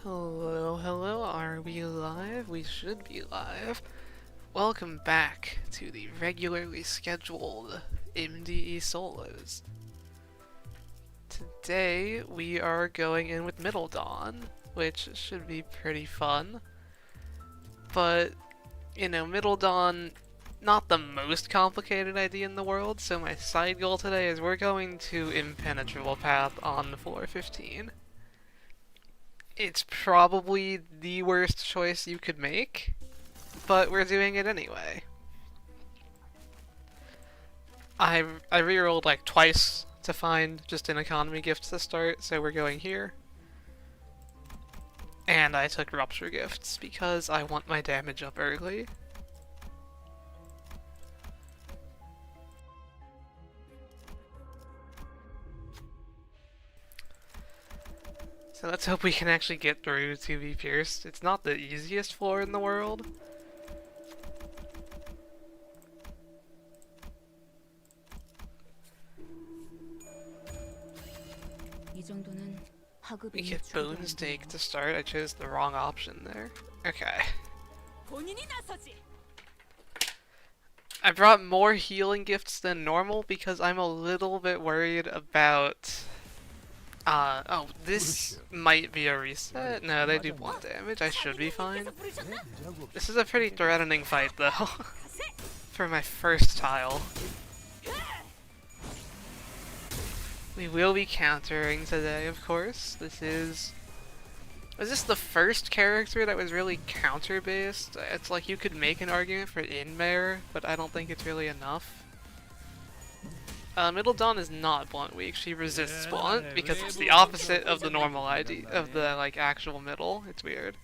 Hello, hello, are we live? We should be live. Welcome back to the regularly scheduled MDE solos. Today we are going in with Middle Dawn, which should be pretty fun. But, Middle Dawn, not the most complicated idea in the world, so my side goal today is we're going to Impenetrable Path on floor 15. It's probably the worst choice you could make, but we're doing it anyway. I rerolled like twice to find just an economy gift to start, so we're going here. And I took rupture gifts because I want my damage up early. So let's hope we can actually get through to be pierced. It's not the easiest floor in the world. We get bone steak to start. I chose the wrong option there. Okay. I brought more healing gifts than normal because I'm a little bit worried about... oh, this might be a reset. No, they do 1 damage. I should be fine. This is a pretty threatening fight, though. For my first tile. We will be countering today, of course. Was this the first character that was really counter-based? It's like you could make an argument for Inmare, but I don't think it's really enough. Middle Dawn is not blunt weak. She resists blunt because it's the opposite of the normal ID of the actual middle. It's weird.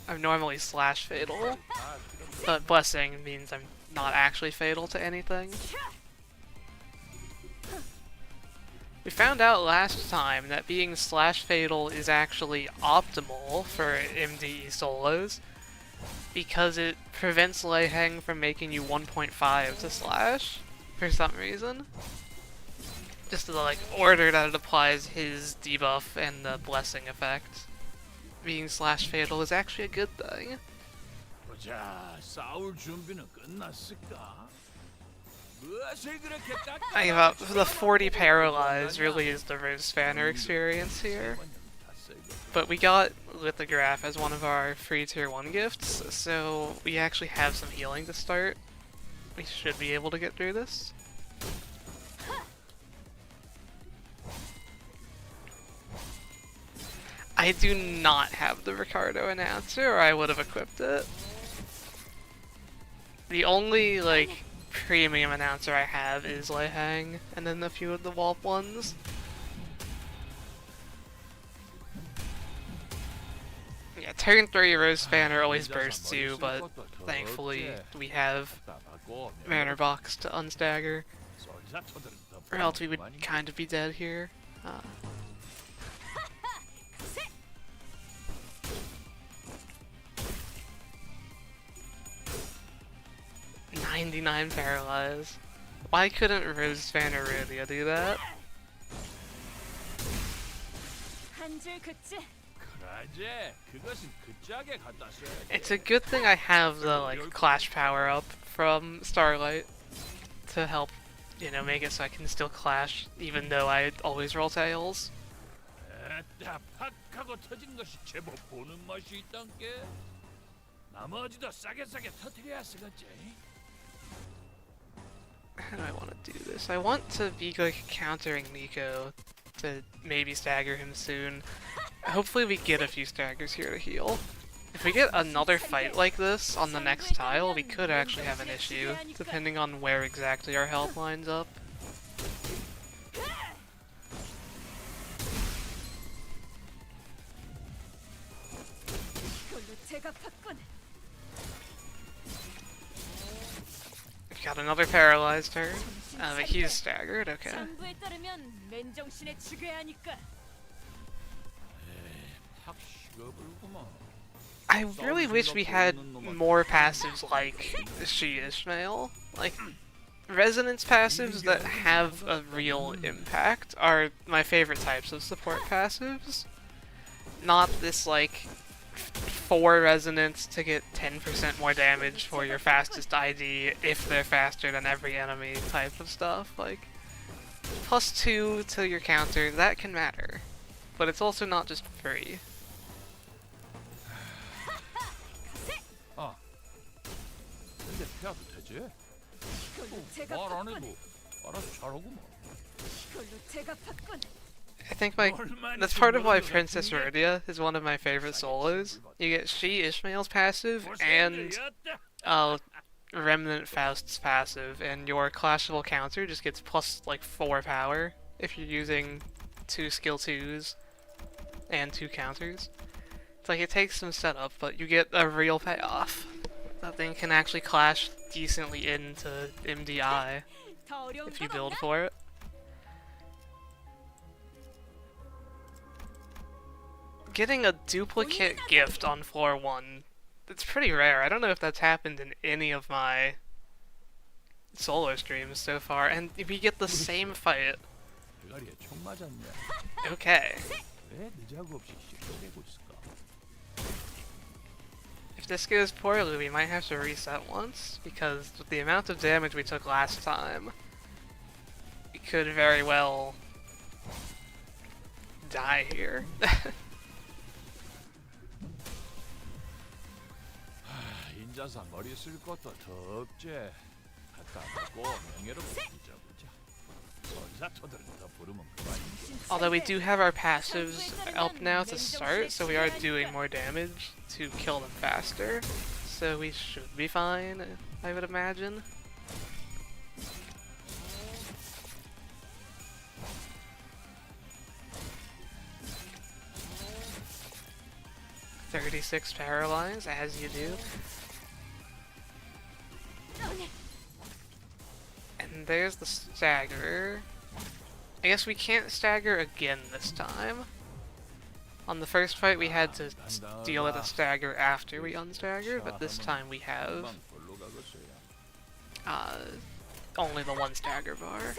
I'm normally slash fatal, but blessing means I'm not actually fatal to anything. We found out last time that being slash fatal is actually optimal for MDE solos, because it prevents Leiheng from making you 1.5 to slash, for some reason. Just the order that it applies his debuff and the blessing effect. Being slash fatal is actually a good thing. I give up. The 40 paralyzed really is the Rose Spanner experience here. But we got Lithograph as one of our free tier 1 gifts, so we actually have some healing to start. We should be able to get through this. I do not have the Ricardo announcer, or I would have equipped it. The only, premium announcer I have is Leiheng, and then a few of the Walt ones. Yeah, turn 3 Rose Spanner always bursts you, but thankfully we have Manor Box to unstagger, or else we would kind of be dead here. 99 paralyzed. Why couldn't Rose Spanner Aurelia do that? It's a good thing I have the Clash power up from Starlight to help, make it so I can still clash even though I always roll tails. How do I want to do this? I want to be countering Nico to maybe stagger him soon. Hopefully we get a few staggers here to heal. If we get another fight like this on the next tile, we could actually have an issue, depending on where exactly our health lines up. We've got another paralyzed turn. But he's staggered, okay. I really wish we had more passives like She Ishmael. resonance passives that have a real impact are my favorite types of support passives. Not this, like, 4 resonance to get 10% more damage for your fastest ID if they're faster than every enemy type of stuff. Like, +2 to your counter, that can matter. But it's also not just free. I think that's part of why Princess Rhodia is one of my favorite solos. You get She Ishmael's passive and Remnant Faust's passive, and your clashable counter just gets plus like 4 power if you're using 2 skill 2s and 2 counters. It's like it takes some setup, but you get a real payoff. That thing can actually clash decently into MDI if you build for it. Getting a duplicate gift on floor 1, it's pretty rare. I don't know if that's happened in any of my solo streams so far, and if we get the same fight. Okay. If this goes poorly, we might have to reset once, because with the amount of damage we took last time, we could very well die here. Although we do have our passives up now to start, so we are doing more damage to kill them faster. So we should be fine, I would imagine. "36 paralyze, as you do. And there's the stagger. I guess we can't stagger again this time. On the first fight we had to deal with a stagger after we unstaggered, but this time we have only the 1 stagger bar.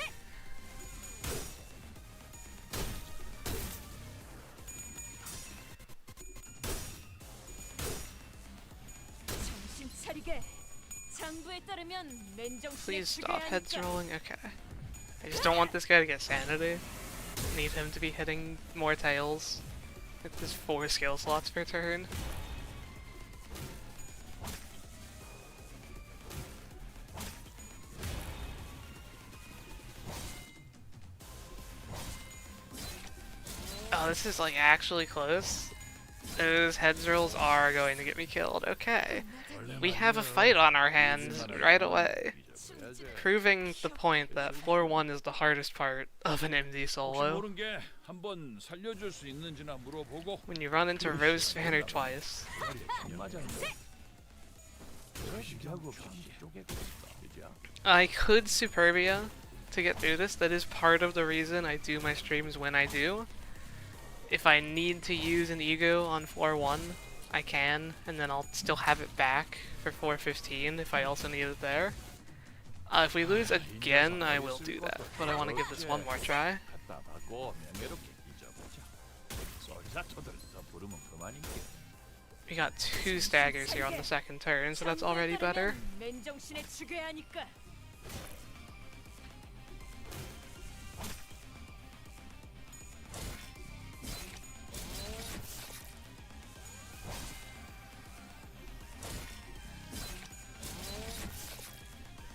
Please stop heads rolling. Okay. I just don't want this guy to get sanity. Need him to be hitting more tails. With his 4 skill slots per turn. Oh, this is like actually close. Those heads rolls are going to get me killed. Okay. We have a fight on our hands right away. Proving the point that floor 1 is the hardest part of an MD solo. When you run into Rose Spanner twice. I could Superbia to get through this. That is part of the reason I do my streams when I do. If I need to use an ego on floor 1, I can, and then I'll still have it back for floor 15 if I also need it there. If we lose again, I will do that, but I want to give this one more try. We got 2 staggers here on the second turn, so that's already better.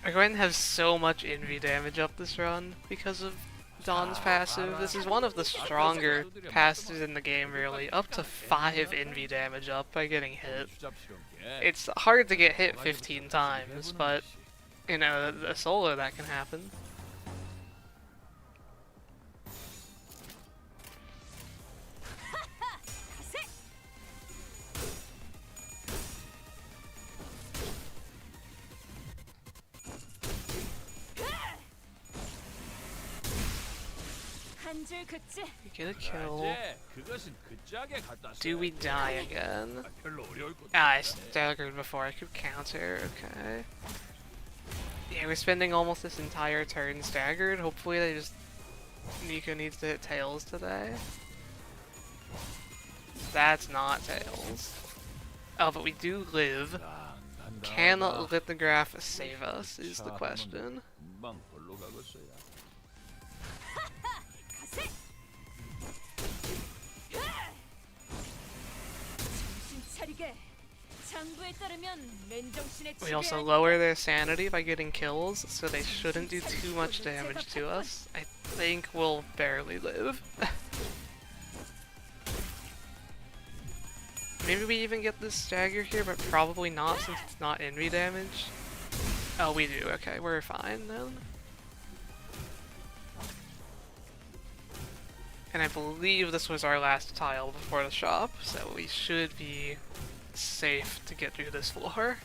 We're going to have so much envy damage up this run because of Dawn's passive. This is one of the stronger passives in the game, really. Up to 5 envy damage up by getting hit. It's hard to get hit 15 times, but, you know, a solo that can happen. We get a kill. Do we die again? Ah, I staggered before I could counter, okay. Yeah, we're spending almost this entire turn staggered. Hopefully they just... Nico needs to hit tails today. That's not tails. Oh, but we do live. Can lithograph save us, is the question. We also lower their sanity by getting kills, so they shouldn't do too much damage to us. I think we'll barely live. Maybe we even get this stagger here, but probably not since it's not envy damage. Oh, we do. Okay, we're fine then. And I believe this was our last tile before the shop, so we should be safe to get through this floor.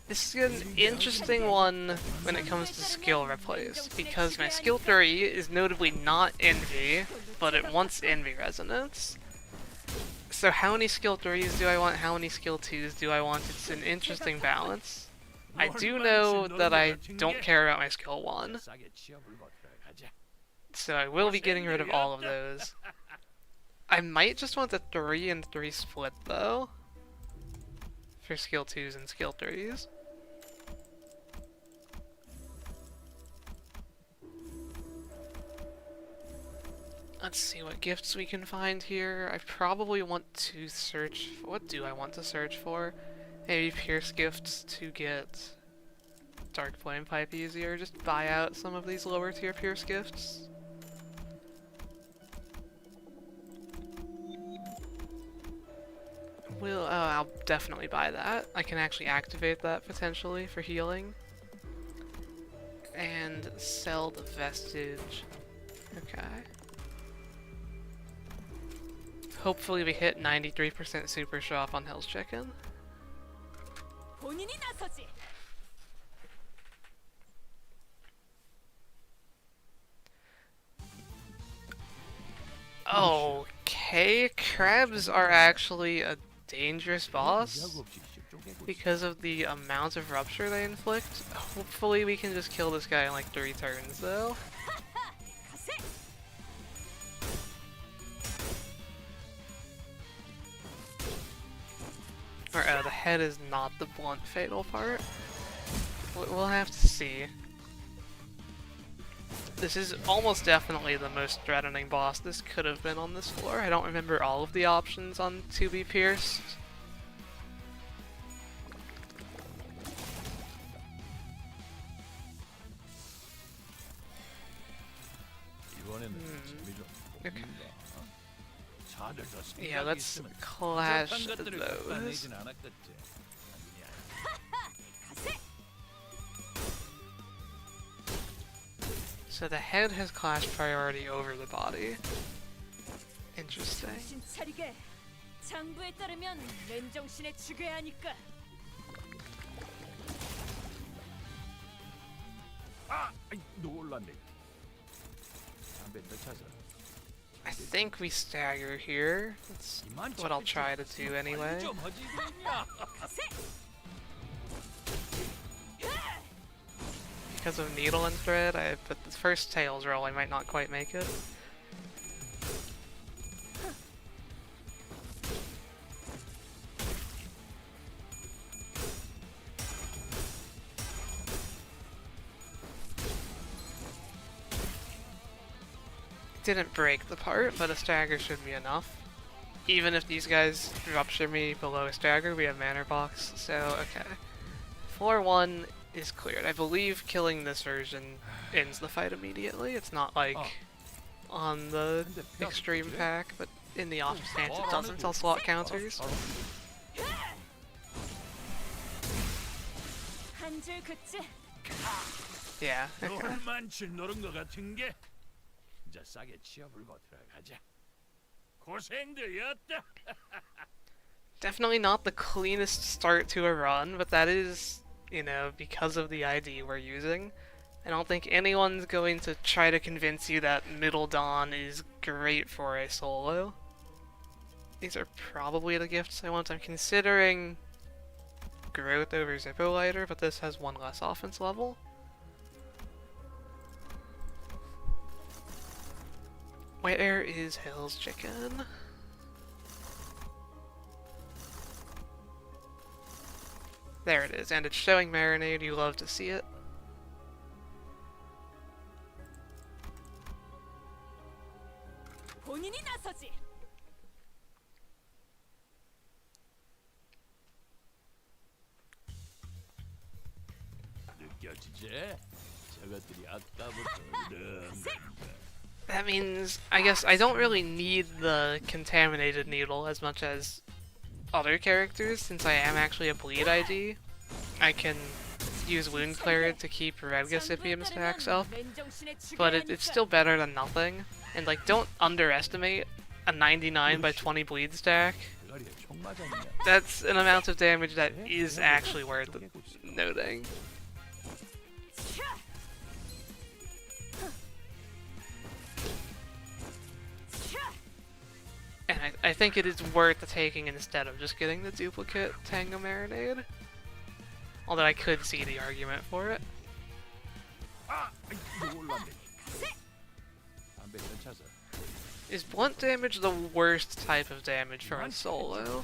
This is an interesting one when it comes to skill replays, because my skill 3 is notably not envy, but it wants envy resonance. So how many skill 3s do I want, how many skill 2s do I want? It's an interesting balance. I do know that I don't care about my skill 1, so I will be getting rid of all of those. I might just want the 3 and 3 split though, for skill 2s and skill 3s. Let's see what gifts we can find here. I probably want to search... What do I want to search for? Maybe Pierce gifts to get Dark Flame Pipe easier. Just buy out some of these lower tier Pierce gifts. I'll definitely buy that. I can actually activate that potentially for healing. And sell the Vestige. Okay. Hopefully we hit 93% super shop on Hell's Chicken. Okay, crabs are actually a dangerous boss because of the amount of rupture they inflict. Hopefully we can just kill this guy in like 3 turns though. Or, the head is not the blunt fatal part. We'll have to see. This is almost definitely the most threatening boss this could have been on this floor. I don't remember all of the options on 2B Pierced. Okay. Yeah, let's clash those. So the head has clash priority over the body. Interesting. I think we stagger here. That's what I'll try to do anyway. Because of Needle and Thread, I put the first Tails roll, I might not quite make it. Didn't break the part, but a stagger should be enough. Even if these guys rupture me below a stagger, we have Manor Box, so okay. Floor 1 is cleared. I believe killing this version ends the fight immediately. It's not like on the extreme pack, but in the off chance it doesn't, I'll slot counters. Yeah, okay. Definitely not the cleanest start to a run, but that is, you know, because of the ID we're using. I don't think anyone's going to try to convince you that Middle Dawn is great for a solo. These are probably the gifts I want. I'm considering growth over Zippo Lighter, but this has one less offense level. Where is Hill's Chicken? There it is, and it's showing marinade. You love to see it. That means, I guess, I don't really need the contaminated needle as much as other characters, since I am actually a bleed ID. I can use Wound Clear to keep Red Gasipium stacks up, but it's still better than nothing. And like, don't underestimate a 99 by 20 bleed stack. That's an amount of damage that is actually worth noting. And I think it is worth taking instead of just getting the duplicate Tango Marinade. Although I could see the argument for it. Is blunt damage the worst type of damage for a solo?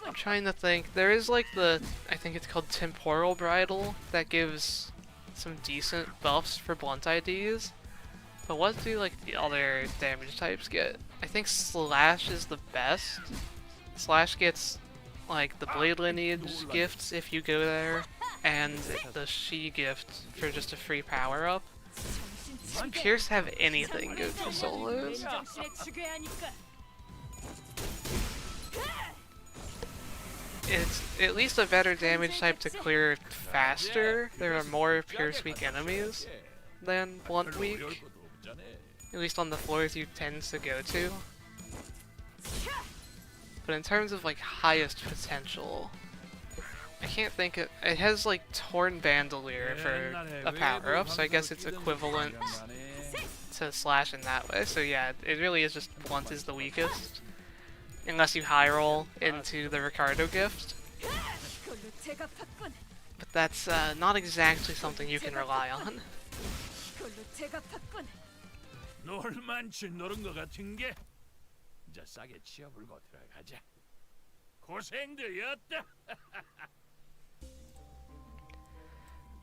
I'm trying to think. There is like I think it's called Temporal Bridle, that gives some decent buffs for blunt IDs. But what do like the other damage types get? I think Slash is the best. Slash gets like the Blade Lineage gifts if you go there, and the She gift for just a free power up. Does Pierce have anything good for solos? It's at least a better damage type to clear faster. There are more Pierce weak enemies than Blunt weak. At least on the floors you tend to go to. But in terms of like highest potential, I can't think it has like Torn Bandolier for a power up, so I guess it's equivalent to Slash in that way. So yeah, it really is just Blunt is the weakest. Unless you high roll into the Ricardo gift. But that's not exactly something you can rely on.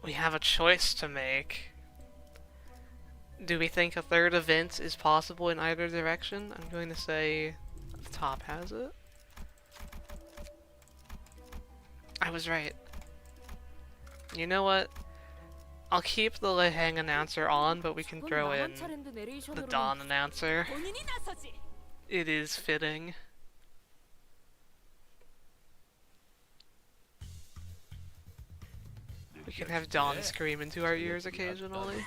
We have a choice to make. Do we think a third event is possible in either direction? I'm going to say the top has it. I was right. You know what? I'll keep the Lehang announcer on, but we can throw in the Dawn announcer. It is fitting. We can have Dawn scream into our ears occasionally.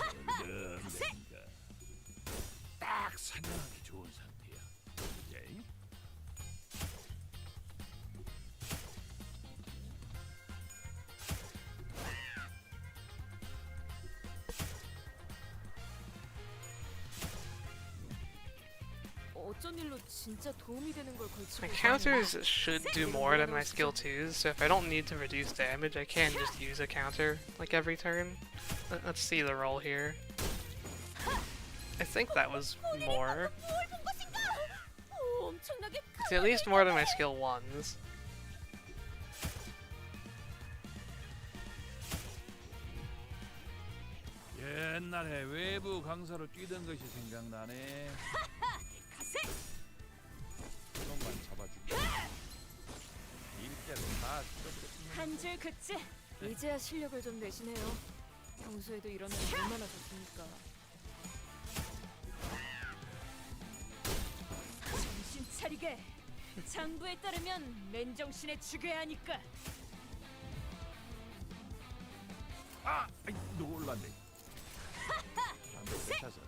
My counters should do more than my skill 2s, so if I don't need to reduce damage, I can just use a counter like every turn. Let's see the roll here. I think that was more. It's at least more than my skill 1s. 옛날에 외부 강사로 뛰던 것이 생각나네. 그것만 잡아줄게. 일대로 다 한 줄 긋지? 이제야 실력을 좀 내시네요. 평소에도 이러면 얼마나 좋습니까? 정신 차리게. 장부에 따르면 맨정신에 죽여야 하니까. 아, 놀랐네. 담배 뱉어서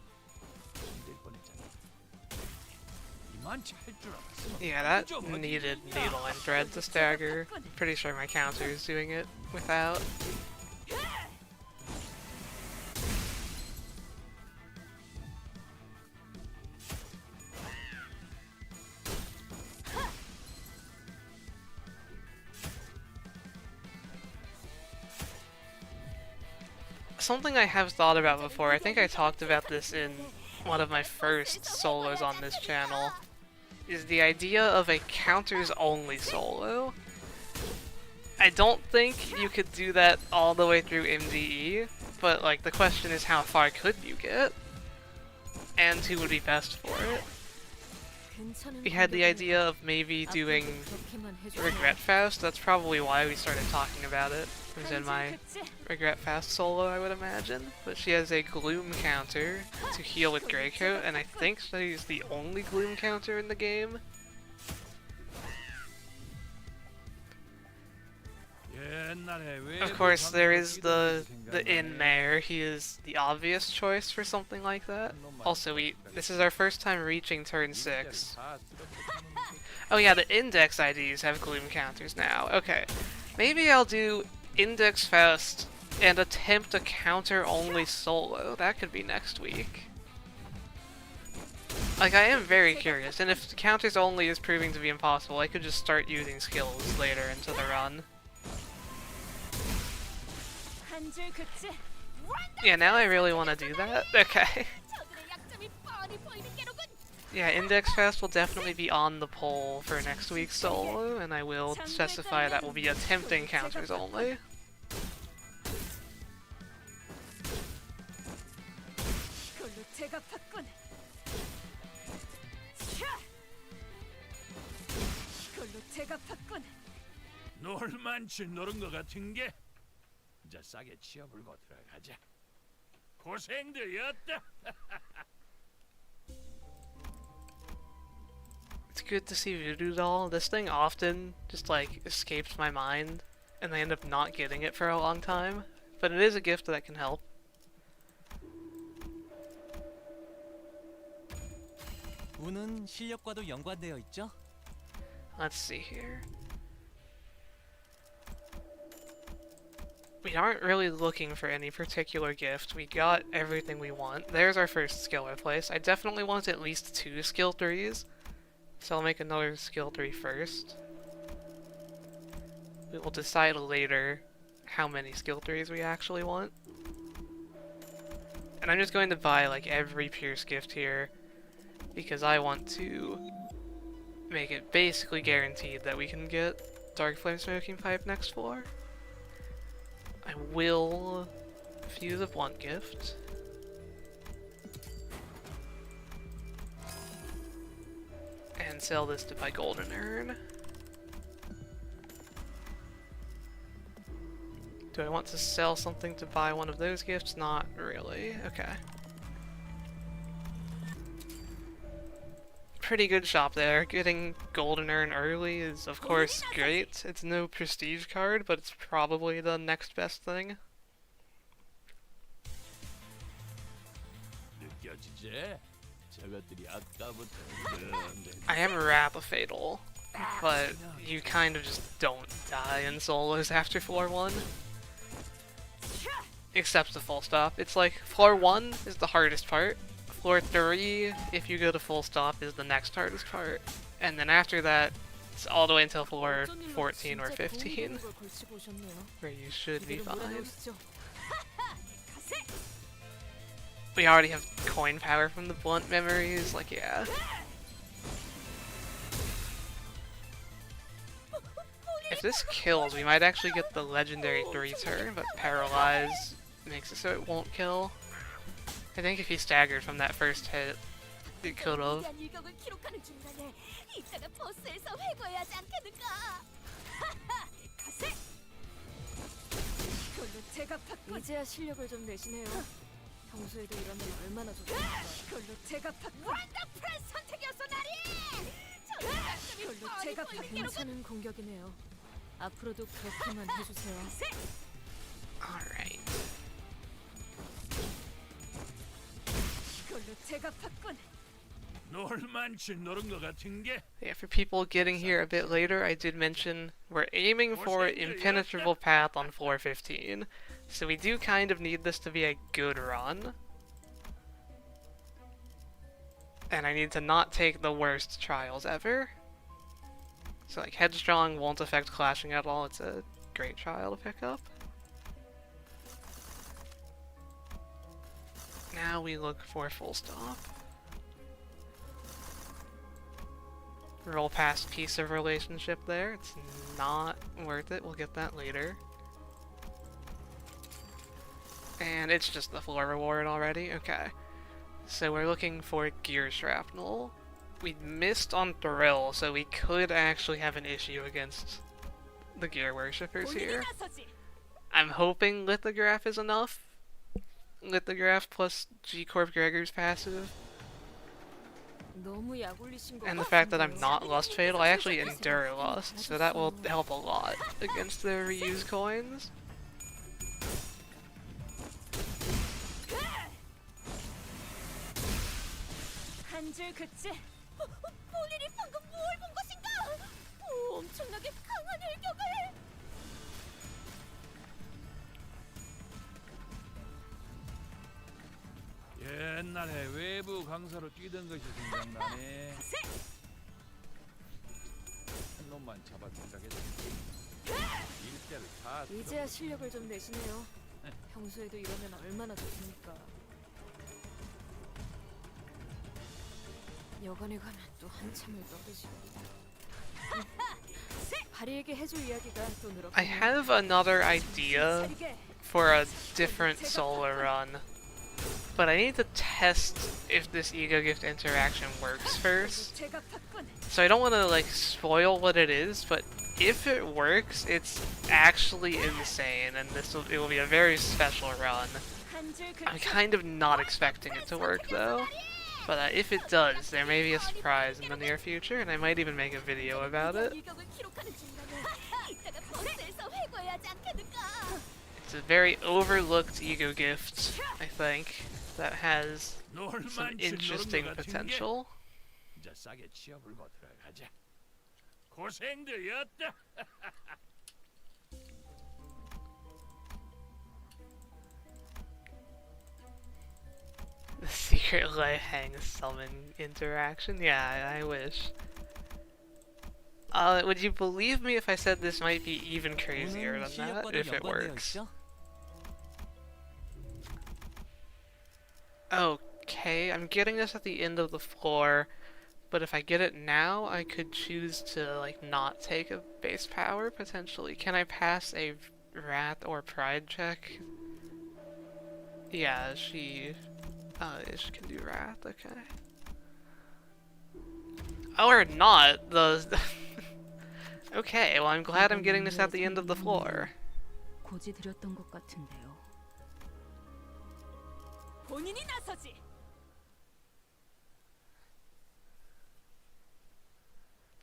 힘들 뻔했잖아. 이만치 할 줄 알았어. Yeah, that needed Needle and Dread to stagger. Pretty sure my counter is doing it without. something I have thought about before, I think I talked about this in one of my first solos on this channel, is the idea of a counters-only solo. I don't think you could do that all the way through MDE, but like the question is how far could you get? And who would be best for it? We had the idea of maybe doing Regret Fast. That's probably why we started talking about it. It was in my Regret Fast solo, I would imagine. But she has a Gloom counter to heal with Greycoat, and I think she's the only Gloom counter in the game. Of course, there is the In there. He is the obvious choice for something like that. Also, this is our first time reaching turn 6. Oh yeah, the index IDs have Gloom counters now. Okay, maybe I'll do Index Fest and attempt a counter-only solo. That could be next week. Like, I am very curious, and if counters only is proving to be impossible, I could just start using skills later into the run. Yeah, now I really want to do that. Okay. Yeah, Index Fest will definitely be on the poll for next week's solo, and I will specify that will be attempting counters only. 놀만치 노른 것 같은 게 이제 싸게 치워불고 들어가자. 고생들이었다. It's good to see Voodoo Doll. This thing often just like escapes my mind, and I end up not getting it for a long time. But it is a gift that can help. 운은 실력과도 연관되어 있죠? Let's see here. We aren't really looking for any particular gift. We got everything we want. There's our first skill replace. I definitely want at least 2 skill 3s, so I'll make another skill 3 first. We will decide later how many skill 3s we actually want. And I'm just going to buy like every Pierce gift here, because I want to make it basically guaranteed that we can get Dark Flame Smoking Pipe next floor. I will fuse up one gift. And sell this to buy Golden Urn. Do I want to sell something to buy one of those gifts? Not really. Okay. Pretty good shop there. Getting Golden Urn early is of course great. It's no prestige card, but it's probably the next best thing. I am Wrath of Fatal, but you kind of just don't die in solos after floor 1. Except the full stop. It's like, floor 1 is the hardest part. Floor 3, if you go to full stop, is the next hardest part. And then after that, it's all the way until floor 14 or 15, where you should be fine. We already have coin power from the blunt memories, like, yeah. If this kills, we might actually get the legendary 3 turn, but Paralyze makes it so it won't kill. I think if he staggered from that first hit, it could've. 이제야 실력을 좀 내시네요. 평소에도 이러면 얼마나 좋습니까? 그걸로 제가 원더풀한 선택이었어 나리! 그걸로 제가 괜찮은 공격이네요. 앞으로도 그렇게만 해주세요. Alright. 그걸로 제가 바꾼. 놀만치 노른 것 같은 게 Yeah, for people getting here a bit later, I did mention we're aiming for Impenetrable Path on floor 15. So we do kind of need this to be a good run. And I need to not take the worst trials ever. So like Headstrong won't affect clashing at all, it's a great trial to pick up. Now we look for full stop. Roll past piece of relationship there. It's not worth it. We'll get that later. And it's just the floor reward already? Okay. So we're looking for gear shrapnel. We missed on thrill, so we could actually have an issue against the gear worshippers here. I'm hoping lithograph is enough. Lithograph plus G-Corp Gregor's passive. 너무 약 올리신 것 And the fact that I'm 같은데요. not Lust Fatal, I actually endure Lust, so that will help a lot against the reuse coins. 한 줄 그치? 본인이 방금 뭘 본 것인가? 엄청나게 강한 일격을! 옛날에 외부 강사로 뛰던 것이 생각나네. 한 놈만 잡아 생각했지. 일대를 다 이제야 실력을 좀 내시네요. 평소에도 이러면 얼마나 좋습니까? 여관에 가면 또 한참을 떠드시고. 바리에게 해줄 이야기가 또 늘었군요. I have another idea for a different solo run, but I need to test if this ego gift interaction works first. So I don't want to like spoil what it is, but if it works, it's actually insane, and it will be a very special run. I'm kind of not expecting it to work though, but if it does, there may be a surprise in the near future, and I might even make a video about it. It's a very overlooked ego gift, I think, that has some interesting potential. 이제 싸게 치워불고 들어가자. 고생들이었다. The secret Lei Hang summon interaction? Yeah, I wish. Would you believe me if I said this might be even crazier than that, if it works? Okay, I'm getting this at the end of the floor, but if I get it now, I could choose to, like, not take a base power, potentially. Can I pass a Wrath or Pride check? Yeah, she can do Wrath, okay. Or not, Okay, well I'm glad I'm getting this at the end of the floor. 고지 드렸던 것 같은데요. 본인이 나서지.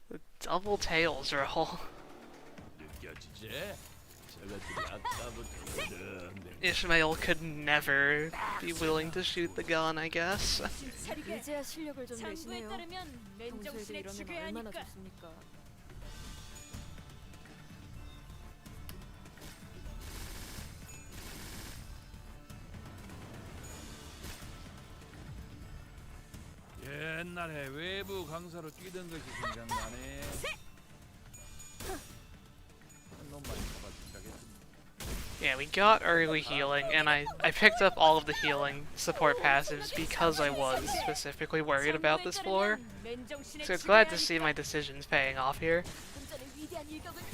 The double tails roll. 느껴지지? 저것들이 아까부터 Ishmael could never be willing to shoot the gun, I guess. 이제야 실력을 좀 내시네요. 평소에도 이러면 얼마나 좋습니까? 옛날에 외부 강사로 뛰던 것이 생각나네. 한 놈만 잡아 생각했지. Yeah, we got early healing, and I picked up all of the healing support passives because I was specifically worried about this floor. So it's glad to see my decisions paying off here.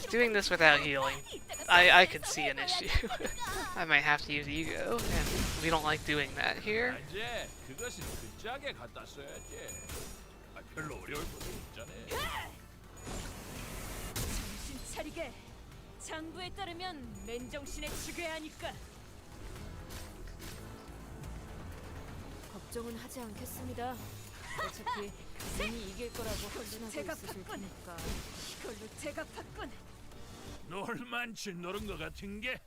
Doing this without healing, I could see an issue. I might have to use ego, and we don't like doing that here. 이제 그것은 그 짝에 갖다 써야지. 별로 어려울 것도 없잖아. 정신 차리게. 장부에 따르면 맨정신에 죽여야 하니까. 걱정은 하지 않겠습니다. 어차피 이미 이길 거라고 확신하고 있으실 테니까. 이걸로 제가 봤군. 놀만치 노른 것 같은 게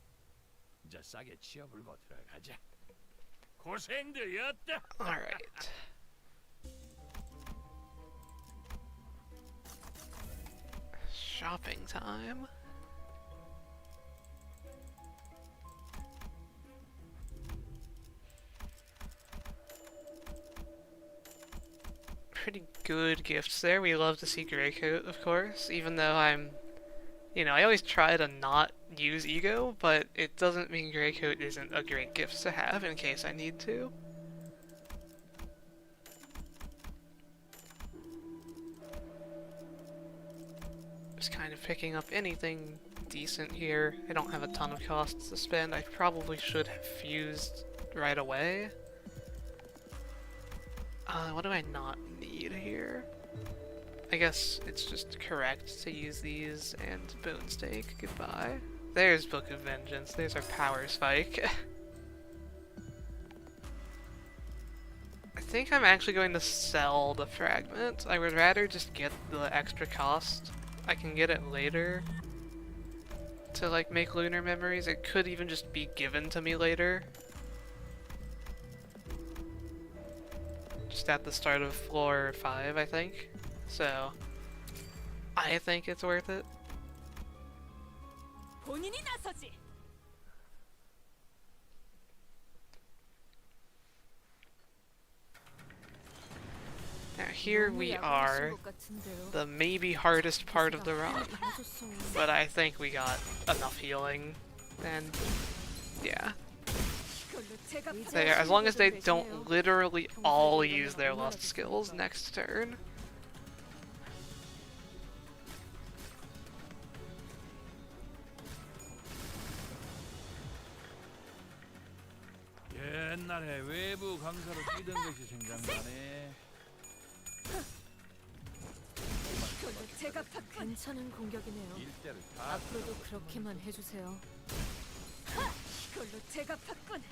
이제 싸게 치워불고 들어가자. 고생들이었다. Alright. Shopping time. Pretty good gifts there. We love to see Greycoat, of course, even though I'm, I always try to not use ego, but it doesn't mean Greycoat isn't a great gift to have in case I need to. Just kind of picking up anything decent here. I don't have a ton of costs to spend. I probably should have fused right away. What do I not need here? I guess it's just correct to use these and Bone Stake. Goodbye. There's Book of Vengeance. There's our power spike. I think I'm actually going to sell the fragment. I would rather just get the extra cost. I can get it later to like make lunar memories. It could even just be given to me later. Just at the start of floor 5, I think. So, I think it's worth it. 본인이 나서지. Now here we are, the maybe hardest part of the run, but I think we got enough healing, and yeah. There, as long as they don't literally all use their lust skills next turn. 옛날에 외부 강사로 뛰던 것이 생각나네. 제가 괜찮은 공격이네요. 일대를 다 앞으로도 그렇게만 해주세요. 이걸로 제가 팠군.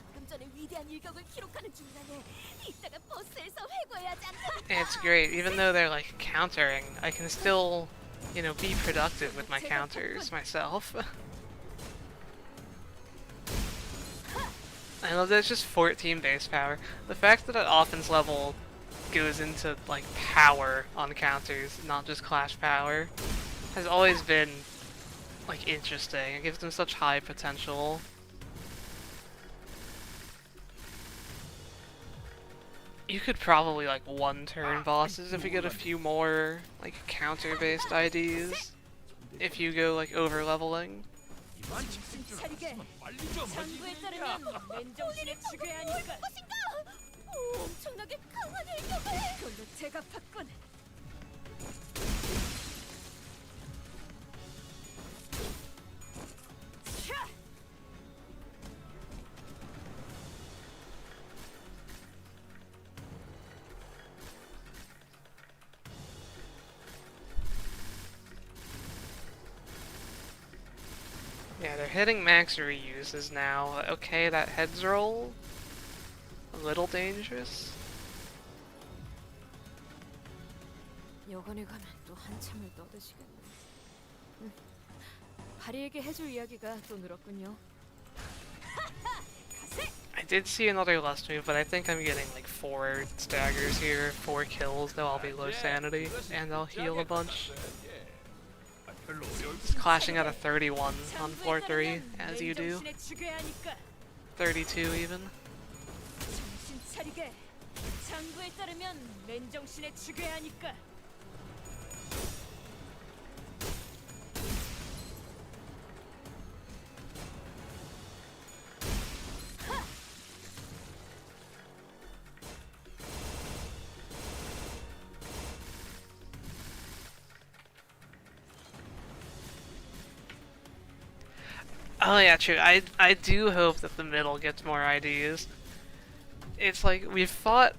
방금 전에 위대한 일격을 기록하는 중간에 이따가 버스에서 회고해야지 않나? It's great, even though they're like countering, I can still, you know, be productive with my counters myself. I love that it's just 14 base power. The fact that an offense level goes into like power on counters, not just clash power, has always been like interesting. It gives them such high potential. You could probably like one-turn bosses if we get a few more like counter-based IDs. If you go like over-leveling. 이만 집중 좀 했으면 빨리 좀 장부에 하지. 따르면 맨정신에 죽여야 하니까. 엄청나게 강한 일격을. 이걸로 제가 팠군. Yeah, they're hitting max reuses now. Okay, that heads roll, a little dangerous. 여관에 가면 또 한참을 떠드시겠네. 바리에게 해줄 이야기가 또 늘었군요. I did see another lust move, but I think I'm getting like 4 staggers here, 4 kills, though I'll be low sanity, and I'll heal a bunch. 별로 어려울 Just clashing at a 31 on floor 3, as you do. 32 even. 정신 차리게. 장부에 따르면 맨정신에 죽여야 하니까. Oh yeah, true. I do hope that the middle gets more IDs. It's like, we've fought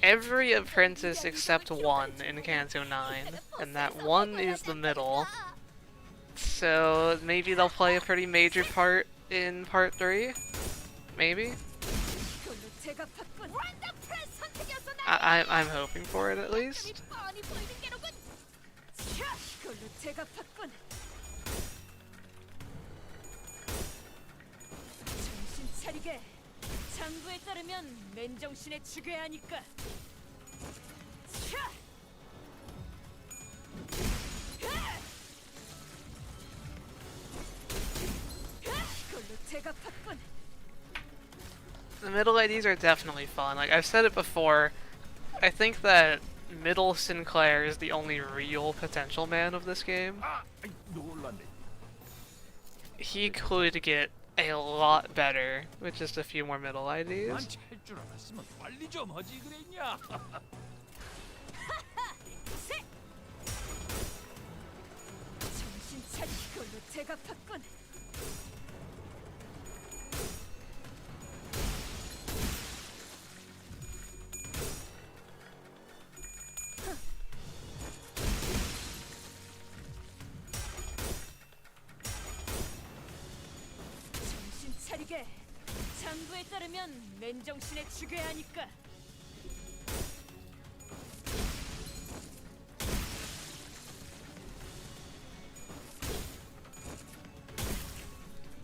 every apprentice except one in Kanto 9, and that one is the middle. So maybe they'll play a pretty major part in part 3? Maybe? I'm hoping for it at least. 정신 차리게. 장부에 따르면 맨정신에 죽여야 하니까. 이걸로 제가 팠군. The middle IDs are definitely fun. Like, I've said it before, I think that Middle Sinclair is the only real potential man of this game. 아, 놀랐네. He could get a lot better with just a few more middle IDs. 만치 할줄 알았으면 빨리 좀 하지 그랬냐? 정신 차리 그걸로 대갚았군. 정신 차리게. 장부에 따르면 맨정신에 죽여야 하니까.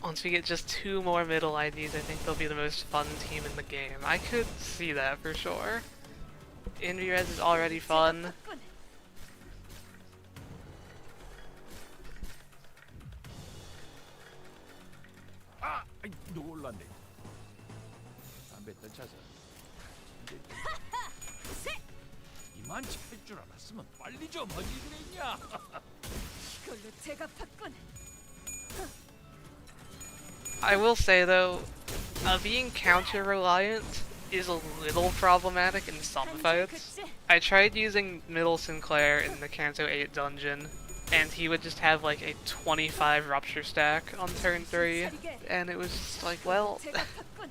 Once we get just 2 more middle IDs, I think they'll be the most fun team in the game. I could see that for sure. Invirez is already fun. 대갚았군. 아, 놀랐네. 담배 떠차서. 이만치 할줄 알았으면 빨리 좀 하지 그랬냐? 이걸로 대갚았군. I will say though, being counter reliant is a little problematic in some fights. I tried using Middle Sinclair in the Kanto 8 dungeon, and he would just have like a 25 rupture stack on turn 3, and it was just like, well, 대갚았군.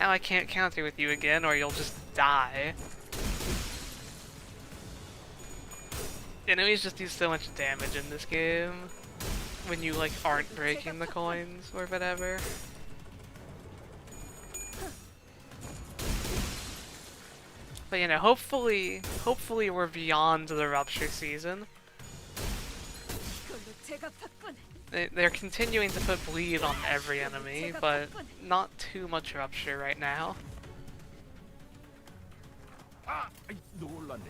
now I can't counter with you again or you'll just die. Enemies just do so much damage in this game when you like aren't breaking the coins or whatever. But you know, hopefully we're beyond the rupture season. 이걸로 대갚았군. They're continuing to put bleed on every enemy, but not too much rupture right now. 아, 놀랐네.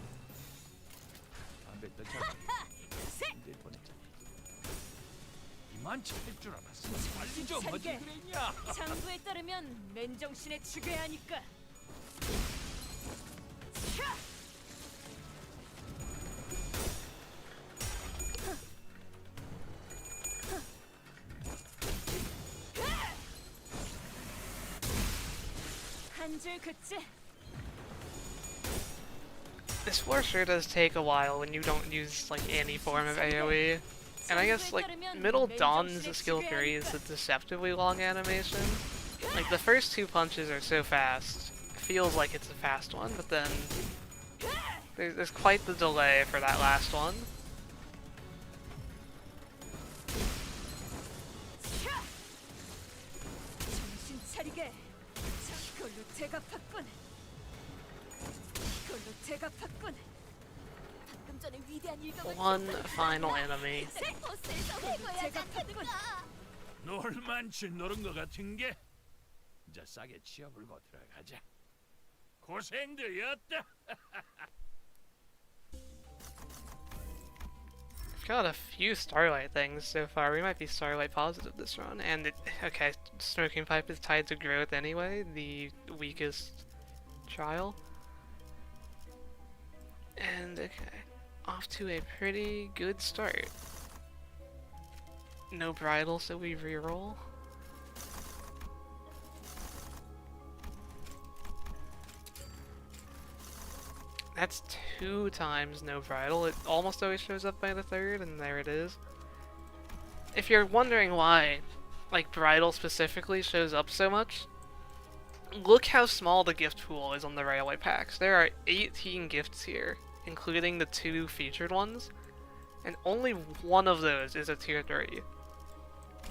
담배 떠차서. 이제 보냈잖아. 이만치 할줄 알았으면 빨리 좀 하지 그랬냐? 장부에 따르면 맨정신에 죽여야 하니까. 차! 한 줄 긋지. This floor sure does take a while when you don't use like any form of AoE. And I guess like Middle Dawn's skill 3 is a deceptively long animation. Like the first 2 punches are so fast, it feels like it's a fast one, but then there's quite the delay for that last one. 차! 정신 차리게. 자, 이걸로 대갚았군. 이걸로 대갚았군. 방금 전에 위대한 일격을 One final enemy. 버스에서 해고해야지 않겠는가? 놀만치 노른 것 같은 게 이제 싸게 치워불고 들어가자. 고생들이었다. We've got a few Starlight things so far. We might be Starlight positive this run. And okay, Smoking Pipe is tied to growth anyway, the weakest trial. And okay, off to a pretty good start. No bridle, so we reroll. That's 2 times no bridle. It almost always shows up by the 3rd, and there it is. If you're wondering why, like, bridle specifically shows up so much, look how small the gift pool is on the railway packs. There are 18 gifts here, including the 2 featured ones, and only one of those is a tier 3.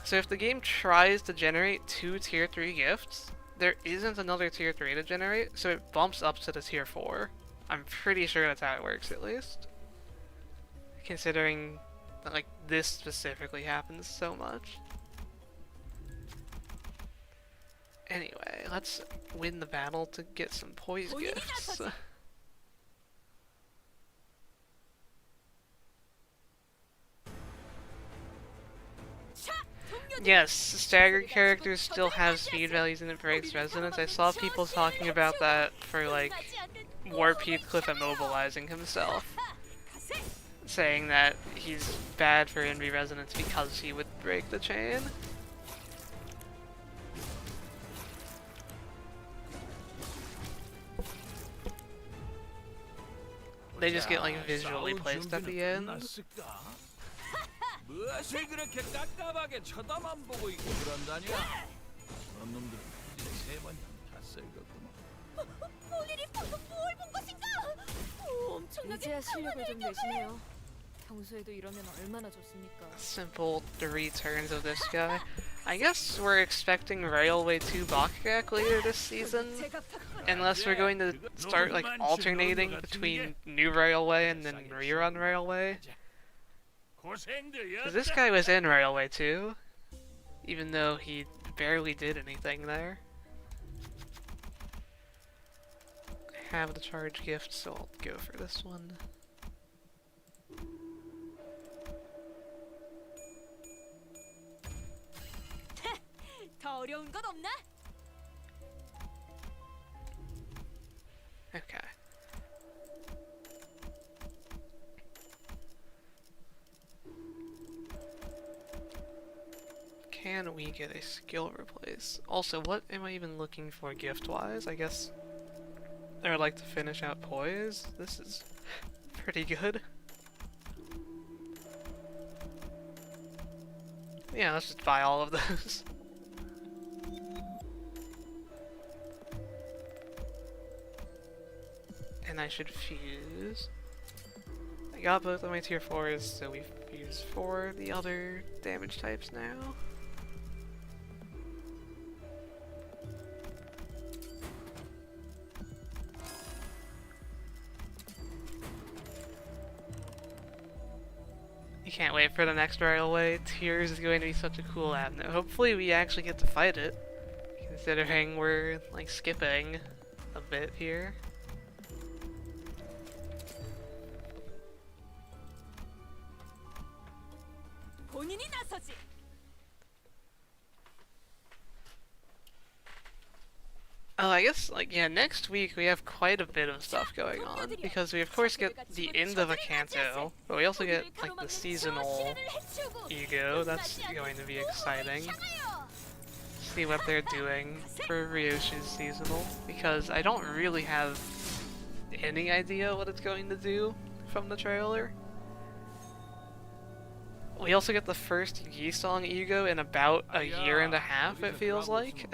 So if the game tries to generate 2 tier 3 gifts, there isn't another tier 3 to generate, so it bumps up to the tier 4. I'm pretty sure that's how it works, at least. Considering that, like, this specifically happens so much. Anyway, let's win the battle to get some poise gifts. Yes, staggered characters still have speed values and it breaks resonance. I saw people talking about that for like Warp Heathcliff immobilizing himself, saying that he's bad for envy resonance because he would break the chain. They just get like visually placed at the end. 무엇을 그렇게 깝깝하게 쳐다만 보고 있고 그런다냐? 그런 놈들은 이제 세 번이나 탔을 거구나. 본인이 방금 뭘 본 것인가? 엄청나게 이제야 실력을 좀 강한 내시네요. 평소에도 이러면 얼마나 좋습니까? Simple returns of this guy. I guess we're expecting Railway 2 Bakugak later this season, unless we're going to start like alternating between New Railway and then Rerun Railway. 고생들 'Cause this guy was in Railway 2, even though he barely did anything there. I have the charge gift, so I'll go for this one. 더 어려운 건 없나? Okay. Can we get a skill replace? Also, what am I even looking for gift-wise? I guess I would like to finish out Poise. This is pretty good. Yeah, let's just buy all of those. And I should fuse. I got both of my tier 4s, so we've fused 4 of the other damage types now. You can't wait for the next railway. Tears is going to be such a cool avenue. Hopefully we actually get to fight it, considering we're like skipping a bit here. 본인이 나서지. Oh, I guess, like, yeah, next week we have quite a bit of stuff going on, because we of course get the end of a canto, but we also get, like, the seasonal ego. That's going to be exciting. See what they're doing for Ryoshi's seasonal, because I don't really have any idea what it's going to do from the trailer. We also get the first Yi-Song ego in about a year and a half, it feels like.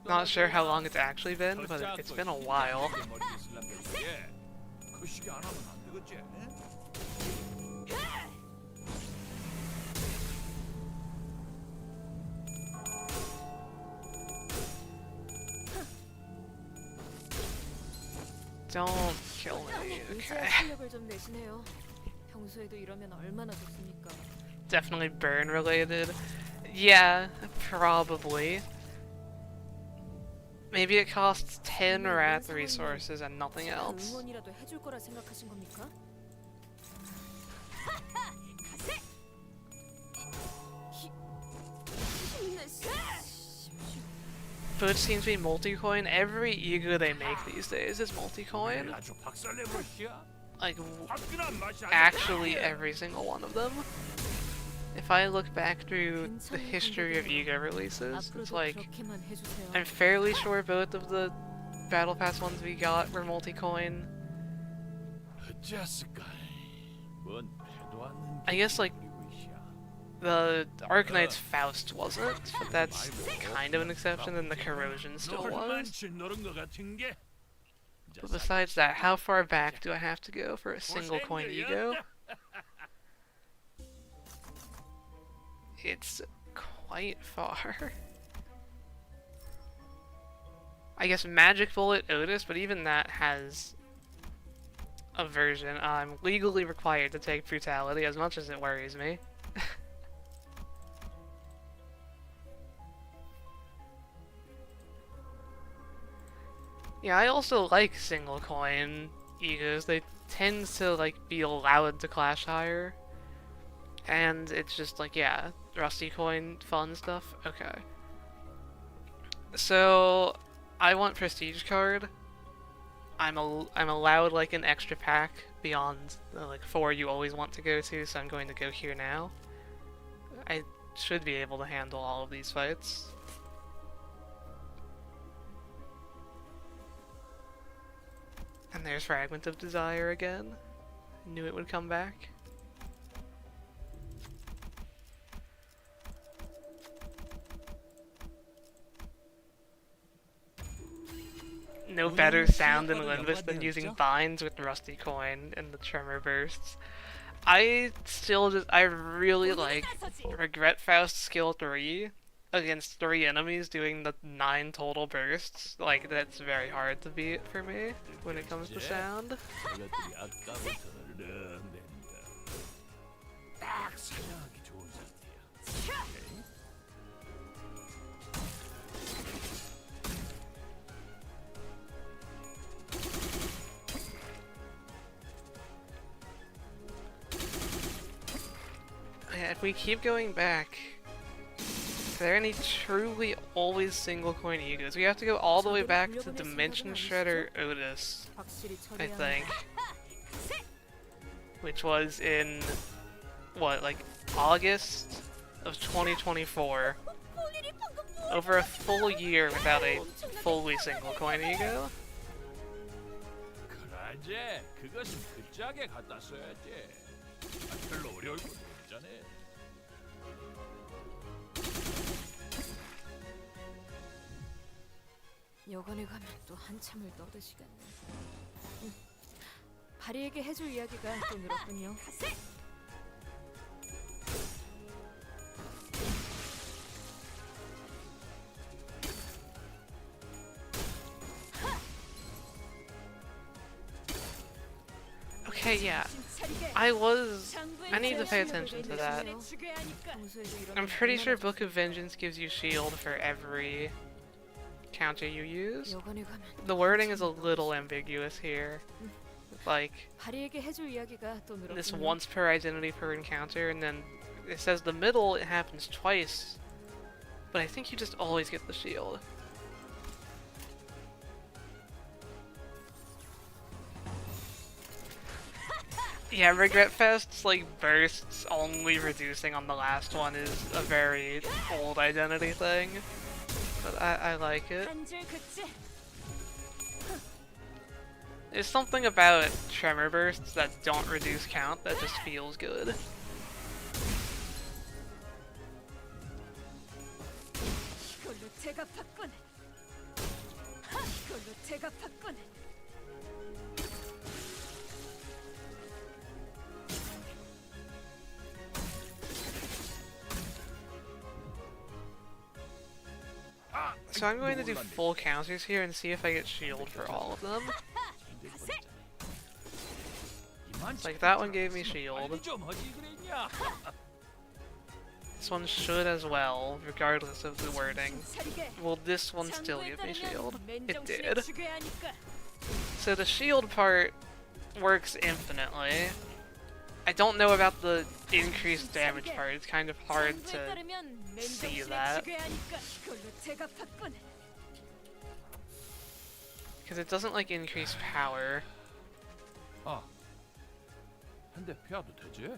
Not sure how long it's actually been, but it's been a while. Don't kill me, okay. 이제야 실력을 좀 내시네요. 평소에도 이러면 얼마나 좋습니까? Definitely burn related. Yeah, probably. Maybe it costs 10 wrath resources and nothing else. 응원이라도 해줄 거라 생각하신 겁니까? But it seems to be multi-coin. Every ego they make these days is multi-coin. 아주 박살내버리시야. Like, 화끈한 맛이 아니야. actually every single one of them. If I look back through the history of ego releases, it's 앞으로도 like, 그렇게만 해주세요. I'm fairly sure both of the Battle Pass ones we got were multi-coin. 어찌했을까? 뭔 패도 않는 I guess, like, the Arcanite's Faust wasn't, but that's kind of an exception, and the Corrosion still was. 너를만치 노른 것 같은 게. But besides that, how far back do I have to go for a single coin ego? It's quite far. I guess Magic Bullet Otis, but even that has a version. I'm legally required to take Brutality, as much as it worries me. Yeah, I also like single coin egos. They tend to like be allowed to clash higher. And it's just like, yeah, rusty coin fun stuff. Okay. So I want prestige card. I'm allowed like an extra pack beyond the like 4 you always want to go to, so I'm going to go here now. I should be able to handle all of these fights. And there's Fragment of Desire again. Knew it would come back. No better sound in Limbus than using binds with Rusty Coin and the Tremor Bursts. I really like Regret Faust skill 3 against 3 enemies doing the 9 total bursts. Like, that's very hard to beat for me when it comes to sound. 이것들이 아까부터 른댄다. 딱 사냥하기 좋은 상태야. 오케이? Yeah, if we keep going back, are there any truly always single coin egos? We have to go all the way back to Dimension Shredder Otis, 확실히 I 처리해야 think. Which was in, what, like August of 2024. Over a full year without a fully single coin ego. 그러지. 그것은 그 짝에 갖다 써야지. 별로 어려울 것도 없잖아. 여관에 가면 또 한참을 떠드시겠네. 바리에게 해줄 이야기가 또 늘었군요. Okay, yeah. I need to pay attention to that. I'm pretty sure Book of Vengeance gives you shield for every counter you use. 여관에 가면 The wording is a little ambiguous here. Like, 바리에게 해줄 이야기가 또 늘었군요. this once per identity per encounter, and then it says the middle, it happens twice. But I think you just always get the shield. Yeah, Regret Fest's like bursts only reducing on the last one is a very old identity thing. But I like it. There's something about Tremor Bursts that don't reduce count that just feels good. So I'm going to do full counters here and see if I get shield for all of them. Like that one gave me shield. This one should as well, regardless of the wording. Will this one still give me shield? It did. So the shield part works infinitely. I don't know about the increased damage part, it's kind of hard to see that. Because it doesn't like increase power. 아, 한대 펴도 되지?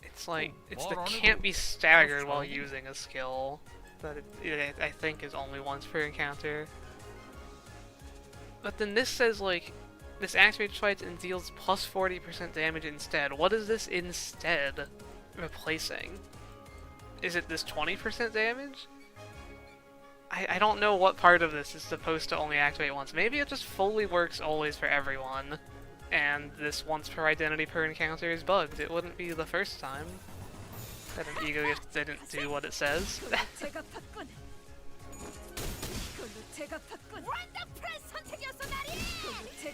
It's like, it's the can't be staggered while using a skill that I think is only once per encounter. But then this says like, this activates fights and deals plus 40% damage instead. What is this instead replacing? Is it this 20% damage? I don't know what part of this is supposed to only activate once. Maybe it just fully works always for everyone. And this once per identity per encounter is bugged. It wouldn't be the first time that an ego just didn't do what it says.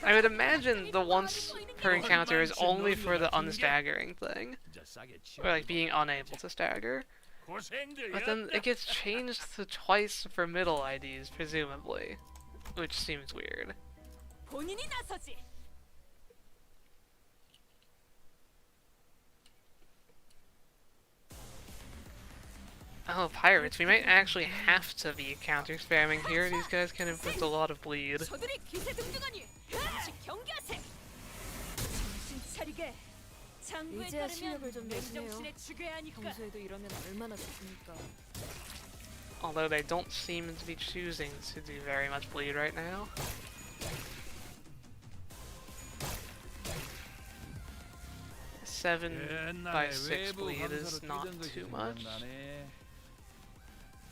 I would imagine the once per encounter is only for the unstaggering thing. Or like being unable to stagger. But then it gets changed to twice for middle IDs, presumably. Which seems weird. Oh, pirates. We might actually have to be counter-spamming here. These guys can inflict a lot of bleed. 저들이 기세 등등하니 다시 경계하세. 정신 차리게. 장부에 이제야 실력을 따르면 좀 내시네요. 맨정신에 죽여야 하니까. 평소에도 이러면 얼마나 좋습니까? Although they don't seem to be choosing to do very much bleed right now. Seven by 6 bleed is not too much.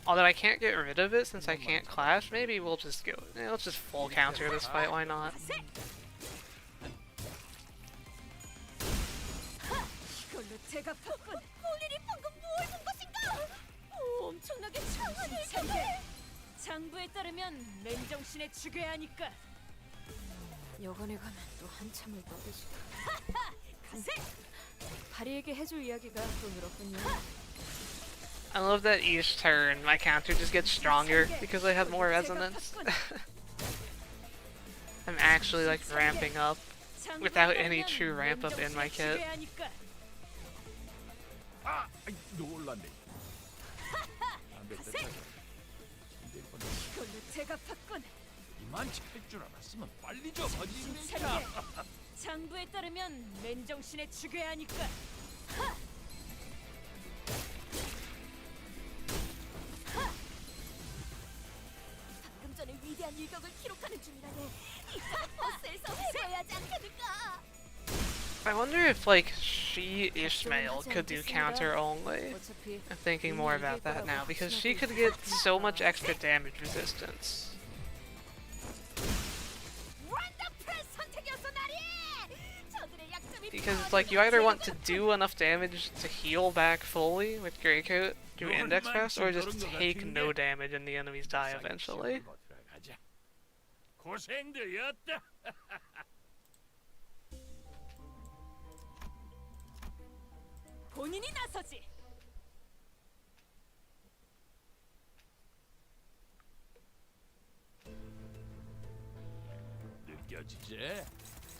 Although I can't get rid of it since I can't clash, maybe we'll just go. Let's just full counter this fight, why not? 이걸로 제가 봤군. 본인이 방금 뭘 본 것인가? 엄청나게 강한 일격을. 장부에 따르면 맨정신에 죽여야 하니까. 여관에 가면 또 한참을 떠드시고 가세. 바리에게 해줄 이야기가 또 늘었군요. I love that each turn my counter just gets stronger because I have more resonance. I'm actually like ramping up without any true ramp up in my kit. 아, 아이, 놀랐네. 안 됐다. 이걸로 제가 봤군. 이만 찰줄 알았으면 빨리 좀 정신 어디 차리게. 장부에 따르면 맨정신에 죽여야 하니까. 방금 전에 위대한 일격을 기록하는 중이라네. 이따가 버스에서 회고해야 하지 않겠는가? I wonder if like she Ishmael could do counter only. 어차피 I'm thinking more about that now because she could get so much extra damage resistance. Because it's like you either want to do enough damage to heal back fully with Greycoat through Index Fest, or just take no damage and the enemies die eventually. 고생되었다. 본인이 나서지. 느껴지지?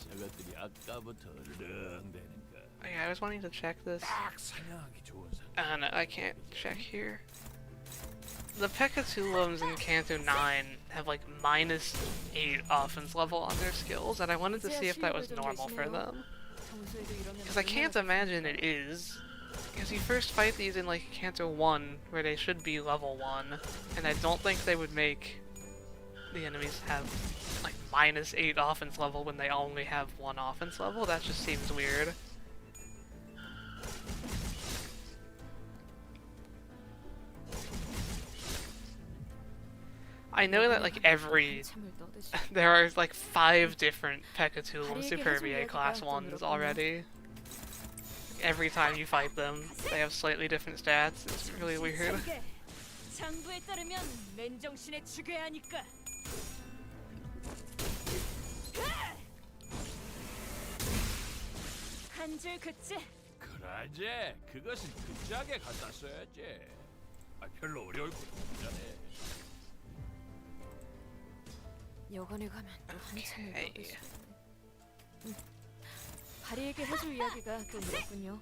저것들이 아까부터 으르렁대는 거. Yeah, I was wanting to check this. 딱 사냥하기 좋은 상. No, I can't check here. The Pekatulums in Canto 9 have like -8 offense level on their skills, and I wanted to see if that was normal for them. 평소에도 이러면 Because I can't imagine it is. Because you first fight these in like Canto 1, where they should be level 1, and I don't think they would make the enemies have like -8 offense level when they only have 1 offense level. That just seems weird. I know that like every 한참을 떠드시고 there are like 5 different Pekatulum Superbiae class 1s already. Every time you fight them, they have slightly different stats. It's really weird. 장부에 따르면 맨정신에 죽여야 하니까. 한 줄 긋지. 그러지. 그것은 그 짝에 갖다 써야지. 아, 별로 어려울 것도 없잖아. 여관에 가면 또 한참을 오케이. 떠드시고 바리에게 해줄 이야기가 또 늘었군요.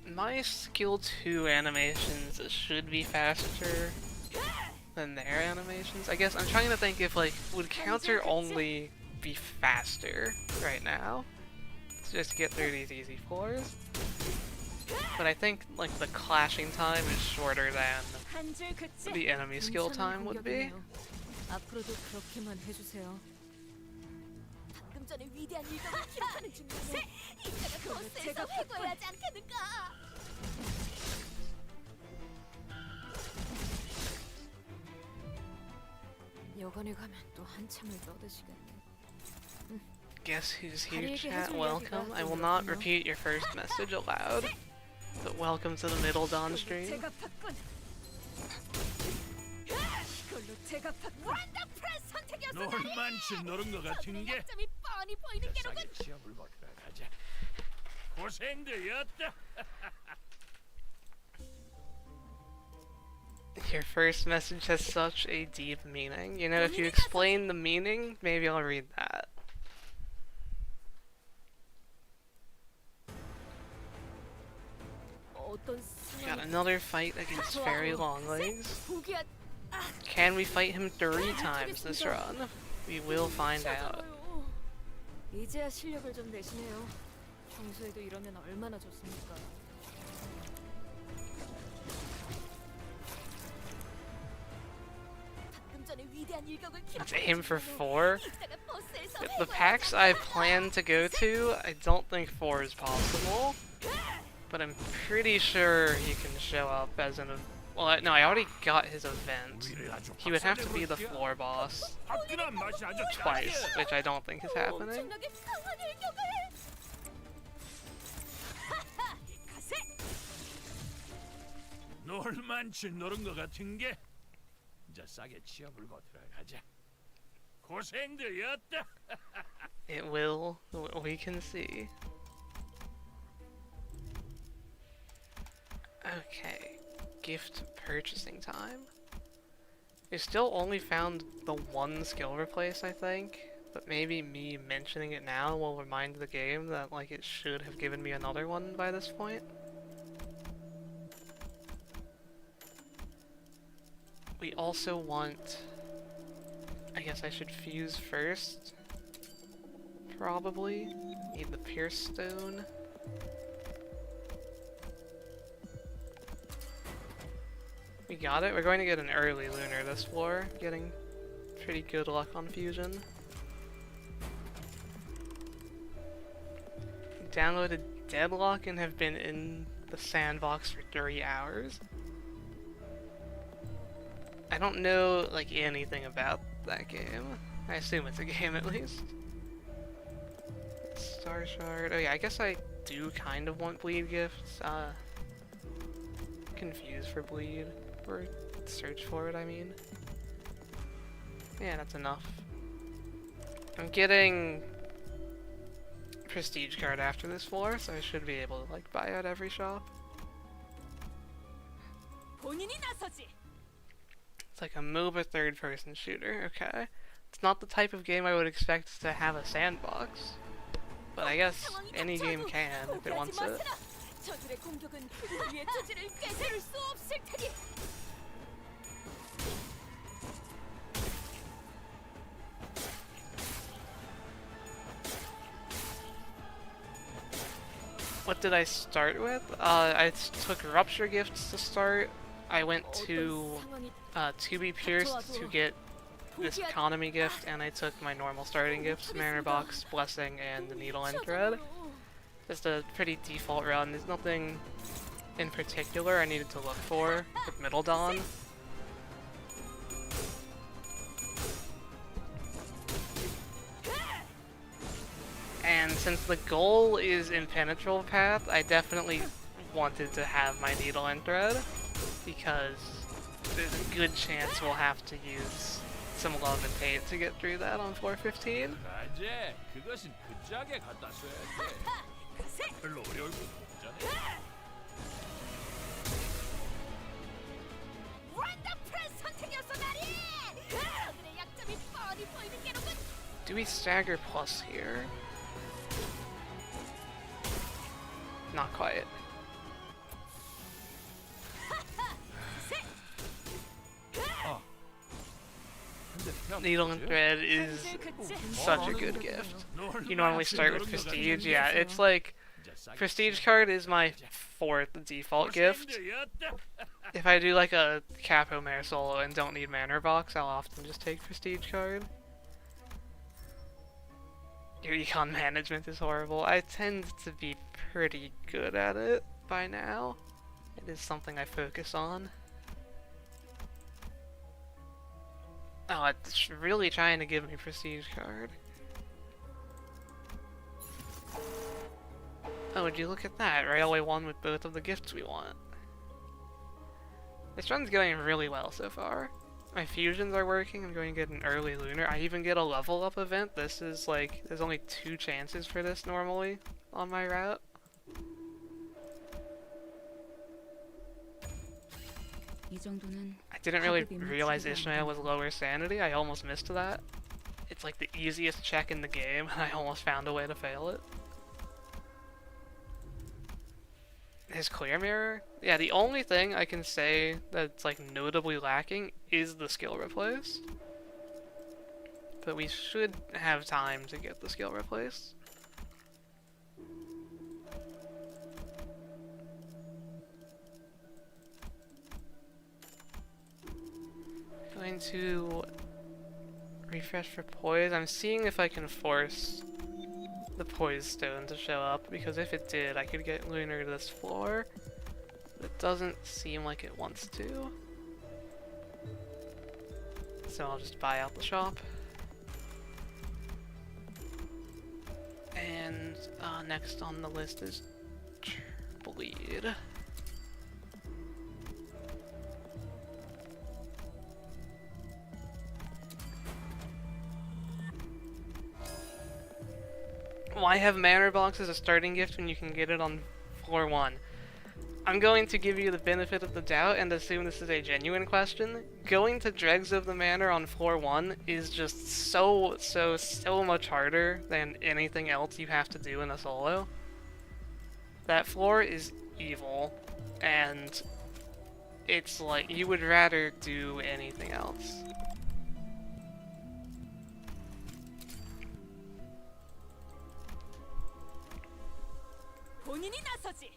My skill 2 animations should be faster than their animations. I guess I'm trying to think if like would counter only be faster right now to just get through these easy floors. But I think like the clashing time is shorter than 한 줄 긋지. the enemy skill time would be. 앞으로도 그렇게만 해주세요. 방금 전에 위대한 일격을 기록하는 중이라네. 이따가 버스에서 회고해야 하지 않겠는가? 여관에 가면 또 한참을 떠드시겠네. Guess who's here, chat? Welcome. I will not repeat your first message aloud, but welcome to the Middle Dawn stream. 제가 봤군. 이걸로 제가 봤군. 원더풀 선택이었어. 놀만치 노른 것 같은 게. 약점이 뻔히 보이는 게로군. 싸게 시합을 받으러 가자. 고생되었다. Your first message has such a deep meaning. You know, if you explain the meaning, maybe I'll read that. 어떤 We got 상황이 another fight against Fairy Longlegs. 포기하 Can we fight him 3 times this run? We will find out. 잖아요. 이제야 실력을 좀 내시네요. 평소에도 이러면 얼마나 좋습니까? 방금 전에 위대한 일격을 Let's aim for 4. 이따가 버스에서 The packs I plan to go to, I don't think 4 is possible. But I'm pretty sure he can show up as an... Well, no, I already got his event. He would have to be the floor boss 화끈한 맛이 아주 twice, which I don't think is happening. 엄청나게 강한 일격을 가세 놀만치 노른 것 같은 게 이제 싸게 치워불고 들어가자. 고생들이었다. It will. We can see. Okay. Gift purchasing time. We still only found the 1 skill replace, I think. But maybe me mentioning it now will remind the game that like it should have given me another one by this point. We also want... I guess I should fuse first. Probably. Need the Pierce Stone. We got it. We're going to get an early lunar this floor. Getting pretty good luck on fusion. Downloaded Deadlock and have been in the sandbox for 3 hours. I don't know like anything about that game. I assume it's a game at least. Star Shard. Oh yeah, I guess I do kind of want bleed gifts. Confused for bleed. Or search for it, I mean. Yeah, that's enough. I'm getting prestige card after this floor, so I should be able to like buy at every shop. 본인이 나서지. It's like a MOBA third-person shooter, okay. It's not the type of game I would expect to have a sandbox. But I guess any game can if it wants it. 저들의 공격은 우리의 처지를 깨뜨릴 수 없을 테니. What did I start with? I took Rupture Gifts to start. I went to be Pierced to get this Economy Gift, and I took my normal starting gifts, Mariner Box, Blessing, and the Needle and Thread. Just a pretty default run. There's nothing in particular I needed to look for with Middle Dawn. And since the goal is Impenetrable Path, I definitely wanted to have my Needle and Thread, because there's a good chance we'll have to use some Love and Hate to get through that on floor 15. 가제. 그것은 그 짝에 갖다 써야 돼. 별로 어려울 것 없잖아. 원더풀 선택이었어 나리. 저들의 약점이 뻔히 보이는 게로군. Do we stagger plus here? Not quite. Needle and Thread is such a good gift. You normally start with Prestige, yeah, it's like, Prestige card is my 4th default gift. If I do like a Capo Mare solo and don't need Manor Box, I'll often just take Prestige card. Your econ management is horrible. I tend to be pretty good at it by now. It is something I focus on. Oh, it's really trying to give me Prestige card. Oh, would you look at that? Railway 1 with both of the gifts we want. This run's going really well so far. My fusions are working, I'm going to get an early lunar. I even get a level up event. This is like, there's only 2 chances for this normally on my route. I didn't really realize Ishmael was lower sanity. I almost missed that. It's like the easiest check in the game, and I almost found a way to fail it. his clear mirror. Yeah, the only thing I can say that's like notably lacking is the skill replace. But we should have time to get the skill replaced. Going to refresh for poise. I'm seeing if I can force the poise stone to show up, because if it did, I could get Lunar to this floor. But it doesn't seem like it wants to. So I'll just buy out the shop. And next on the list is Bleed. Why have Manor Box as a starting gift when you can get it on floor 1? I'm going to give you the benefit of the doubt and assume this is a genuine question. Going to Dregs of the Manor on floor 1 is just so much harder than anything else you have to do in a solo. That floor is evil, and it's like you would rather do anything else. 본인이 나서지.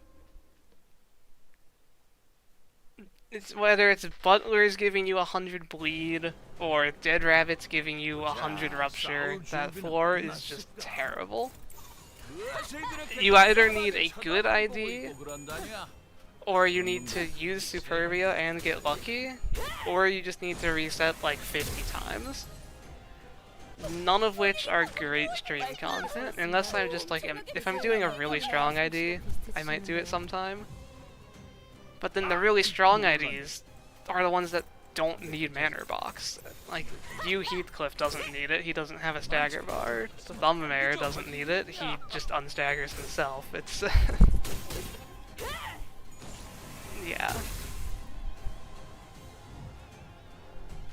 It's whether it's Butler's giving you 100 bleed or Dead Rabbit's giving you 100 rupture, that floor is just terrible. You either need a good ID, or you need to use Superbia and get lucky, or you just need to reset like 50 times. None of which are great stream content, unless I'm just like, if I'm doing a really strong ID, I might do it sometime. But then the really strong IDs are the ones that don't need Manor Box. Like, Heathcliff doesn't need it, he doesn't have a stagger bar. The Thumbmare doesn't need it, he just unstaggers himself. It's... yeah.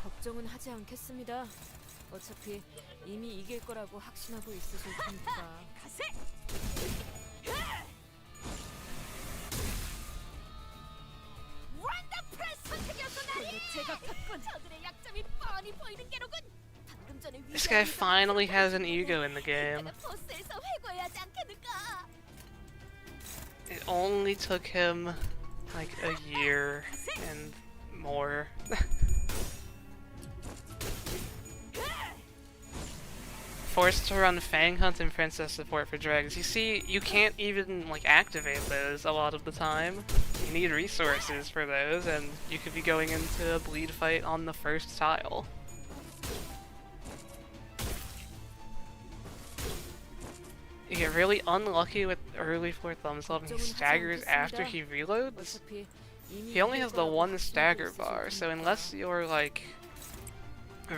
걱정은 하지 않겠습니다. 어차피 이미 이길 거라고 확신하고 있으실 테니까. This guy finally has an ego in the game. It only took him like a year and more. Forced to run Fang Hunt and Princess support for Dregs. You see, you can't even like activate those a lot of the time. You need resources for those, and you could be going into a bleed fight on the first tile. You get really unlucky with early floor thumbs up, and he staggers after he reloads. He only has the one stagger bar, so unless you're like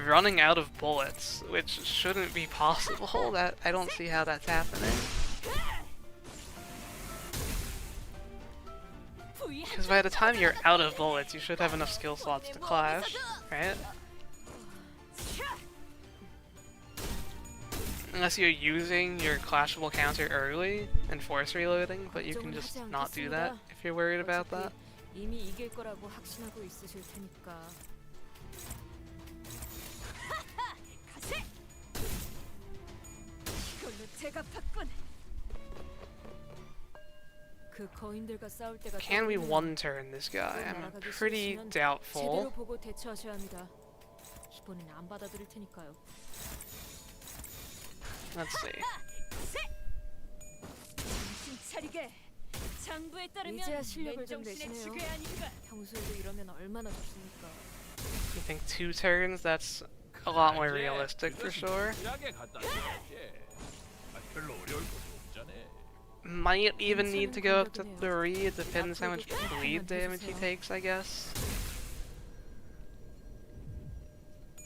running out of bullets, which shouldn't be possible, that I don't see how that's happening. Because by the time you're out of bullets, you should have enough skill slots to clash, right? Unless you're using your clashable counter early and force reloading, but you can just not do that if you're worried about that. 이미 이길 거라고 확신하고 있으실 테니까. 그 거인들과 싸울 때가 Can we one turn this guy? I'm pretty doubtful. 제대로 보고 대처하셔야 합니다. 이번엔 안 받아들일 테니까요. Let's see. 이제야 실력을 좀 내시네요. 평소에도 이러면 얼마나 좋습니까? You think 2 turns? That's a lot more realistic for sure. Might even need to go up to 3, it depends how much bleed damage he takes, I guess.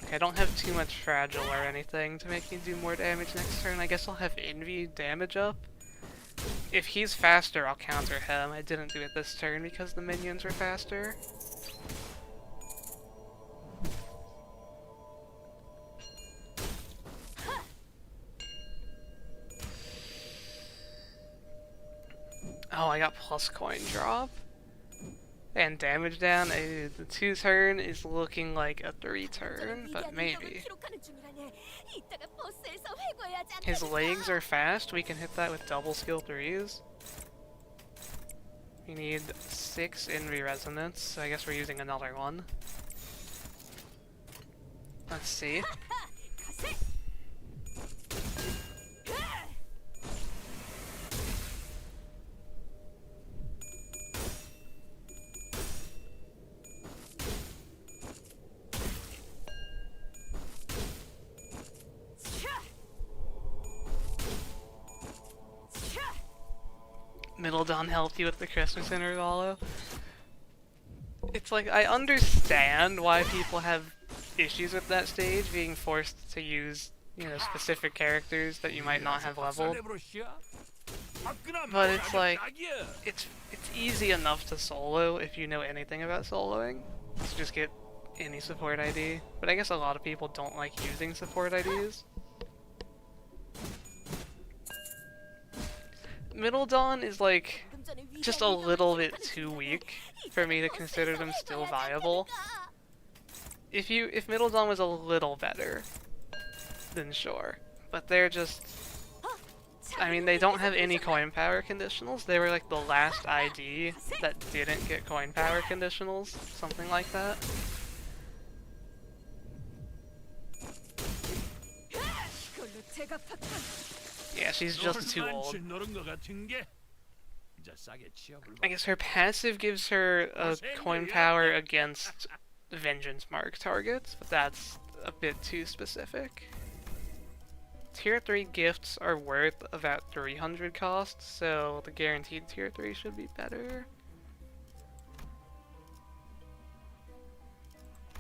Okay, I don't have too much fragile or anything to make me do more damage next turn. I guess I'll have Envy damage up. If he's faster, I'll counter him. I didn't do it this turn because the minions were faster. Oh, I got plus coin drop. And damage down. The 2-turn is looking like a 3-turn, but maybe. His legs are fast. We can hit that with double skill 3s. We need 6 Envy Resonance, so I guess we're using another one. Let's see. Middle Dawn helped you with the Christmas intervalo. It's like, I understand why people have issues with that stage, being forced to use, you know, specific characters that you might not have leveled. But it's like, it's easy enough to solo if you know anything about soloing. To just get any support ID. But I guess a lot of people don't like using support IDs. Middle Dawn is like just a little bit too weak for me to consider them still viable. If Middle Dawn was a little better, then sure. But they're just, I mean, they don't have any coin power conditionals. They were like the last ID that didn't get coin power conditionals, something like that. Yeah, she's just too old. I guess her passive gives her a coin power against Vengeance Mark targets, but that's a bit too specific. Tier 3 gifts are worth about 300 cost, so the guaranteed Tier 3 should be better.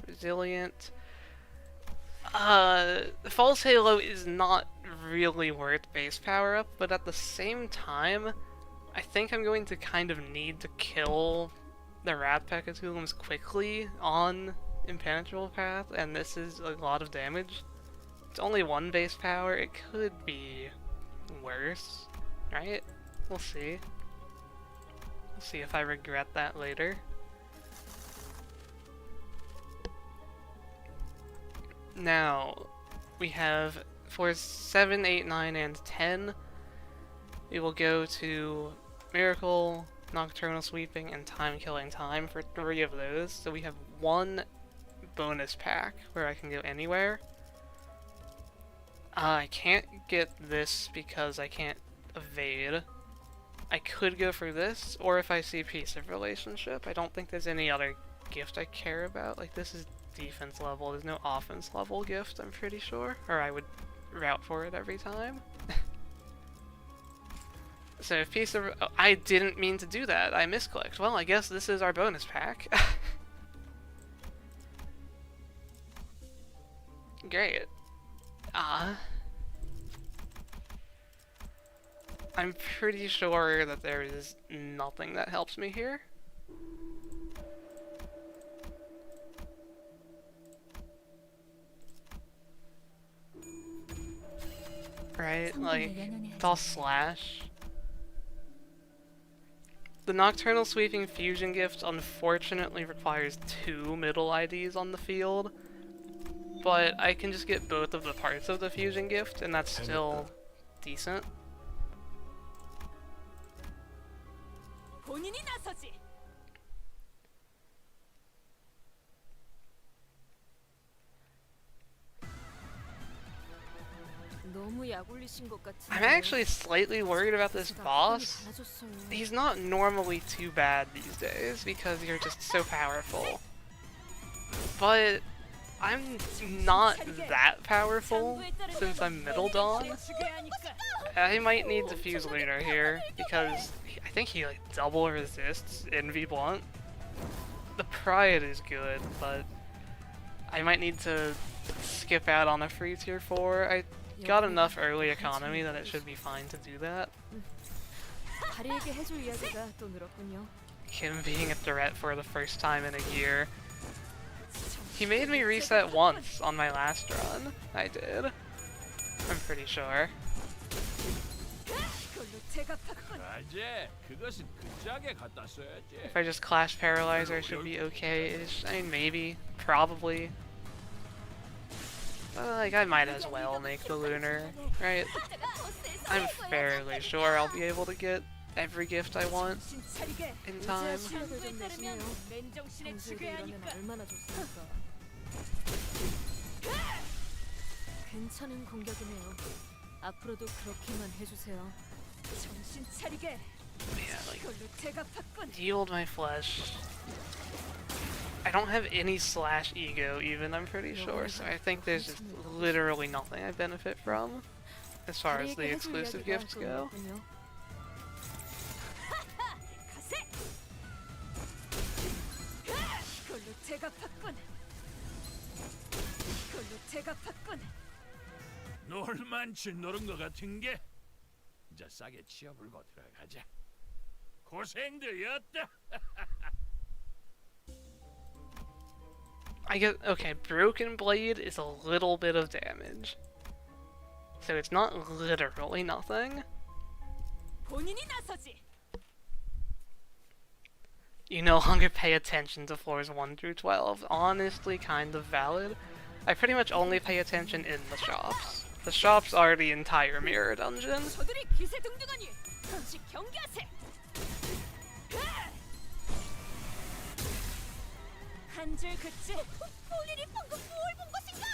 Resilient. False Halo is not really worth base power up, but at the same time, I think I'm going to kind of need to kill the Rat Pecatulums quickly on Impenetrable Path, and this is a lot of damage. It's only 1 base power, it could be worse, right? We'll see. We'll see if I regret that later. Now, we have for 7, 8, 9, and 10, we will go to Miracle, Nocturnal Sweeping, and Time Killing Time for 3 of those. So we have 1 bonus pack where I can go anywhere. I can't get this because I can't evade. I could go for this, or if I see Piece of Relationship. I don't think there's any other gift I care about. Like, this is defense level, there's no offense level gift, I'm pretty sure. Or I would route for it every time. So if Piece of... Oh, I didn't mean to do that, I misclicked. Well, I guess this is our bonus pack. Great. I'm pretty sure that there is nothing that helps me here. Right, like, it's all slash. The Nocturnal Sweeping Fusion gift unfortunately requires 2 middle IDs on the field, but I can just get both of the parts of the fusion gift, and that's still decent. I'm actually slightly worried about this boss. He's not normally too bad these days because you're just so powerful. But I'm not that powerful since I'm Middle Dawn. I might need Diffuse Lunar here because I think he like double resists Envy Blunt. The Pride is good, but I might need to skip out on a free tier 4. I got enough early economy that it should be fine to do that. Him being a threat for the first time in a year. He made me reset once on my last run. I did. I'm pretty sure. 제가 바꾼 맞아. 그것은 그 짝에 갖다 써야지. If I just Clash Paralyzer, I should be okay-ish. I mean, maybe. Probably. Like, I might as well make the Lunar, right? I'm fairly sure I'll be able to get every gift I want 정신 차리게. in time. 실력을 좀 장부에 따르면 내시네요. 맨정신에 평소에도 죽여야 이러면 하니까. 얼마나 좋습니까? 괜찮은 공격이네요. 앞으로도 그렇게만 해주세요. 정신 차리게. Yeah, like, 이걸로 제가 바꾼 yield my flesh. I don't have any slash ego even, I'm pretty sure, so I think there's just literally nothing I benefit from as far as the 다리에게 해줄 exclusive 이야기가 gifts 또 go. 있군요. 가세. 이걸로 제가 바꾼 이걸로 제가 바꾼 놀만치 노른 것 같은 게. 이제 싸게 치어불고 들어가자. 고생들이었다. I get, okay, Broken Blade is a little bit of damage. So it's not literally nothing. 본인이 나서지. You no longer pay attention to floors 1 through 12. Honestly, kind of valid. I pretty much only pay attention in the shops. The shops are the entire mirror dungeon. 저들이 기세 등등하니 잠시 경계하세. 한 줄 긋지. 본인이 방금 뭘 본 것인가?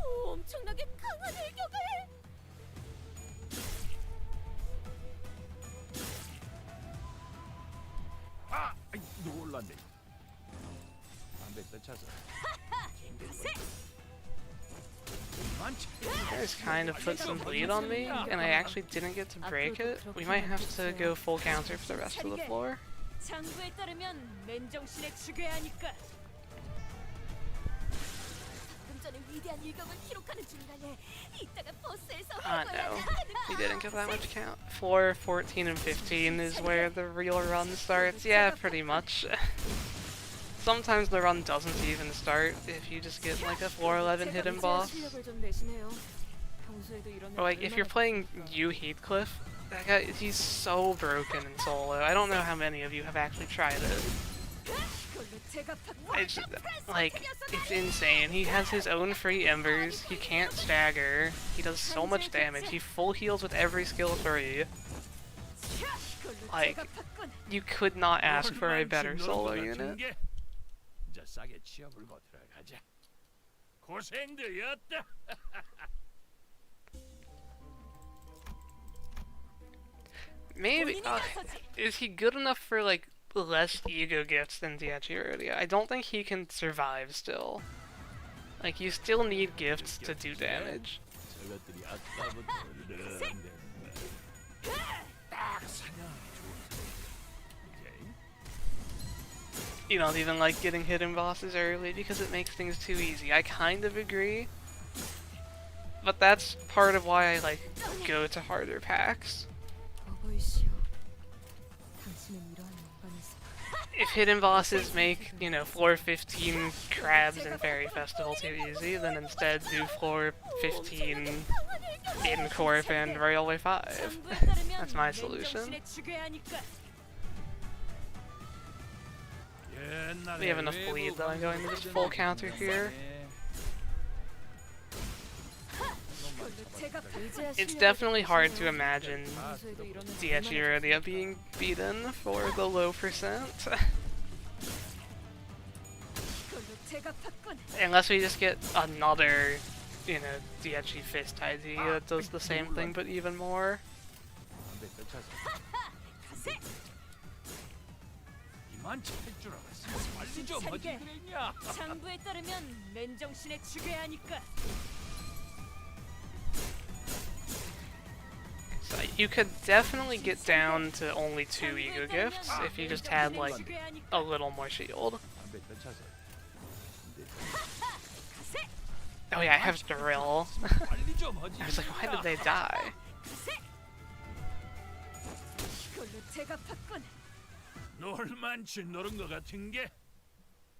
오, 엄청나게 강한 일격을. 아, 아이, 놀랐네. 담배 떠쳐서. 가세. 많지. Guys kind of put some bleed on me, and I actually didn't get to break it. We might have to go full counter for the rest of the floor. 장부에 따르면 맨정신에 죽여야 하니까. 방금 전에 위대한 일격을 기록하는 중간에 이따가 버스에서 No, we didn't get that much count. Floor 14 and 15 is where the real run starts. Yeah, pretty much. Sometimes the run doesn't even start if you just get like a floor 11 hidden boss. 실력을 좀 내시네요. 평소에도 이러면 Or like if you're 얼마나 playing 좋습니까? you Heathcliff, that guy, he's so broken in solo. I don't know how many of you have actually tried it. 이걸로 제가 바꾼. It's like, it's insane. He has his own free embers, he can't stagger, he does so much damage, he full heals with every skill 3. 이걸로 Like, 제가 바꾼. you could not ask for a better 놀만치 solo 노른 것 같은 unit. 게. 이제 싸게 치어불고 들어가자. 고생들이었다. Maybe, 본인이 나서지. is he good enough for like less ego gifts than Diachirodia? I don't think he can survive still. Like, you still need gifts to do damage. 저것들이 아까부터 이런데 딱 사냥하기 좋은. 오케이. You don't even like getting hidden bosses early because it makes things too easy. I kind of agree. But that's part of why I like go to harder packs. 어버이시여, 당신은 이러한 영광에서 If hidden bosses make, you know, floor 15 crabs and fairy festival too easy, then instead do floor 15 in Corp and Railway 5. 장부에 따르면 That's my solution. 맨정신에 죽여야 하니까. We have enough bleed though, I'm going to just full counter here. 이걸로 제가 바꾼. 이제야 It's 실력을 definitely 좀 hard to 내시네요. imagine 평소에도 이러면 얼마나 Diachirodia being beaten for the low percent. 이걸로 제가 바꾼. Unless we just get another, you know, Diachi Fist ID that does the same thing but even more. 담배 떠쳐서 가세. 이만치 할줄 알았어. 빨리 좀 하지 그랬냐? 장부에 따르면 맨정신에 죽여야 하니까. So you could definitely get down to only 2 ego gifts if you just had like a little more shield. 담배 떠쳐서 가세. Oh yeah, I have Drill. 빨리 좀 하지. I was like, why did they die? 가세. 이걸로 제가 바꾼. 놀만치 노른 것 같은 게.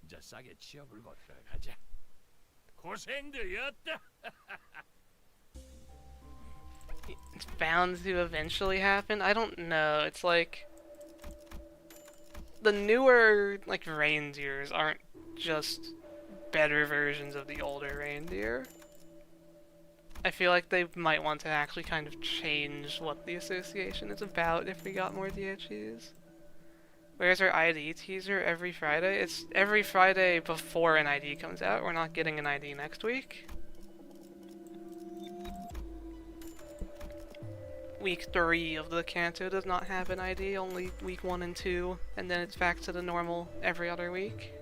이제 싸게 치어불고 들어가자. 고생들이었다. it's bound to eventually happen. I don't know. It's like the newer like reindeers aren't just better versions of the older reindeer. I feel like they might want to actually kind of change what the association is about if we got more DHEs. Where's our ID teaser every Friday? It's every Friday before an ID comes out. We're not getting an ID next week. Week 3 of the Kanto does not have an ID, only week 1 and 2, and then it's back to the normal every other week.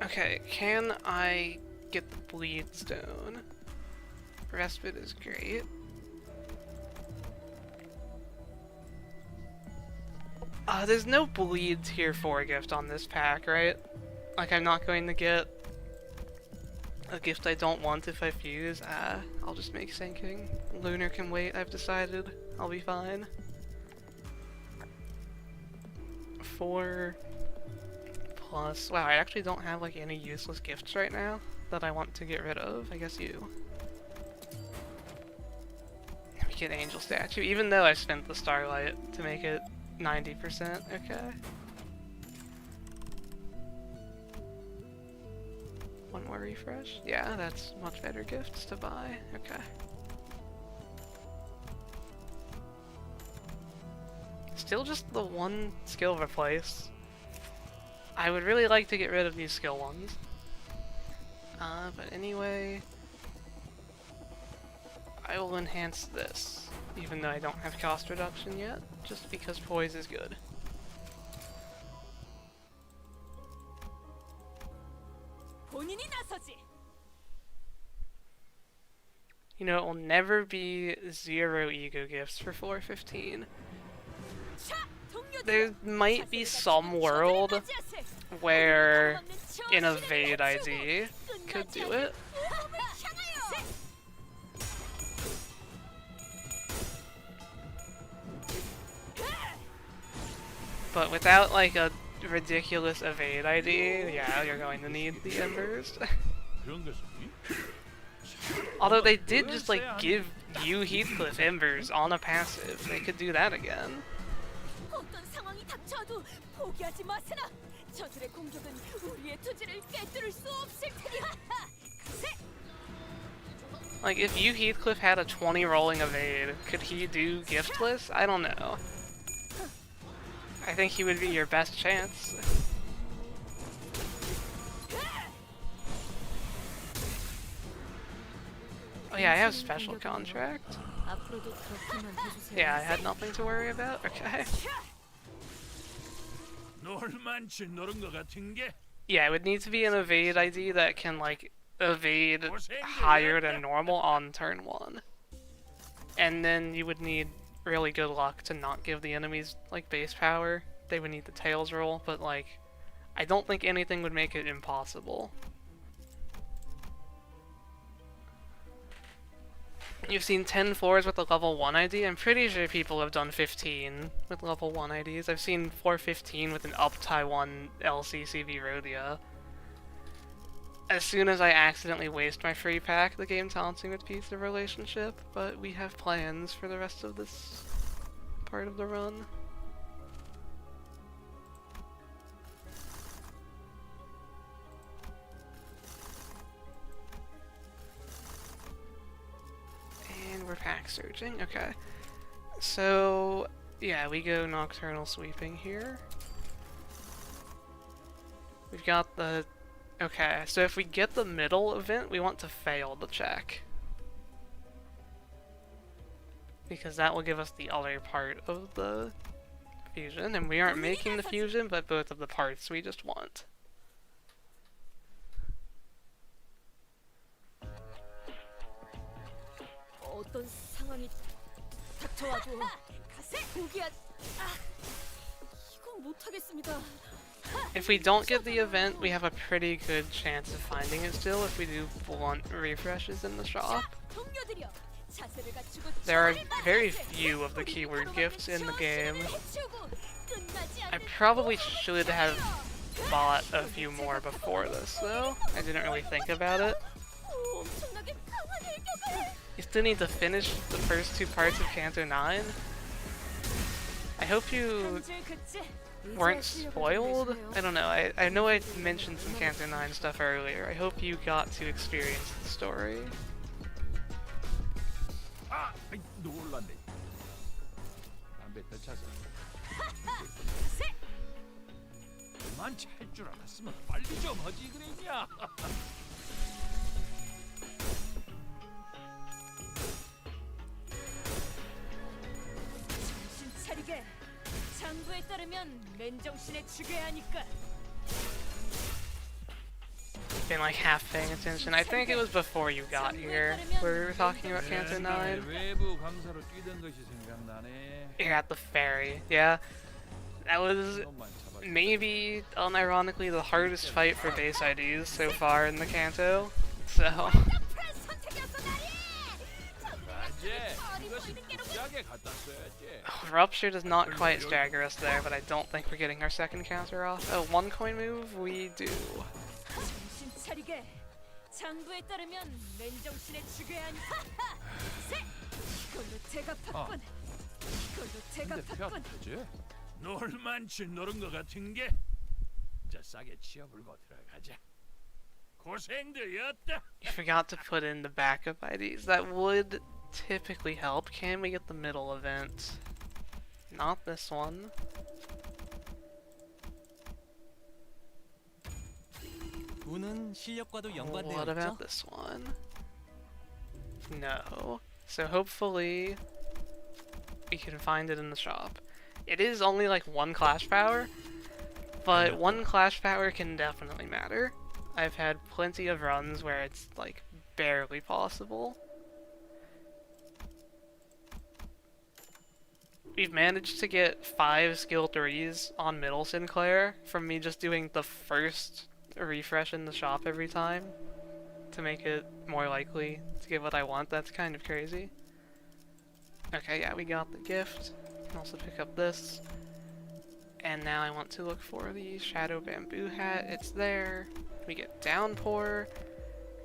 Okay, can I get the bleed stone? Respite is great. There's no bleed tier 4 gift on this pack, right? Like, I'm not going to get a gift I don't want if I fuse. I'll just make sinking. Lunar can wait, I've decided. I'll be fine. 4 plus... Wow, I actually don't have like any useless gifts right now that I want to get rid of. I guess you. We get Angel Statue, even though I spent the Starlight to make it 90%. Okay. One more refresh? Yeah, that's much better gifts to buy. Okay. Still just the one skill replace. I would really like to get rid of these skill ones. But anyway... I will enhance this, even though I don't have cost reduction yet, just because poise is good. You know, it will never be 0 ego gifts for 415. There might be some world where an evade ID could do it. But without like a ridiculous evade ID, yeah, you're going to need the embers. Although they did just like give you Heathcliff embers on a passive, they could do that again. Like if you Heathcliff had a 20 rolling evade, could he do giftless? I don't know. I think he would be your best chance. Oh yeah, I have special contract. Yeah, I had nothing to worry about. Okay. Yeah, it would need to be an evade ID that can like evade higher than normal on turn 1. And then you would need really good luck to not give the enemies like base power. They would need the tails roll, but like I don't think anything would make it impossible. You've seen 10 floors with a level 1 ID. I'm pretty sure people have done 15 with level 1 IDs. I've seen 415 with an up Taiwan LCCV Rhodia. As soon as I accidentally waste my free pack, the game taunts me with pizza relationship, but we have plans for the rest of this part of the run. And we're pack searching, okay. So, yeah, we go Nocturnal Sweeping here. We've got the... Okay, so if we get the middle event, we want to fail the check. Because that will give us the other part of the fusion, and we aren't making the fusion, but both of the parts we just want. If we don't get the event, we have a pretty good chance of finding it still if we do blunt refreshes in the shop. There are very few of the keyword gifts in the game. I probably should have bought a few more before this, though. I didn't really think about it. 엄청나게 강한 일격을. You still need to finish the first two parts of Canto 9. I hope you 한줄 긋지. weren't spoiled? I don't know. I know I mentioned some Canto 9 stuff earlier. I hope you got to experience the story. 아, 아이, 놀랐네. 담배 더 차서. 그만 찰 줄 알았으면 빨리 좀 하지 그랬냐? 정신 차리게. 장부에 따르면 맨정신에 죽여야 하니까. Been like half paying attention. I think it was before you got here where we were talking about Canto 9. 외부 강사로 뛰던 것이 생각나네. You're at the ferry. Yeah. That was 놈만 잡아. maybe, unironically, the hardest fight for base IDs so far in the Canto. So, 선택이었어 나리. 맞아. 이것이 무지하게 갖다 써야지. Rupture does not quite stagger us there, but I don't think we're getting our second counter off. Oh, one coin move? We do. 정신 차리게. 장부에 따르면 맨정신에 죽여야 하니까. 이걸로 제가 팠군. 이걸로 제가 근데 팠군. 펴지? 놀만치 노른 것 같은 게. 자, 싸게 치워불고 들어가자. 고생들이었다. You forgot to put in the backup IDs. That would typically help. Can we get the middle event? Not this one. 운은 실력과도 연관되어 What 있죠? about this one? No. So hopefully we can find it in the shop. It is only like one clash power, but one clash power can definitely matter. I've had plenty of runs where it's like barely possible. We've managed to get 5 skill 3s on middle Sinclair from me just doing the first refresh in the shop every time to make it more likely to get what I want. That's kind of crazy. Okay, yeah, we got the gift. Can also pick up this. And now I want to look for the Shadow Bamboo Hat. It's there. We get Downpour.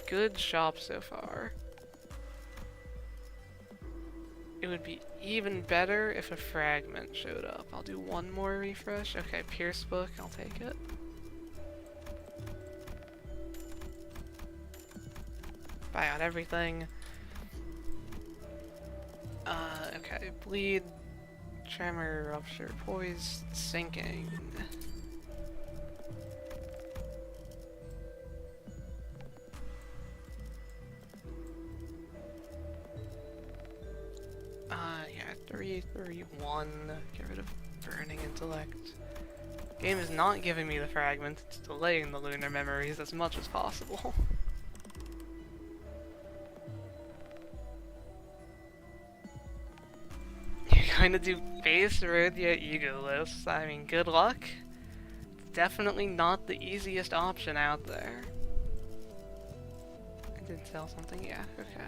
Good shop so far. It would be even better if a fragment showed up. I'll do one more refresh. Okay, Pierce Book, I'll take it. Buy out everything. Okay, Bleed, Tremor, Rupture, Poise, Sinking. Yeah, 3, 3, 1. Get rid of Burning Intellect. Game is not giving me the fragment, it's delaying the lunar memories as much as possible. You're going to do base Rhodia Egoless. I mean, good luck. It's definitely not the easiest option out there. I did sell something, yeah, okay.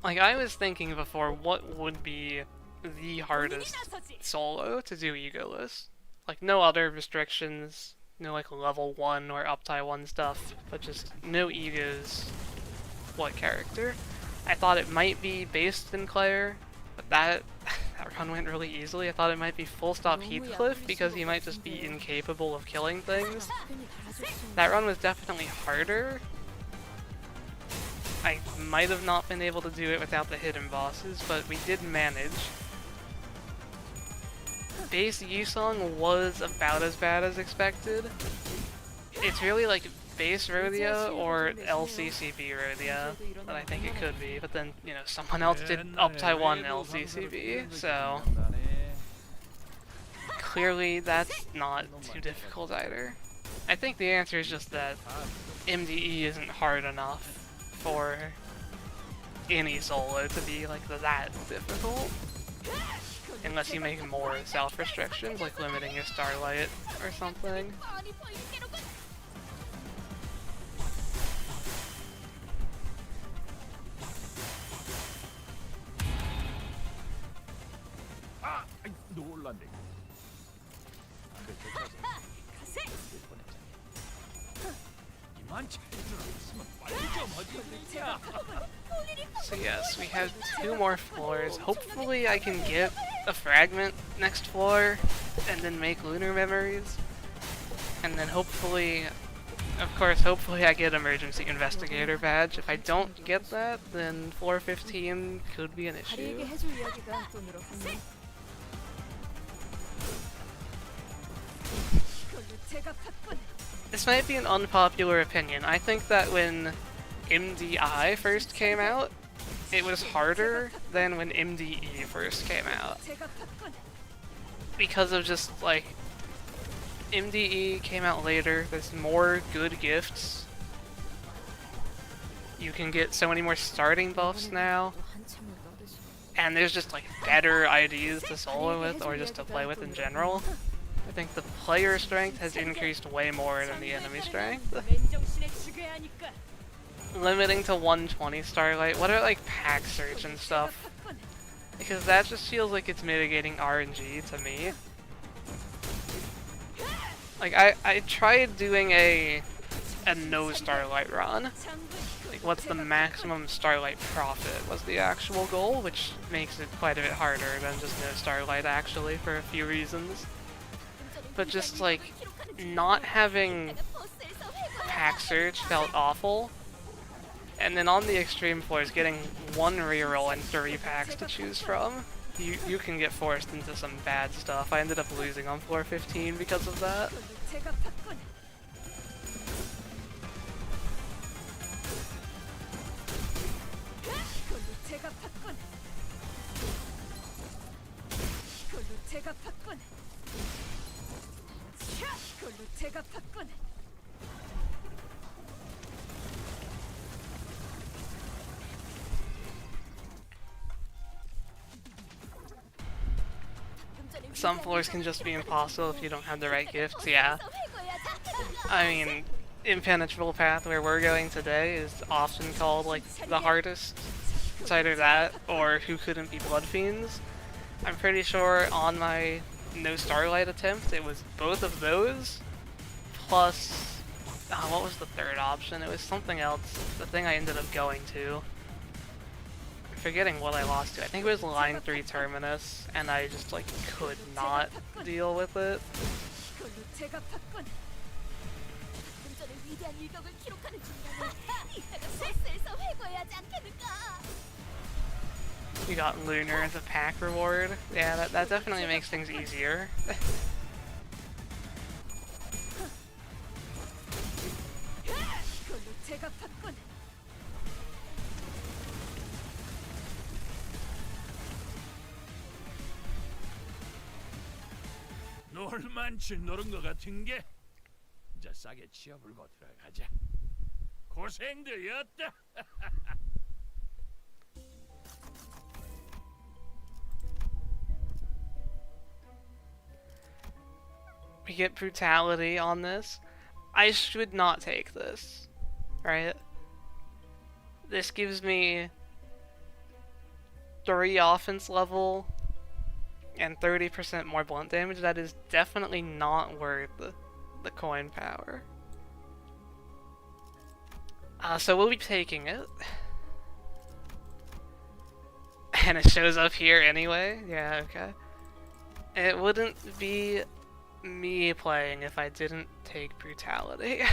Like, I was thinking before, what would be the hardest solo to do egoless? Like, no other restrictions, no like level 1 or uptie 1 stuff, but just no egos. What character? I thought it might be base Sinclair, but that run went really easily. I thought it might be full stop Heathcliff because he might just be incapable of killing things. That run was definitely harder. I might have not been able to do it without the hidden bosses, but we did manage. Base Yusong was about as bad as expected. It's really like base Rhodia or LCCB Rhodia that I think it could be, but then, you know, someone else did uptie 1 LCCB, so clearly that's not too difficult either. I think the answer is just that MDE isn't hard enough for any solo to be like that difficult. Unless you make more self-restrictions, like limiting your Starlight or something. 아, 아이, 놀랐네. 나만 잘 들었으면 빨리 좀 어디 있냐? So yes, we have 2 more floors. Hopefully I can get a fragment next floor and then make lunar memories. And then hopefully, of course, hopefully I get emergency investigator badge. If I don't get that, then floor 15 could be an 다리에게 issue. 해줄 이야기가 또 늘었군요. This might be an unpopular opinion. I think that when MDI first came out, it was harder than when MDE first came out. Because of just, like, MDE came out later, there's more good gifts. You can get so many more starting buffs now, 한참을 떠드시고. and there's just, like, better IDs to solo with or just to play with in general. I think the player strength has increased way more than the enemy strength. 맨정신에 죽여야 하니까. Limiting to 120 Starlight, what about like pack search and stuff? Because that just feels like it's mitigating RNG to me. Like I tried doing a no Starlight run. Like what's the maximum Starlight profit was the actual goal, which makes it quite a bit harder than just no Starlight actually for a few reasons. But just like not having pack search felt awful. And then on the extreme floors, getting 1 reroll and 3 packs to choose from, you can get forced into some bad stuff. I ended up losing on floor 15 because of that. Some floors can just be impossible if you don't have the right gifts, yeah. I mean, Impenetrable Path, where we're going today, is often called, like, the hardest. It's either that, or Who Couldn't Be Blood Fiends. I'm pretty sure on my no Starlight attempt, it was both of those, plus... what was the third option? It was something else. The thing I ended up going to. I'm forgetting what I lost to. I think it was Line 3 Terminus, and I just, like, could not deal with it. You got Lunar as a pack reward. Yeah, that definitely makes things easier. 놀만치 노른 것 같은 게 이제 싸게 치워불고 들어가자. 고생들이었다. We get brutality on this. I should not take this, right? This gives me 3 offense level and 30% more blunt damage. That is definitely not worth the coin power. So we'll be taking it. And it shows up here anyway? Yeah, okay. It wouldn't be me playing if I didn't take brutality.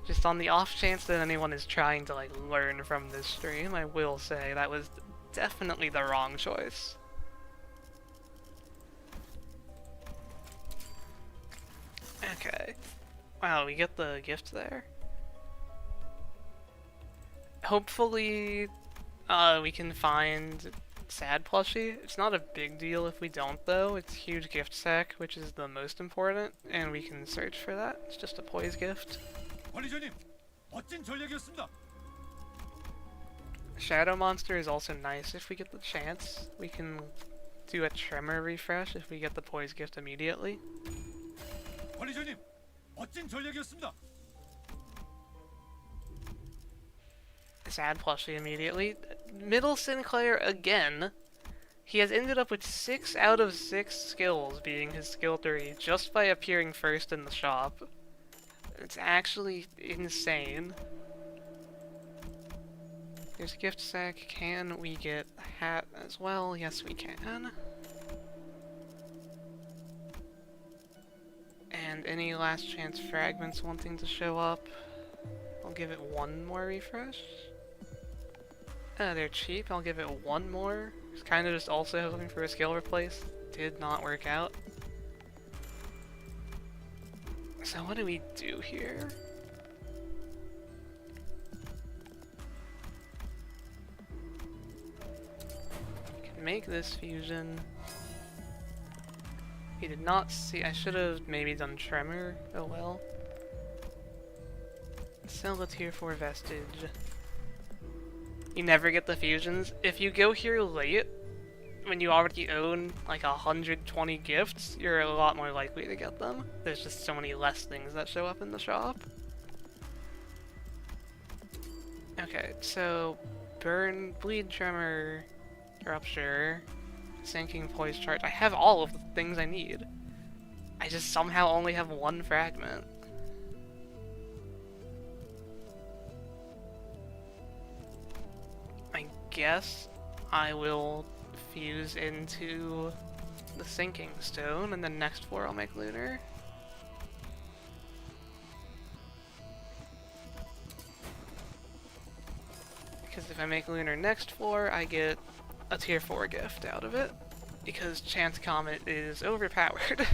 Just on the off chance that anyone is trying to like learn from this stream, I will say that was definitely the wrong choice. Okay. Wow, we get the gift there. Hopefully, we can find Sad Plushie. It's not a big deal if we don't, though. It's huge gift sack, which is the most important, and we can search for that. It's just a poise gift. 관리자님, 멋진 전략이었습니다. Shadow Monster is also nice if we get the chance. We can do a Tremor refresh if we get the poise gift immediately. 관리자님, 멋진 전략이었습니다. Sad Plushie immediately. Middle Sinclair again. He has ended up with 6 out of 6 skills being his skill 3 just by appearing first in the shop. It's actually insane. There's a gift sack. Can we get a hat as well? Yes, we can. And any last chance fragments wanting to show up? I'll give it one more refresh. They're cheap. I'll give it one more. It's kind of just also hoping for a skill replace. Did not work out. So what do we do here? We can make this fusion. He did not see. I should have maybe done Tremor. Oh well. Sell the tier 4 vestige. You never get the fusions. If you go here late, when you already own like 120 gifts, you're a lot more likely to get them. There's just so many less things that show up in the shop. Okay, so burn, bleed, tremor, rupture, sinking, poise charge. I have all of the things I need. I just somehow only have one fragment. I guess I will fuse into the sinking stone, and then next floor I'll make lunar. Because if I make lunar next floor, I get a tier 4 gift out of it, because Chance Comet is overpowered.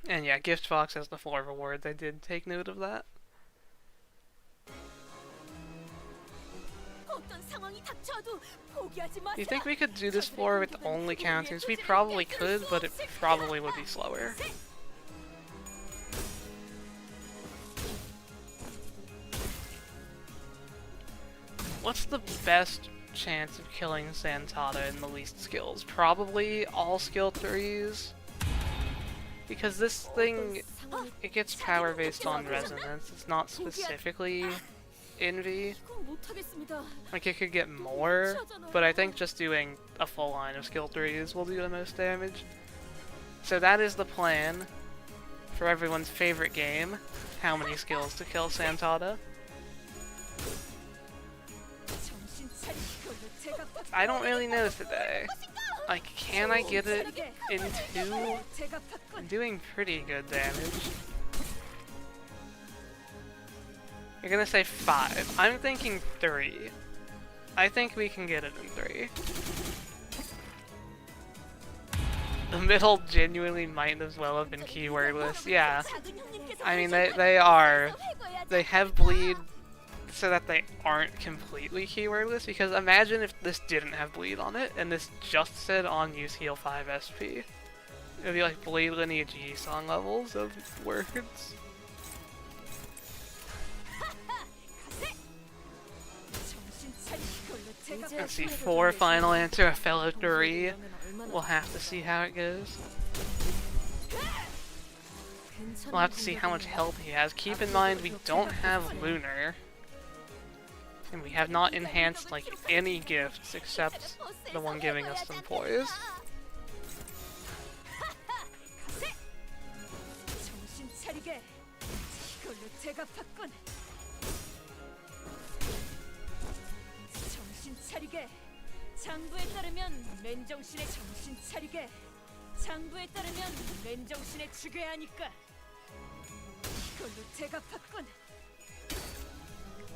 And yeah, Gift Box has the floor rewards. I did take note of that. Do you think we could do this floor with only counters? We probably could, but it probably would be slower. What's the best chance of killing Santada in the least skills? Probably all skill 3s. Because this thing, it gets power based on resonance. It's not specifically envy. Like it could get more, but I think just doing a full line of skill 3s will do the most damage. So that is the plan for everyone's favorite game. How many skills to kill Santada? I don't really know today. Like, can I get it in 2? I'm doing pretty good damage. You're gonna say 5. I'm thinking 3. I think we can get it in 3. The middle genuinely might as well have been keywordless. Yeah. I mean, they are. They have bleed so that they aren't completely keywordless, because imagine if this didn't have bleed on it and this just said on use heal 5 SP. It would be like bleed lineage E song levels of words. Let's see, 4 final answer, a fellow 3. We'll have to see how it goes. We'll have to see how much health he has. Keep in mind we don't have lunar. And we have not enhanced like any gifts except the one giving us some poise.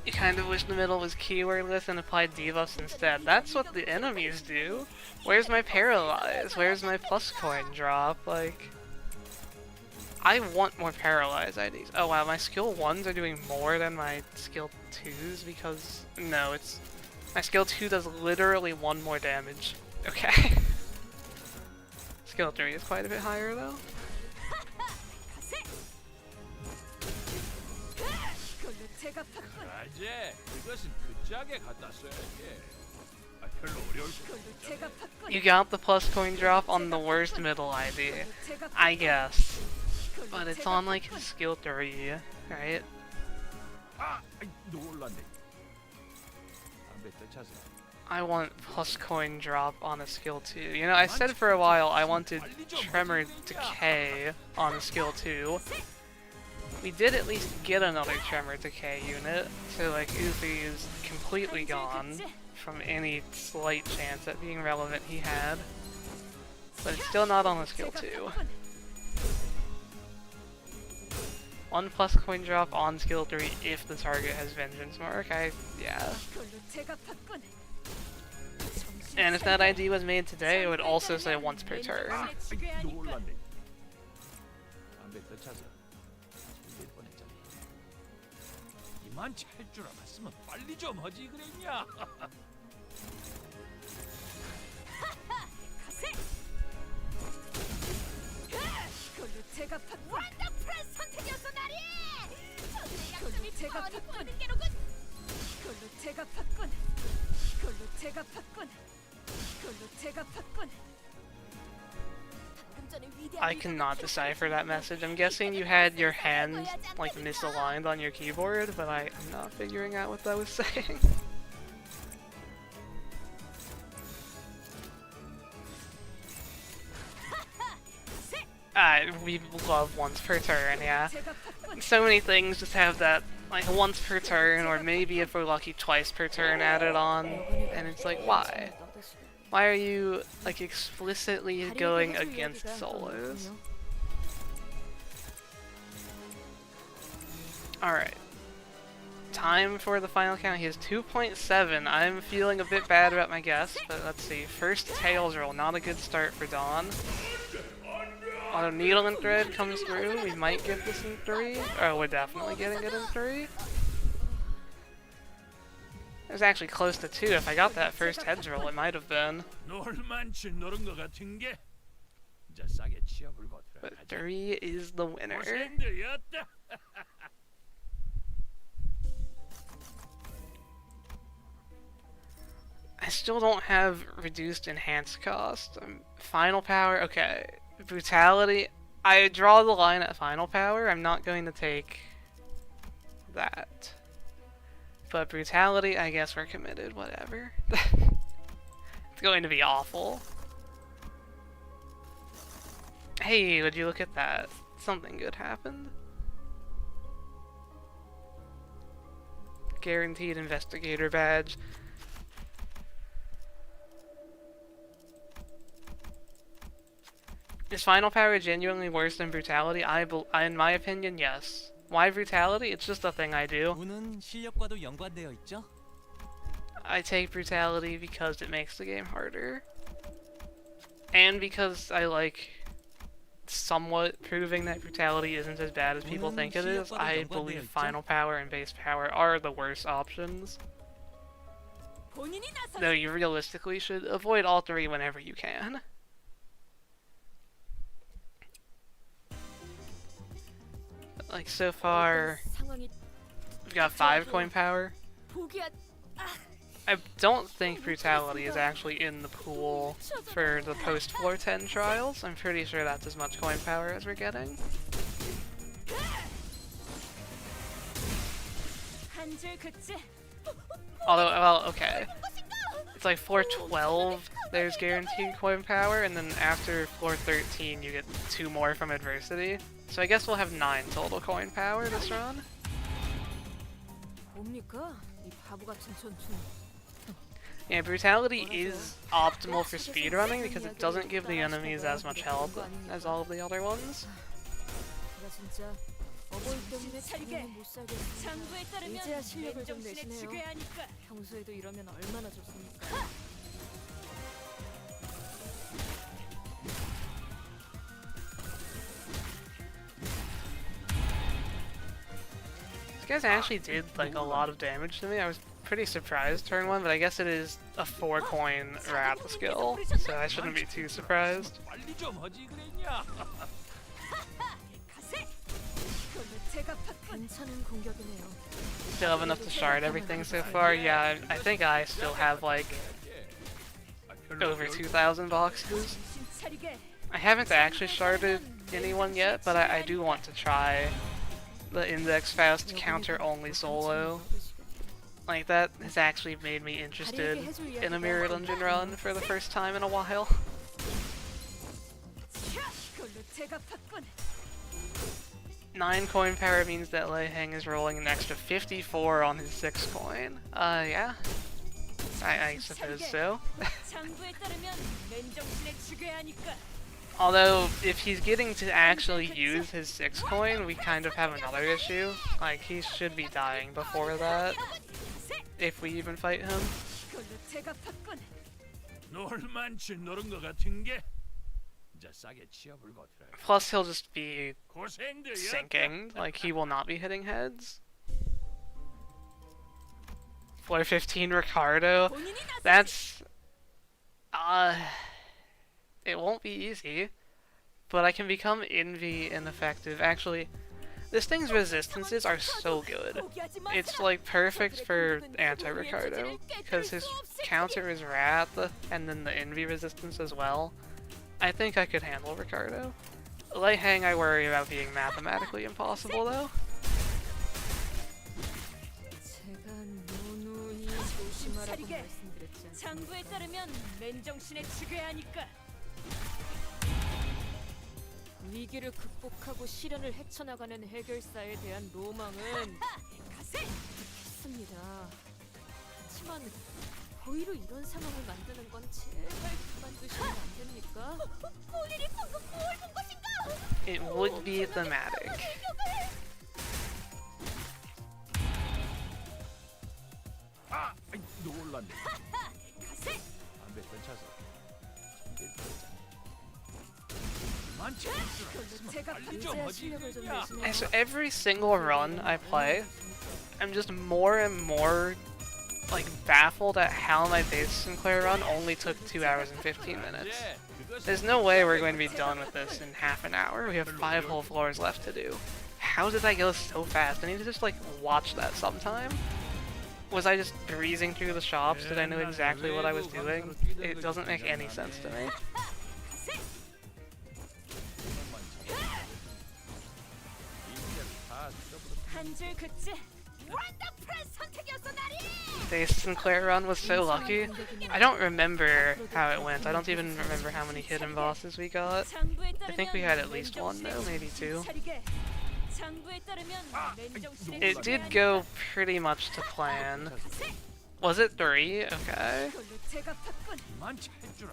You kind of wish the middle was keywordless and applied debuffs instead. That's what the enemies do. Where's my paralyze? Where's my plus coin drop? Like, I want more paralyze IDs. Oh wow, my skill 1s are doing more than my skill 2s because no, it's my skill 2 does literally 1 more damage. Okay. Skill 3 is quite a bit higher though. You got the plus coin drop on the worst middle ID, I guess. But it's on like skill 3, right? 아, 아이, 놀랐네. 담배 떼차서. I want plus coin drop on a skill 2. You know, I said for a while I wanted Tremor Decay on a skill 2. We did at least get another Tremor Decay unit, so like Uzi is completely gone from any slight chance at being relevant he had. But it's still not on the skill 2. 1 plus coin drop on skill 3 if the target has Vengeance Mark. Yeah. And if that ID was made today, it would also say once per turn. 아이, 놀랐네. 담배 떼차서. 죽일 뻔했잖아. 이만 찰 줄 알았으면 빨리 좀 하지 그랬냐? 이걸로 제가 원더풀한 선택이었어 나리! 이걸로 제가 바꾼 게로군! 이걸로 제가 바꾼! 이걸로 제가 바꾼! 이걸로 제가 바꾼! 방금 전에 위대한 I cannot decipher that message. I'm guessing you had your hands like misaligned on your keyboard, but I'm not figuring out what that was saying. We love once per turn, yeah. So many things just have that, like, once per turn, or maybe if we're lucky twice per turn added on, and it's like, why? Why are you, like, explicitly going against solos? Alright. Time for the final count. He has 2.7. I'm feeling a bit bad about my guess, but let's see. First Tails roll, not a good start for Dawn. Although Needle and Thread comes through, we might get this in 3. Oh, we're definitely getting it in 3. It was actually close to 2. If I got that first heads roll, it might have been. 놀만치 노른 것 같은 게 이제 싸게 치어불고 But 들어가자. 3 is the winner. 고생들이었다. I still don't have reduced enhanced cost. Final power, okay. Brutality, I draw the line at final power. I'm not going to take that. But brutality, I guess we're committed, whatever. It's going to be awful. Hey, would you look at that? Something good happened. Guaranteed investigator badge. Is final power genuinely worse than brutality? In my opinion, yes. Why brutality? It's just a thing I do. 운은 실력과도 연관되어 있죠? I take brutality because it makes the game harder. And because I like somewhat proving that brutality isn't as bad as people think it is. I believe final power and base power are the worst options. Though you realistically should avoid all 3 whenever you can. Like, so far, we've got 5 coin power. I don't think brutality is actually in the pool for the post floor 10 trials. I'm pretty sure that's as much coin power as we're getting. Although, well, okay. It's like floor 12, there's guaranteed coin power, and then after floor 13 you get 2 more from adversity. So I guess we'll have 9 total coin power this run. Yeah, brutality is optimal for speedrunning because it doesn't give the enemies as much health as all of the other ones. 이제야 실력을 좀 내시네요. 평소에도 이러면 얼마나 좋습니까? These guys actually did like a lot of damage to me. I was pretty surprised turn 1, but I guess it is a 4 coin wrath skill, so I shouldn't be too surprised. 빨리 좀 하지 그랬냐? Still have enough to shard everything so far? Yeah, I think I still have like over 2,000 boxes. I haven't actually sharded anyone yet, but I do want to try the index fast counter only solo. Like, that has actually made me interested in a Mirror Dungeon run for the first time in a while. 이걸로 제가 받군. 9 coin power means that Lei Heng is rolling an extra 54 on his 6 coin. Yeah. I suppose so. 장부에 따르면 맨정신에 죽여야 하니까. Although, if he's getting to actually use his 6 coin, we kind of have another issue. Like, he should be dying before that, if we even fight him. 이걸로 제가 받군. 놀만치 노른 것 같은 게 이제 싸게 치워불고 들어. Plus, he'll just be 고생들 sinking. Like, he will not be hitting heads. Floor 15 Ricardo. 본인이 나 That's... It won't be easy, but I can become envy ineffective. Actually, this thing's resistances are so good. 포기하지 마. It's like perfect for anti-Ricardo, because his counter is Wrath, and then the envy resistance as well. I think I could handle Ricardo. Lei Heng I worry about being mathematically impossible though. 제가 누누이 조심하라고 차리게. 말씀드렸지 않습니까? 장부에 따르면 맨정신에 죽여야 하니까. 위기를 극복하고 시련을 헤쳐나가는 해결사에 대한 로망은 가세. 있습니다. 하지만 고의로 이런 상황을 만드는 건 제발 그만두시면 안 됩니까? 본인이 방금 뭘 본 것인가? It would be thematic. 아, 아이, 놀랐네. 가세. 담배 끊쳐서. 많지 이걸로 제가 빨리 좀 이제야 하지. 실력을 좀 야. 내시네요. And so every single run I play, I'm just more and more like baffled at how my base Sinclair run only took 2 hours and 15 minutes. There's no way we're going to be done with this in half an hour. We have 5 whole floors left to do. How did that go so fast? I need to just like watch that sometime. Was I just breezing through the shops? Did I know exactly what I was doing? It doesn't make any sense to me. 한 줄 긋지. 원더풀한 선택이었어 나리. Base Sinclair run was so lucky. I don't remember how it went. I don't even remember how many hidden bosses we got. 장부에 I think we had at least one though, maybe 2. 차리게. 장부에 따르면 맨정신에 It did go pretty much to plan. Was it 3? Okay. 이걸로 제가 받군. 많지 해주라.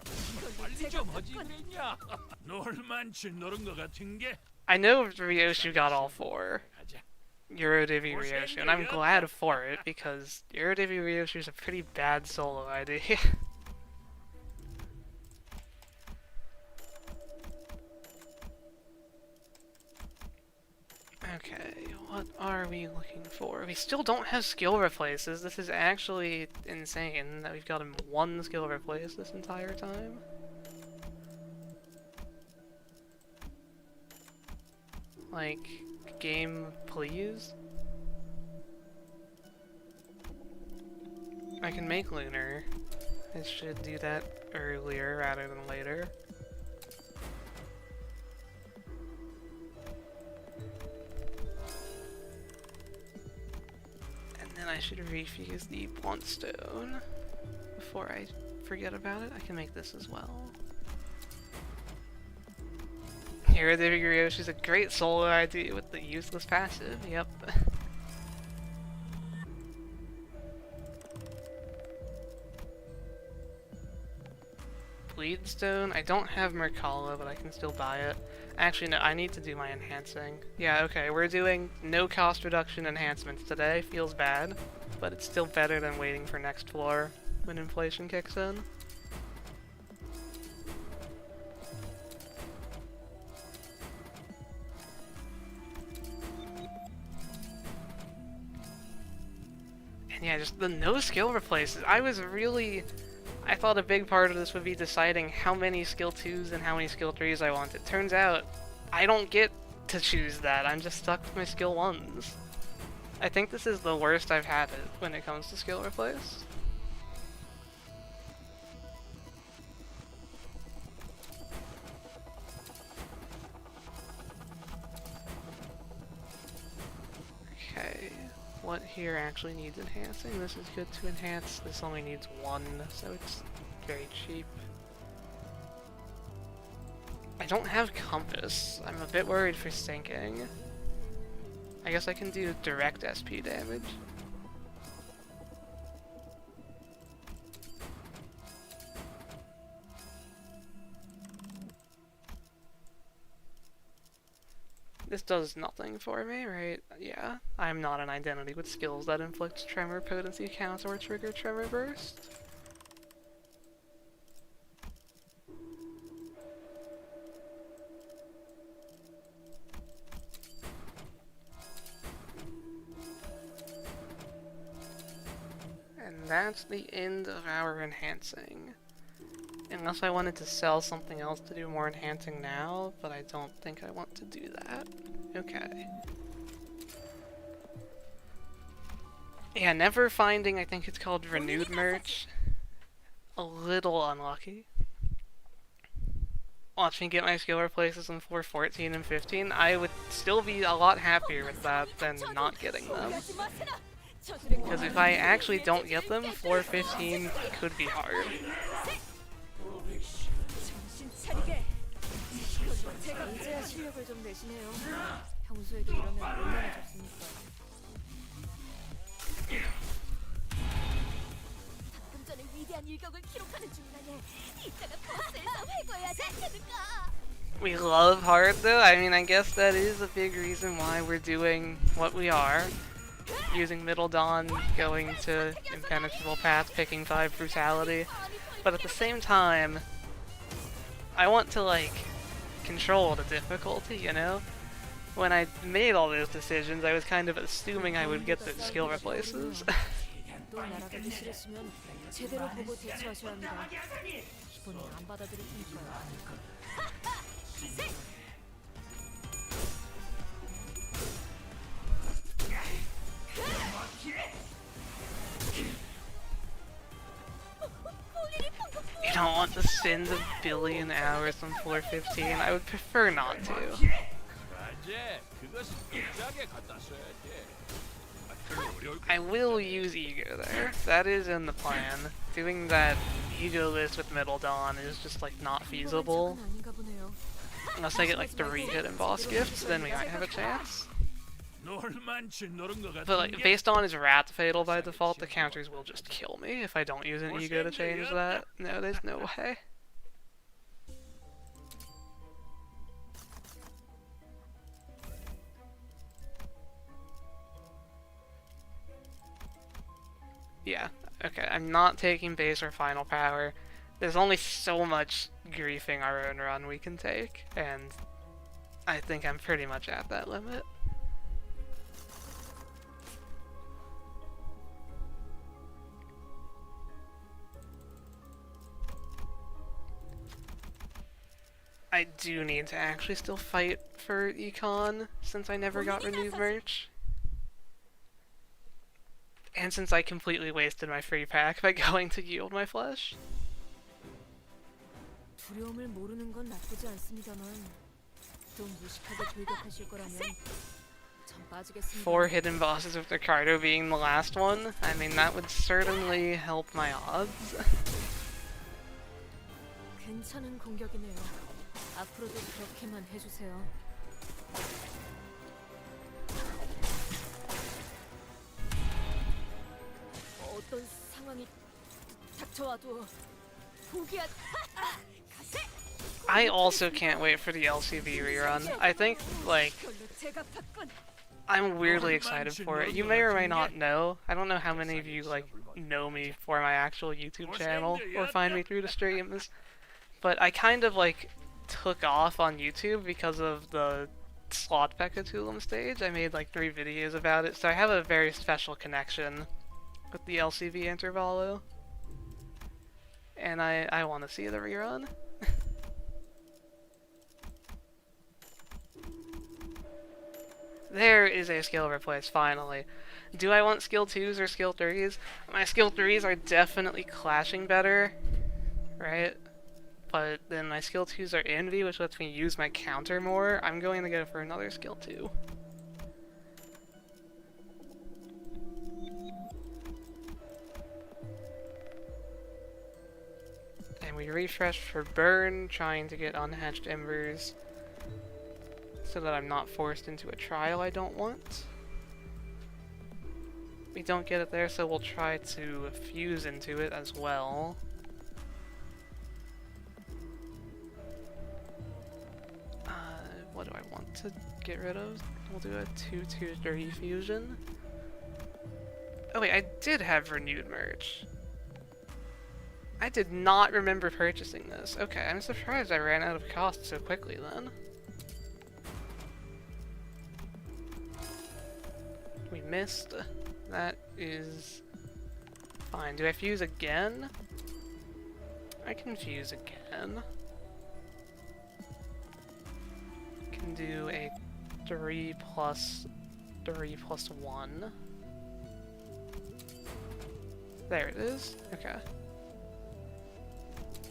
빨리 좀 하지 그랬냐? 놀만치 노른 것 같은 게 I know Ryoshu got all 4. 가자. Eurodivi Ryoshu, and I'm glad for it because Eurodivi Ryoshu is a pretty bad solo ID. Okay, what are we looking for? We still don't have skill replaces. This is actually insane that we've gotten 1 skill replace this entire time. Like, game, please? I can make Lunar. I should do that earlier rather than later. And then I should refuse the Blunt Stone before I forget about it. I can make this as well. Here, the Ryoshi's a great solo ID with the useless passive, yep. Bleedstone, I don't have Merkala, but I can still buy it. Actually, no, I need to do my enhancing. Yeah, okay, we're doing no cost reduction enhancements today. Feels bad, but it's still better than waiting for next floor when inflation kicks in. And yeah, just the no skill replaces. I thought a big part of this would be deciding how many skill 2s and how many skill 3s I want. It turns out I don't get to choose that. I'm just stuck with my skill 1s. I think this is the worst I've had it when it comes to skill replace. what here actually needs enhancing. This is good to enhance. This only needs 1, so it's very cheap. I don't have compass. I'm a bit worried for sinking. I guess I can do direct SP damage. This does nothing for me, right? Yeah, I'm not an identity with skills that inflicts tremor potency counts or trigger tremor burst. And that's the end of our enhancing. Unless I wanted to sell something else to do more enhancing now, but I don't think I want to do that. Okay. Yeah, never finding, I think it's called renewed merch. A little unlucky. Watch me get my skill replaces in 414 and 15. I would still be a lot happier with that than not getting them. Because if I actually don't get them, 415 could be hard. 이제야 실력을 좀 내시네요. 평소에도 이러면 얼마나 좋습니까? 방금 전에 위대한 일격을 기록하는 중간에 이따가 버스에서 회고해야지 않겠는가? We love hard though. I mean, I guess that is a big reason why we're doing what we are. Using Middle Dawn, going to Impenetrable Path, picking 5 Brutality. But at the same time, I want to, like, control the difficulty, you know? When I made all those decisions, I was kind of assuming I would get the skill replaces. 또 날아가기 싫으시면 제대로 보고 대처하셔야 합니다. 기본이 안 받아들일 테니까요. You don't want to spend a billion hours on floor 15. I would prefer not to. 맞아. 그것은 진작에 갖다 써야지. I will use Ego there. That is in the plan. Doing that Ego list with Middle Dawn is just like not feasible. 아닌가 보네요. Unless I get like 3 hidden boss gifts, then we might have a chance. But like, based on his Rat Fatal by default, the counters will just kill me if I don't use an Ego to change that. No, there's no way. Yeah, okay, I'm not taking base or final power. There's only so much griefing our own run we can take, and I think I'm pretty much at that limit. I do need to actually still fight for Econ, since I never got renewed merch. And since I completely wasted my free pack by going to yield my flesh. 두려움을 모르는 건 나쁘지 않습니다만 좀 무식하게 돌격하실 거라면 전 빠지겠습니다. 4 hidden bosses with Ricardo being the last one. I mean, that would certainly help my odds. 괜찮은 공격이네요. 앞으로도 그렇게만 해주세요. 어떤 상황이 닥쳐와도 포기한. I also can't wait for the LCV rerun. I think, like, I'm weirdly excited for it. You may or may not know. I don't know how many of you, like, know me for my actual YouTube channel or find me through the streams. But I kind of, like, took off on YouTube because of the Slot Pekatulum stage. I made, like, 3 videos about it, so I have a very special connection with the LCV Intervalo. And I want to see the rerun. There is a skill replace, finally. Do I want skill 2s or skill 3s? My skill 3s are definitely clashing better, right? But then my skill 2s are envy, which lets me use my counter more. I'm going to go for another skill 2. And we refresh for burn, trying to get unhatched embers so that I'm not forced into a trial I don't want. We don't get it there, so we'll try to fuse into it as well. What do I want to get rid of? We'll do a 2-2-3 fusion. Oh wait, I did have renewed merge. I did not remember purchasing this. Okay, I'm surprised I ran out of cost so quickly then. We missed. That is fine. Do I fuse again? I can fuse again. Can do a 3+3+1. There it is. Okay.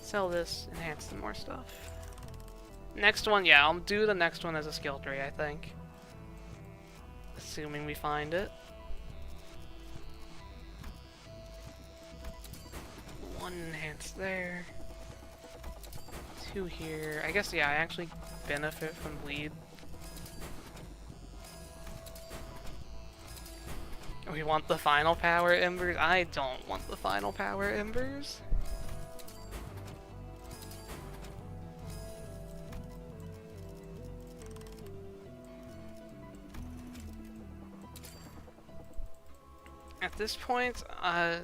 Sell this, enhance some more stuff. Next one, yeah, I'll do the next one as a skill tree, I think. Assuming we find it. One enhance there. 2 here. I guess, yeah, I actually benefit from bleed. We want the final power embers? I don't want the final power embers. At this point, I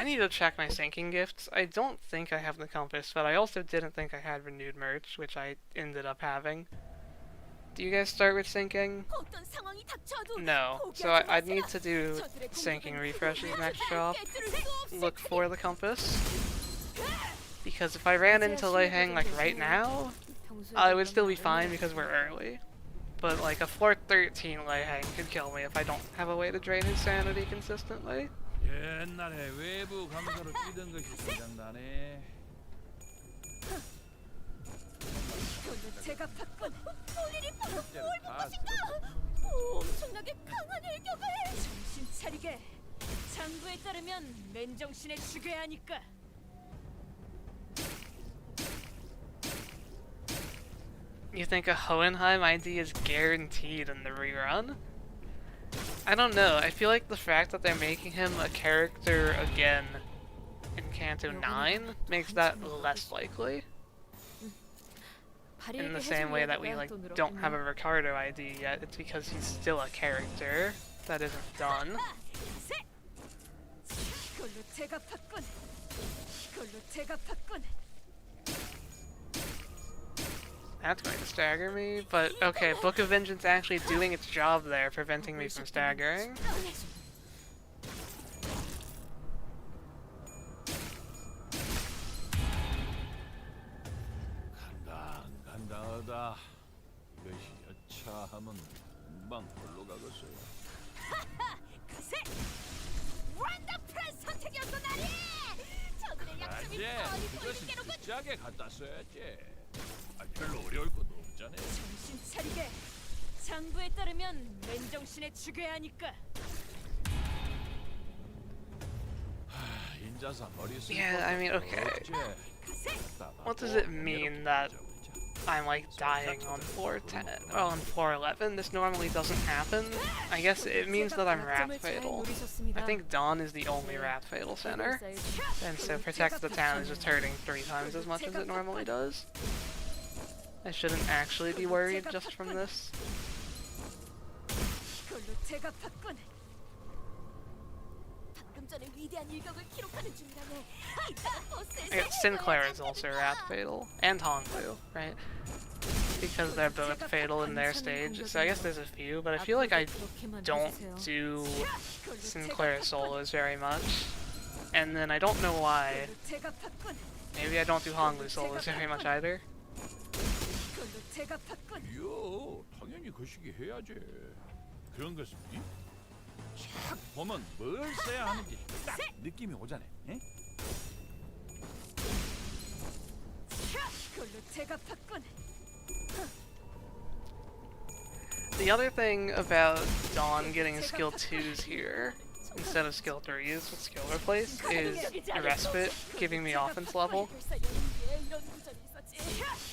need to check my sinking gifts. I don't think I have the compass, but I also didn't think I had renewed merch, which I ended up having. Do you guys start with sinking? No. So I'd need to do sinking refreshes next shop. Look for the compass. Because if I ran into Lei Hang like right now, I would still be fine because we're early. But like a 413 Lei Hang could kill me if I don't have a way to drain his sanity consistently. 옛날에 외부 감사로 뛰던 것이 생각나네. 제가 봤군. 볼일이 방금 뭘 본 것인가? 엄청나게 강한 일격을. 정신 차리게. 장부에 따르면 맨정신에 죽여야 하니까. You think a Hohenheim ID is guaranteed in the rerun? I don't know. I feel like the fact that they're making him a character again in Kanto 9 makes that less likely. In the same way that we like don't have a Ricardo ID yet, it's because he's still a character that isn't done. That's going to stagger me, but okay, Book of Vengeance actually doing its job there, preventing me from staggering. 간당간당하다. 이것이 여차하면 금방 골로 가겠어요. 그새 원더풀한 선택이었어 나리. 저들의 약점이 뻔히 그것은 보이는 게로군. 진지하게 갖다 써야지. 별로 어려울 것도 없잖아. 정신 차리게. 장부에 따르면 맨정신에 죽여야 하니까. 인자사 머리 쓰고. Yeah, I mean, okay. What does it mean that I'm like dying on floor 10? Well, on floor 11, this normally doesn't happen. I guess it means that I'm Wrath Fatal. I think Dawn is the only Wrath Fatal center, and so Protect the Town is just hurting 3 times as much as it normally does. I shouldn't actually be worried just from this. I guess Sinclair is also Wrath Fatal, and Honglu, right? Because they're both fatal in their stage, so I guess there's a few, but I feel like I don't do Sinclair solos very much. And then I don't know why. Maybe I don't do Honglu solos very much either. 이요, 당연히 그 시기 해야지. 그런 것은 착 보면 뭘 써야 하는지 딱 느낌이 오잖아. 에? The other thing about Dawn getting skill 2s here instead of skill 3s with skill replace is a respite, giving me offense level.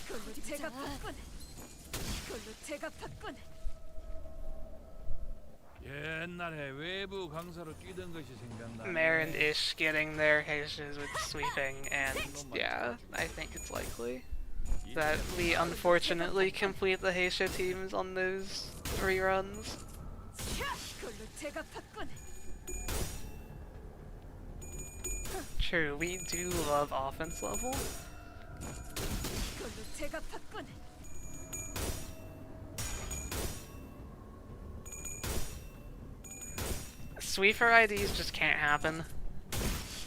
이걸로 제가 봤군. 이걸로 제가 봤군. 옛날에 외부 강사로 뛰던 것이 생각나. Mare and Ish getting their Heishes with sweeping, and yeah, I think it's likely that we unfortunately complete the Heisha teams on those reruns. 이걸로 제가 봤군. True, we do love offense level. 이걸로 제가 봤군. Sweeper IDs just can't happen.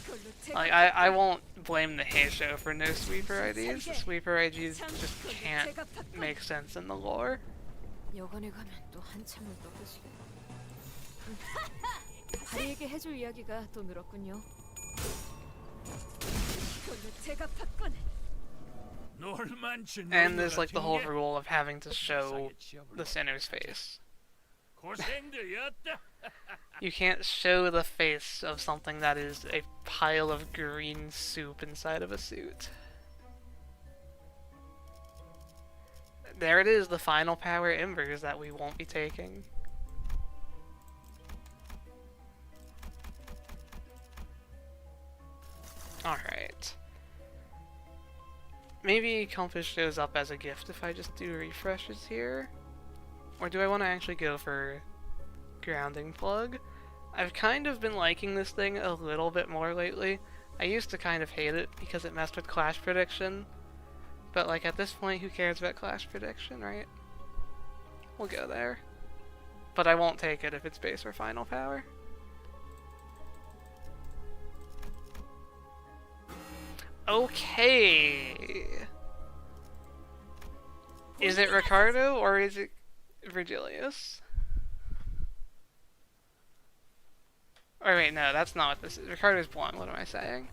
이걸로 제가 Like, I won't blame the Heisho for no sweeper IDs. The sweeper IDs just can't make sense in the lore. 여관에 가면 또 한참을 떠드시게. 다리에게 해줄 이야기가 또 늘었군요. 이걸로 제가 봤군. 놀만치. And there's like the whole rule of having to show the sinner's face. 고생들이었다. You can't show the face of something that is a pile of green soup inside of a suit. There it is, the final power embers that we won't be taking. Alright. Maybe Compass shows up as a gift if I just do refreshes here? Or do I want to actually go for grounding plug? I've kind of been liking this thing a little bit more lately. I used to kind of hate it because it messed with clash prediction. But like at this point, who cares about clash prediction, right? We'll go there. But I won't take it if it's base or final power. Okay. Is it Ricardo or is it Virgilius? Or wait, no, that's not what this is. Ricardo's blonde, what am I saying?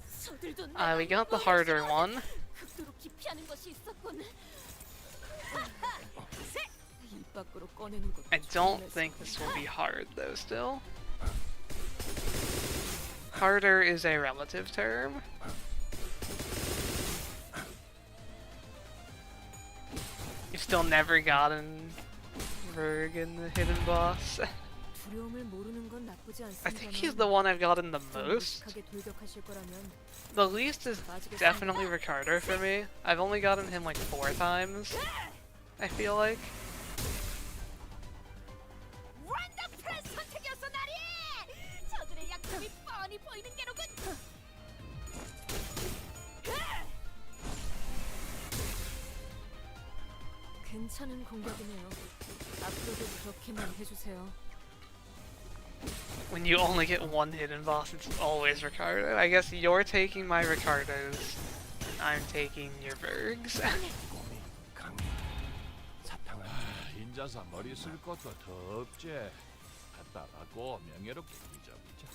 We got the harder one. 극도로 기피하는 것이 있었군. 입 밖으로 꺼내는 것도 I don't think this will be hard though still. Harder is a relative term. You've still never gotten Verg in the hidden boss. 두려움을 모르는 건 나쁘지 I think he's the one I've gotten the most. 무식하게 돌격하실 거라면 The least is definitely Ricardo for me. I've only gotten him like 4 times, I feel like. 원더풀한 선택이었어 나리. 저들의 약점이 뻔히 보이는 게로군. 괜찮은 공격이네요. 앞으로도 그렇게만 해주세요. When you only get one hidden boss, it's always Ricardo. I guess you're taking my Ricardos, and I'm taking your Vergs. 인자사 머리 쓸 것도 더 없지. 간단하고 명예롭게 잊어보자.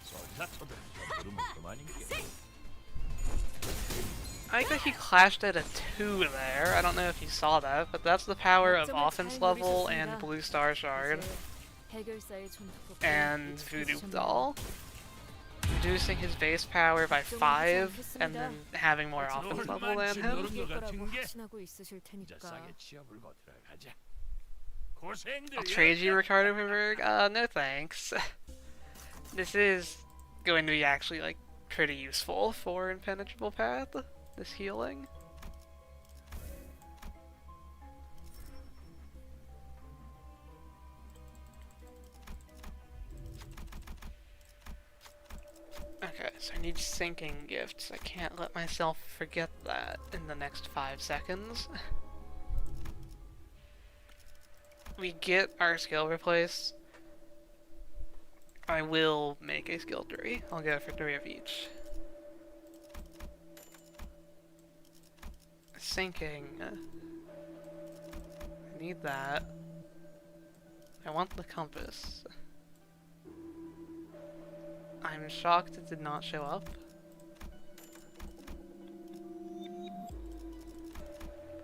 솔사토들 부르면 그만인게. I think he clashed at a 2 there. I don't know if you saw that, but that's the power of offense level and Blue Star Shard 해결사의 존재법 and Voodoo Doll. Reducing his base power by 5 and then having more offense level than him. 이길 거라고 확신하고 있으실 테니까. 인자사게 치어불고 들어가자. I'll trade you Ricardo for Verg. No thanks. This is going to be actually like pretty useful for Impenetrable Path, this healing. Okay, so I need sinking gifts. I can't let myself forget that in the next 5 seconds. We get our skill replace. I will make a skill 3. I'll go for 3 of each. Sinking. I need that. I want the compass. I'm shocked it did not show up.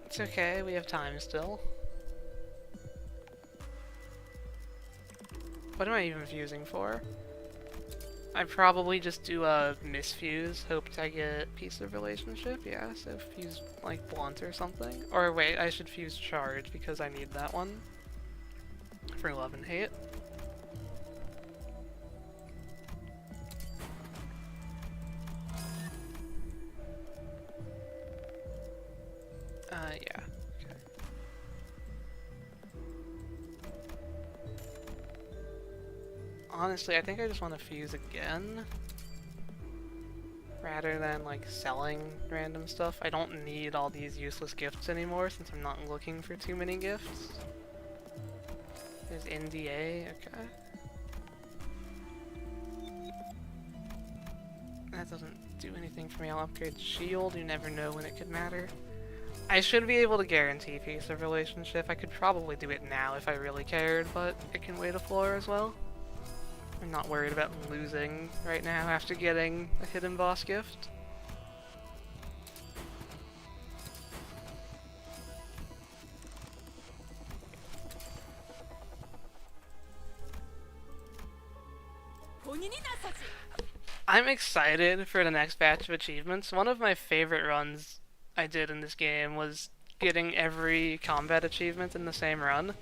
It's okay, we have time still. What am I even fusing for? I probably just do a misfuse, hope to get piece of relationship, yeah, so fuse like blunt or something. Or wait, I should fuse charge because I need that one for love and hate. Yeah. Okay. Honestly, I think I just want to fuse again. Rather than like selling random stuff. I don't need all these useless gifts anymore since I'm not looking for too many gifts. There's MDE, okay. That doesn't do anything for me. I'll upgrade shield, you never know when it could matter. I should be able to guarantee piece of relationship. I could probably do it now if I really cared, but it can wait a floor as well. I'm not worried about losing right now after getting a hidden boss gift. I'm excited for the next batch of achievements. One of my favorite runs I did in this game was getting every combat achievement in the same run.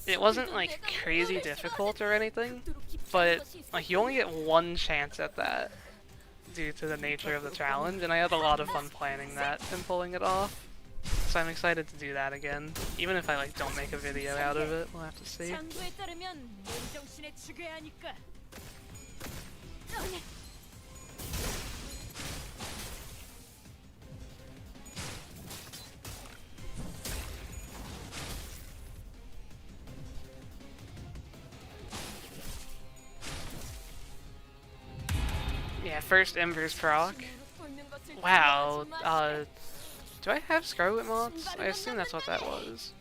It wasn't like crazy difficult or anything, but like you only get one chance at that due to the nature of the challenge, and I had a lot of fun planning that and pulling it off. So I'm excited to do that again. Even if I like don't make a video out of it, we'll have to see. 장부에 따르면 맨정신에 죽여야 하니까. Yeah, first Ember's proc. Wow, do I have Scarlet Moths? I assume that's what that was.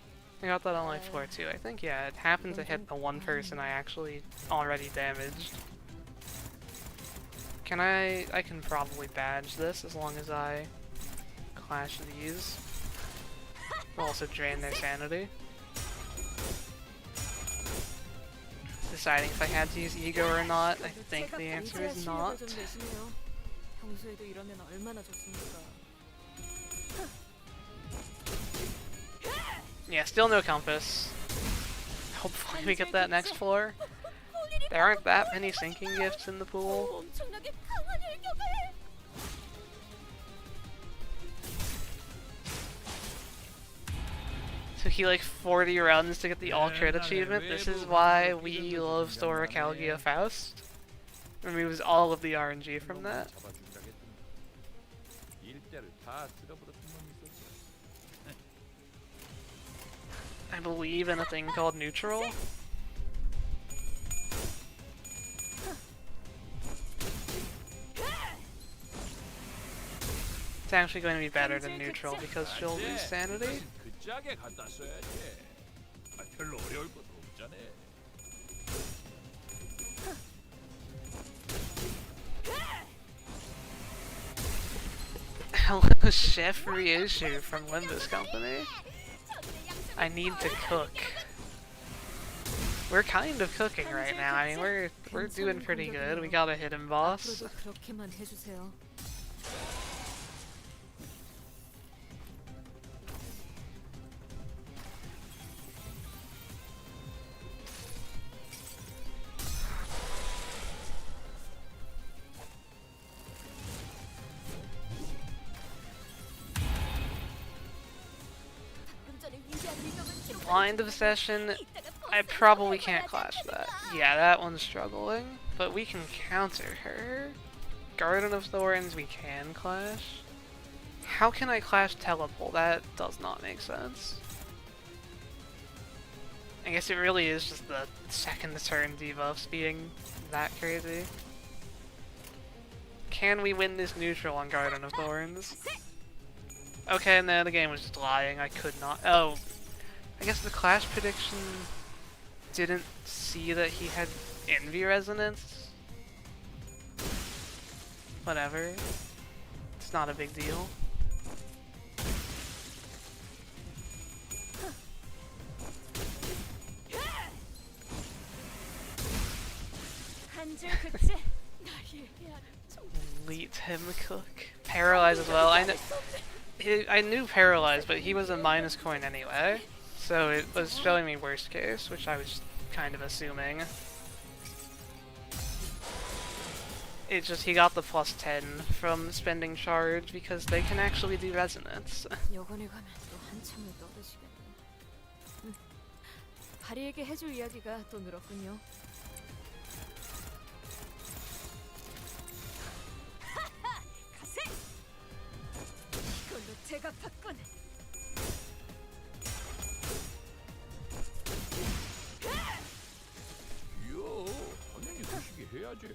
I got that on like floor 2. I think, yeah, it happened to hit the one person I actually already damaged. Can I can probably badge this as long as I clash these. Will also drain their sanity. Deciding if I had to use ego or not, I think the answer is not. 평소에도 이러면 얼마나 좋습니까? Yeah, still no compass. Hopefully we get that next floor. There aren't that many sinking gifts in the pool. 엄청나게 강한 일격을. Took you like 40 runs to get the all crit achievement. This is why we love Sora Calgia Faust. Removes all of the RNG from that. I believe in a thing called neutral. It's actually going to be better than neutral because she'll lose sanity. 짜게 갖다 써야지. 별로 어려울 것도 없잖아. Hello, Chef Ryushu from Limbus Company. I need to cook. We're kind of cooking right now. I mean, we're doing pretty good. We got a hidden boss. 앞으로도 그렇게만 해주세요. Blind Obsession, I probably can't clash that. Yeah, that one's struggling, but we can counter her. Garden of Thorns, we can clash. How can I clash Telepole? That does not make sense. I guess it really is just the second turn debuffs being that crazy. Can we win this neutral on Garden of Thorns? Okay, no, the game was just lying. I could not. Oh, I guess the clash prediction didn't see that he had envy resonance. Whatever. It's not a big deal. 한줄 그치? Elite him cook. Paralyze as well. I knew paralyze, but he was a minus coin anyway. So it was showing me worst case, which I was kind of assuming. It's just he got the plus 10 from spending charge because they can actually do resonance. 여관에 가면 또 한참을 떠드시겠네. 다리에게 해줄 이야기가 또 늘었군요. 가세! 이걸로 제가 봤군. 이야, 당연히 그 시기 해야지.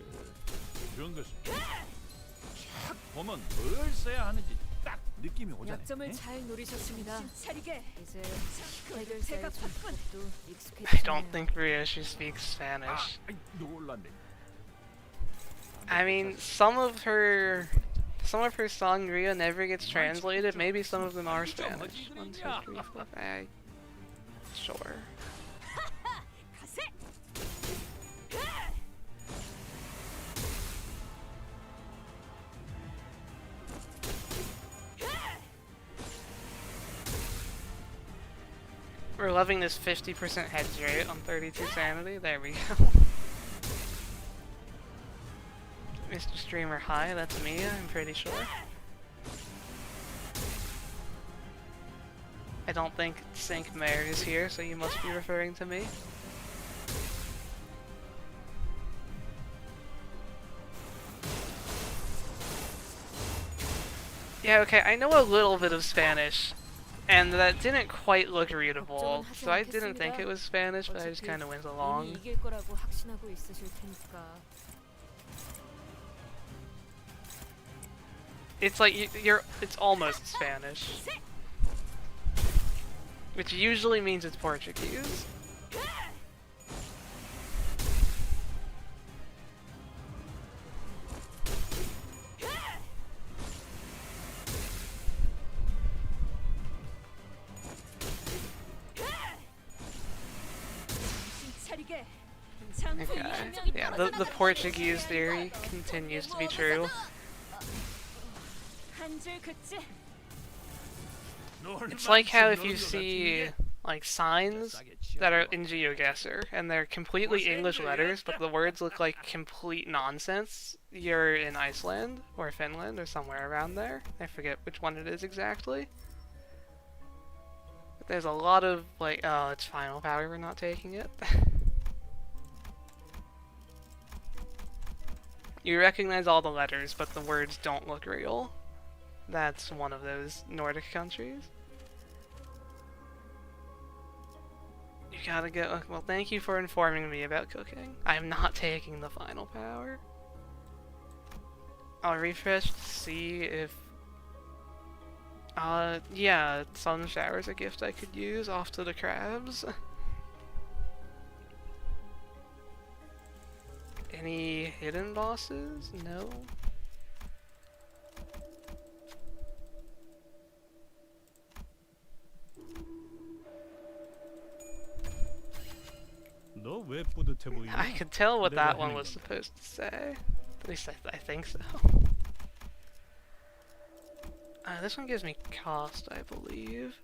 그런 것은 쫙 보면 뭘 써야 하는지 딱 느낌이 오잖아. 약점을 잘 노리셨습니다. 차리게. 이제 이걸로 해결사의 제가 봤군. 전법도 I 익숙해지네요. don't think Ryoshi speaks Spanish. 놀랐네. I mean, some of her sangria never gets translated. Maybe some of them are Spanish. 1, 2, 3, 4, 5. Sure. 가세! We're loving this 50% hedge rate on 32 sanity. There we go. Mr. Streamer, hi, that's me, I'm pretty sure. I don't think Sync Mayor is here, so you must be referring to me. Yeah, okay, I know a little bit of Spanish, and that didn't quite look readable, so I didn't think it was Spanish, but I just kind of went 이미 along. 이길 거라고 확신하고 있으실 테니까. It's like it's almost Spanish, which usually means it's Portuguese. 차리게. Okay. Yeah, the Portuguese theory continues to be true. 한줄 긋지. It's like how if you see like signs that are in GeoGuessr and they're completely English letters, but the words look like complete nonsense, you're in Iceland or Finland or somewhere around there. I forget which one it is exactly. But there's a lot of like, oh, it's final power, we're not taking it. You recognize all the letters, but the words don't look real. That's one of those Nordic countries. You gotta go. Well, thank you for informing me about cooking. I'm not taking the final power. I'll refresh to see if... yeah, sun shower's a gift I could use off to the crabs. Any hidden bosses? No. 너 왜 뿌듯해 보이냐? I could tell what that 내가 one 해낸 was 건데. supposed to say. At least I think so. This one gives me cost, I believe.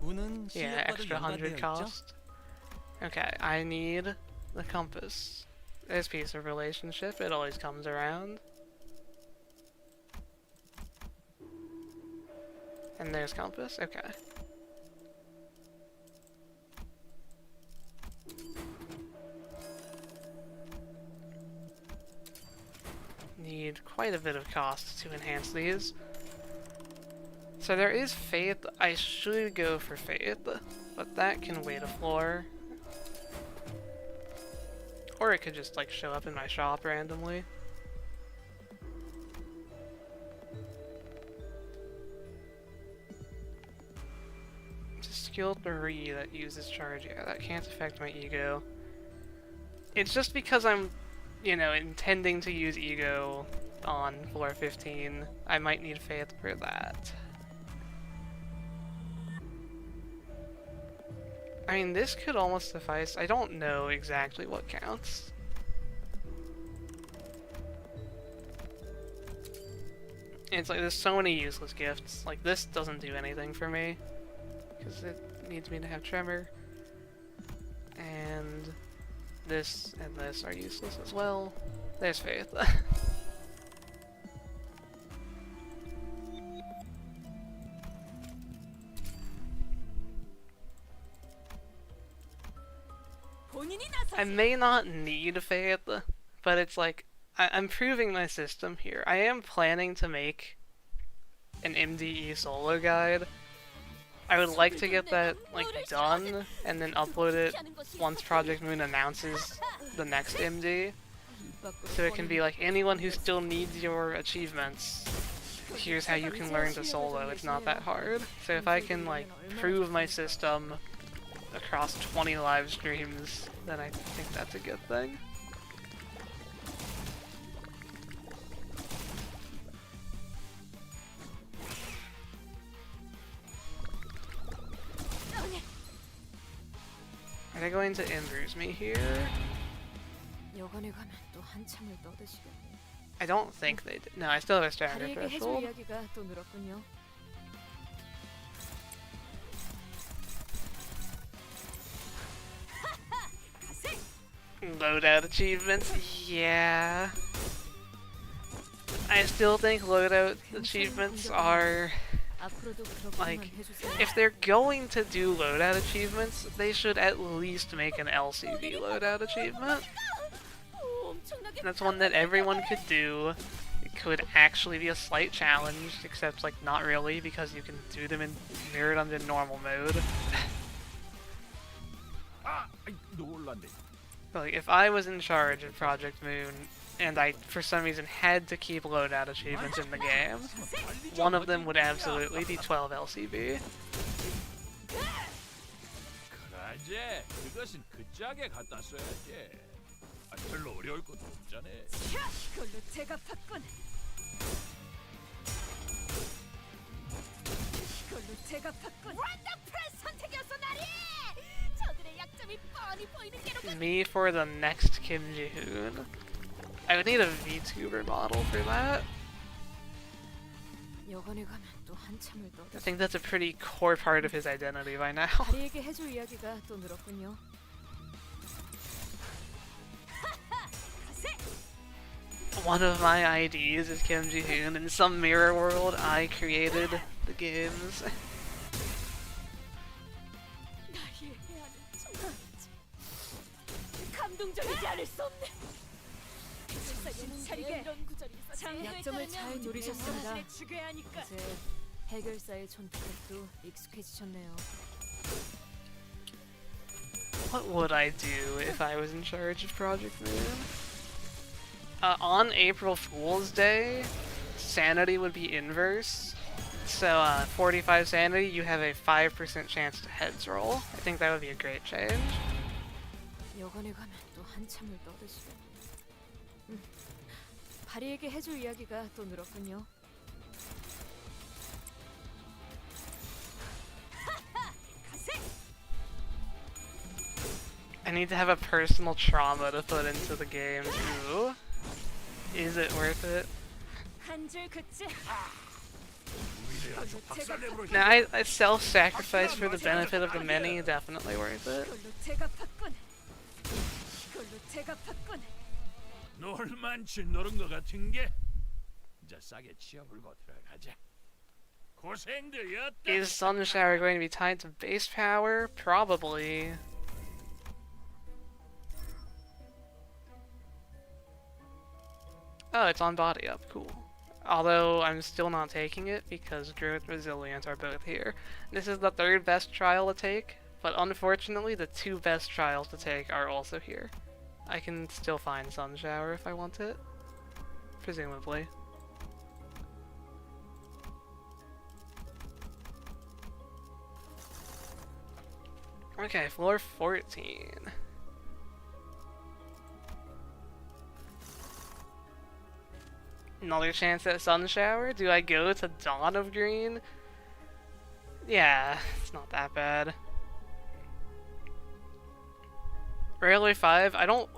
운은 Yeah, 실력과도 extra 100 연관되어 있죠? cost. Okay, I need the compass. This piece of relationship, it always comes around. And there's compass, okay. Need quite a bit of cost to enhance these. So there is Faith. I should go for Faith, but that can wait a floor. Or it could just like show up in my shop randomly. It's a skill 3 that uses charge. Yeah, that can't affect my ego. It's just because I'm, you know, intending to use ego on floor 15. I might need Faith for that. I mean, this could almost suffice. I don't know exactly what counts. It's like there's so many useless gifts. Like this doesn't do anything for me because it needs me to have tremor. And this and this are useless as well. There's faith. I may not need faith, but it's like I'm proving my system here. I am planning to make an MDE solo guide. I would like to get that like done and then upload it once Project Moon announces the next MD. So it can be like anyone who still needs your achievements, here's how you can learn to solo. It's not that hard. So if I can like prove my system across 20 live streams, then I think that's a good thing. Are they going to inverse me here? 여관에 가면 또 한참을 떠드시겠네. I don't think they did. No, I still have a standard 다리에게 해줄 threshold. 이야기가 또 늘었군요. Loadout achievements, yeah. I still think loadout achievements are 앞으로도 like, 그렇게만 해주세요. if they're going to do loadout achievements, they should at least make an LCB loadout achievement. That's one that everyone could do. It could actually be a slight challenge, except like not really because you can do them in mirrored under normal mode. 아, 아이, 놀랐네. Like if I was in charge of Project Moon and I for some reason had to keep loadout achievements in the game, one of them would absolutely be 12 LCB. 그러지. 그것은 그 짝에 갖다 써야지. 아, 별로 어려울 것도 없잖아. 이걸로 제가 봤군. 이걸로 제가 봤군. 원더풀한 선택이었어 나리. 저들의 약점이 뻔히 보이는 게로. Me for the next Kim Ji-hoon. I would need a VTuber model for that. 여관에 가면 또 한참을 I 떠드시겠네. think that's a pretty core part of his identity by now. 다리에게 해줄 이야기가 또 늘었군요. One of my IDs is Kim Ji-hoon. In some mirror world, I created the games. 날 이해하는 정말 감동적이지 않을 수 없네. 차리게 약점을 잘 노리셨습니다. 죽여야 하니까. 이제 해결사의 손톱도 익숙해지셨네요. What would I do if I was in charge of Project Moon? On April Fool's Day, sanity would be inverse. So 45 sanity, you have a 5% chance to heads roll. I think that would be a great change. 여관에 가면 또 한참을 떠드시겠네. 다리에게 해줄 이야기가 또 늘었군요. I need to have a personal trauma to put into the game. Ooh. Is it worth it? 한줄 긋지. 아주 박살내버려. No, I self-sacrifice for the benefit of the many, definitely worth it. 이걸로 제가 봤군. 이걸로 제가 봤군. 놀만치 노른 것 같은 게 이제 싸게 치워불고 들어가자. 고생들이었다. Is Sun Shower going to be tied to base power? Probably. Oh, it's on body up, cool. Although I'm still not taking it because Growth and Resilient are both here. This is the third best trial to take, but unfortunately the two best trials to take are also here. I can still find Sun Shower if I want it. Presumably. Okay, floor 14. Another chance at Sun Shower? Do I go to Dawn of Green? Yeah, it's not that bad. Railway 5, I don't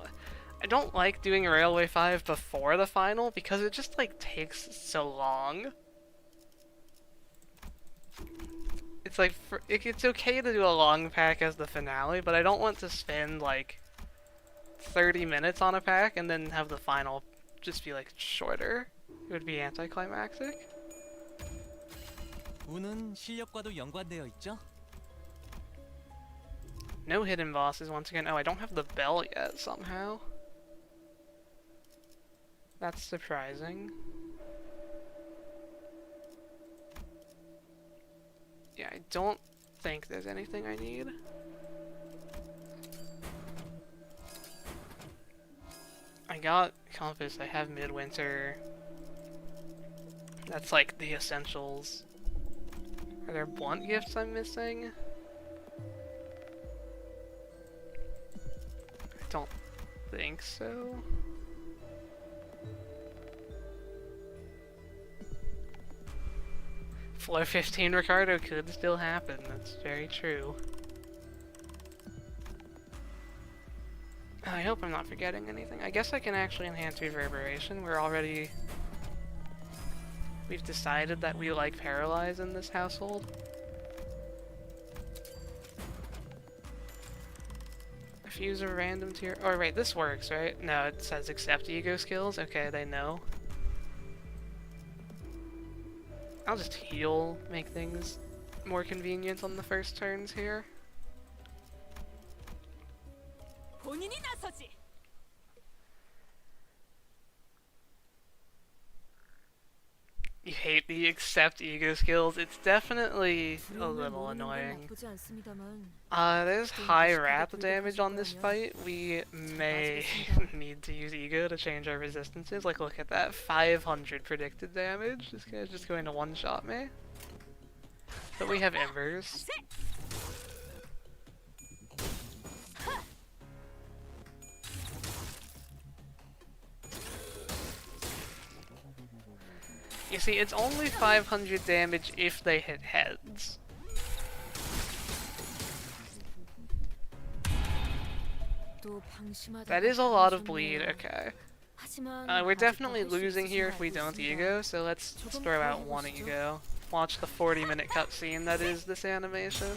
like doing Railway 5 before the final because it just like takes so long. It's like it's okay to do a long pack as the finale, but I don't want to spend like 30 minutes on a pack and then have the final just be like shorter. It would be anticlimactic. 운은 실력과도 연관되어 있죠? No hidden bosses once again. Oh, I don't have the bell yet somehow. That's surprising. Yeah, I don't think there's anything I need. I got compass, I have midwinter. That's like the essentials. Are there blunt gifts I'm missing? I don't think so. Floor 15 Ricardo could still happen, that's very true. I hope I'm not forgetting anything. I guess I can actually enhance reverberation. We've decided that we like paralyze in this household. Fuse a random tier. Oh wait, this works, right? No, it says accept ego skills. Okay, they know. I'll just heal, make things more convenient on the first turns here. 본인이 나서지. You hate the accept ego skills. It's definitely a little annoying. 나쁘지 않습니다만 There's high wrath damage on this fight. We may need to use ego to change our resistances. Like, look at that, 500 predicted damage. This guy's just going to one-shot me. But we have embers. You see, it's only 500 damage if they hit heads. 또 방심하다가 That is a lot of 당하셨네요. bleed, okay. 하지만 We're 아직도 definitely 할수 losing here 있으신 if we 거 don't 알고 ego, 있습니다. so let's throw out one ego. Watch the 40-minute cutscene that is this animation.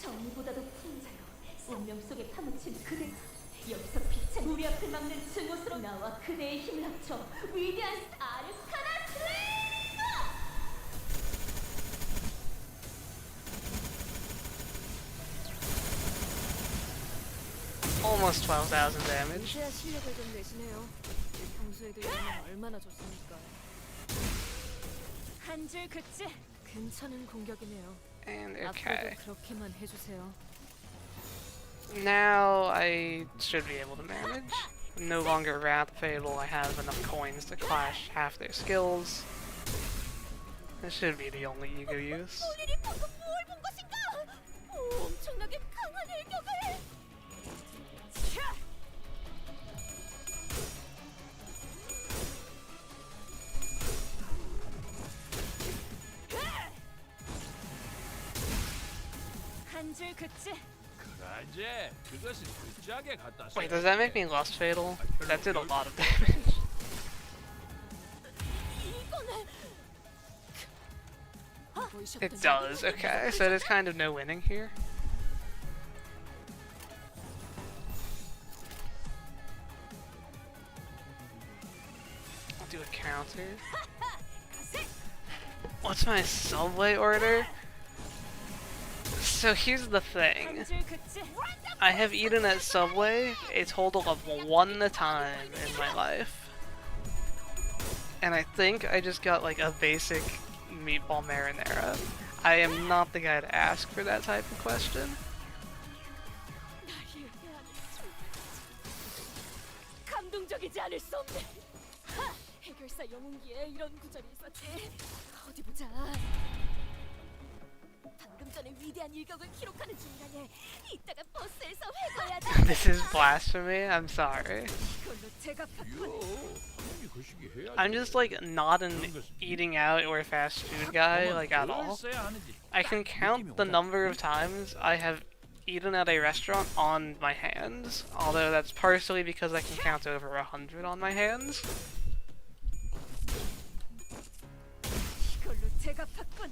정의보다도 풍자요. 운명 속에 파묻힌 그대. 여기서 빛은 우리 앞을 막는 증오스러운 나와 그대의 힘을 합쳐 위대한 아르카나 슬레이어! Almost 12,000 damage. 이제야 실력을 좀 내시네요. 평소에도 이러면 얼마나 좋습니까? 한 줄 긋지? 괜찮은 공격이네요. And 앞으로도 okay. 그렇게만 해주세요. Now I should be able to manage. No longer Wrath Fatal, I have enough coins to clash half their skills. This should be the only ego use. 본인이 방금 뭘 본 것인가? 엄청나게 강한 일격을! 차! 한 줄 긋지? 그라제 그것은 극작에 갖다 Wait, does that make me Lust Fatal? That did a lot of damage. 이거는 It does, okay. So there's kind of no winning here. I'll do a counter. What's my subway order? So here's the thing. 한 줄 긋지? I have eaten at Subway a total of 1 time in my life. And I think I just got like a basic meatball marinara. I am not the guy to ask for that type of question. 감동적이지 않을 수 없네. 하! 해결사 영웅기에 이런 구절이 있었지. 어디 보자. 방금 전에 위대한 일격을 기록하는 중간에 이따가 버스에서 회고해야 돼. This is blasphemy, I'm sorry. 그걸로 제가 바꾸는 요 당연히 그 시기 해야지. I'm just like not an eating out or fast food guy like at all. I can count the number of times I have eaten at a restaurant on my hands, although that's partially because I can count over 100 on my hands. 이걸로 제가 받군.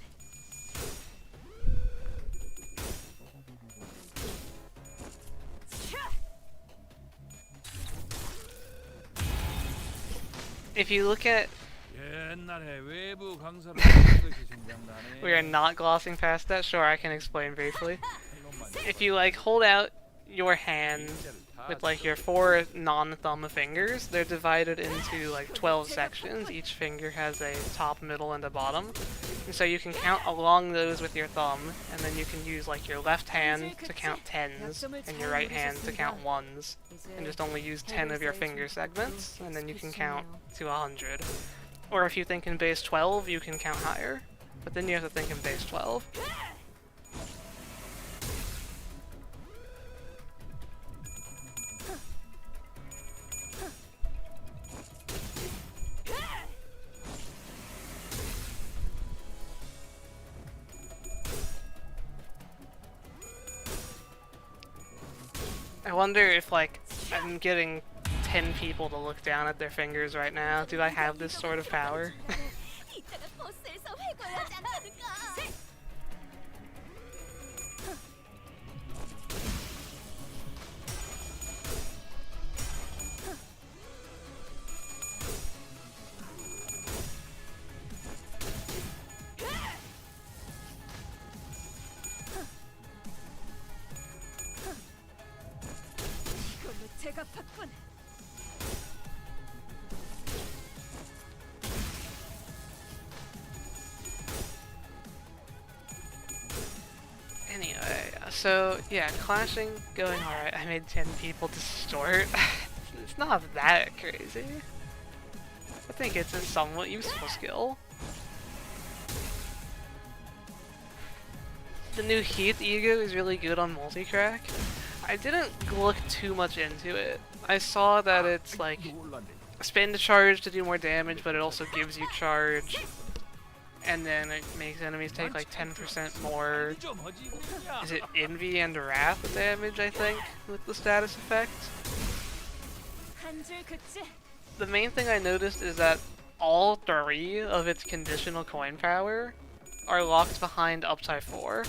If you look at, 옛날에 외부 강사를 했던 것이 생각나네. we are not glossing past that, sure, I can explain briefly. If you like hold out your hand with like your 4 non-thumb fingers, they're divided into like 12 sections. Each finger has a top, middle, and a bottom. And so you can count along those with your thumb, and then you can use like your left hand to count tens, and your right hand to count ones, and just only use 10 of your finger segments, and then you can count to 100. Or if you think in base 12, you can count higher, but then you have to think in base 12. I wonder if, like, I'm getting 10 people to look down at their fingers right now. Do I have this sort of power? 이따가 버스에서 회고해야지 않겠는가? 이걸로 제가 받군. Anyway, so yeah, clashing going alright. I made 10 people distort. It's not that crazy. I think it's a somewhat useful skill. The new Heath Ego is really good on multi-crack. I didn't look too much into it. I saw that it's like spend a charge to do more damage, but it also gives you charge. And then it makes enemies take like 10% more. Is it Envy and Wrath damage, I think, with the status effect? 한 줄 긋지. The main thing I noticed is that all 3 of its conditional coin power are locked behind Uptie 4.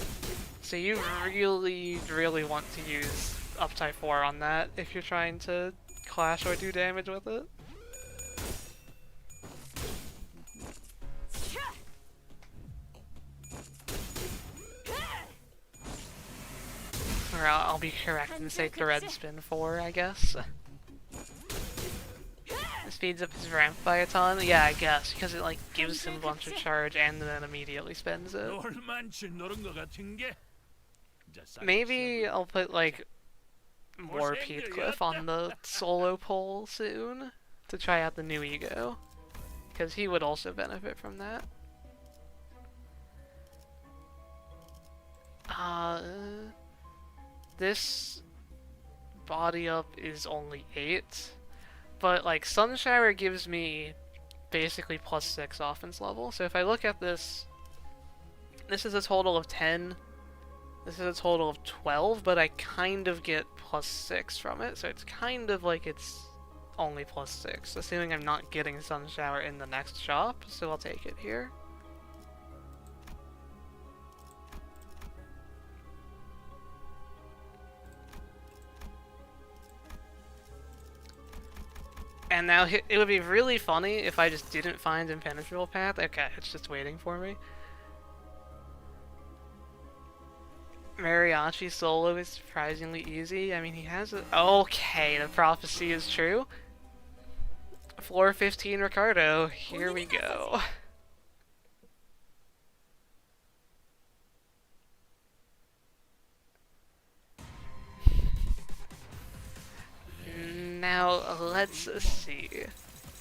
So you really want to use Uptie 4 on that if you're trying to clash or do damage with it. Or I'll be correct and say Thread Spin 4, I guess. It speeds up his ramp by a ton? Yeah, I guess, because it like gives him a bunch of charge and then immediately spends it. 얼만치 노른 것 같은 게. Maybe I'll put like more Heathcliff on the solo poll soon to try out the new ego, because he would also benefit from that. This body up is only 8, but like Sun Shower gives me basically +6 offense level. So if I look at this, this is a total of 10. This is a total of 12, but I kind of get +6 from it, so it's kind of like it's only +6, assuming I'm not getting Sun Shower in the next shop, so I'll take it here. And now it would be really funny if I just didn't find Impenetrable Path. Okay, it's just waiting for me. Mariachi solo is surprisingly easy. I mean, he has a... Okay, the prophecy is true. Floor 15 Ricardo, here we go. Now, let's see.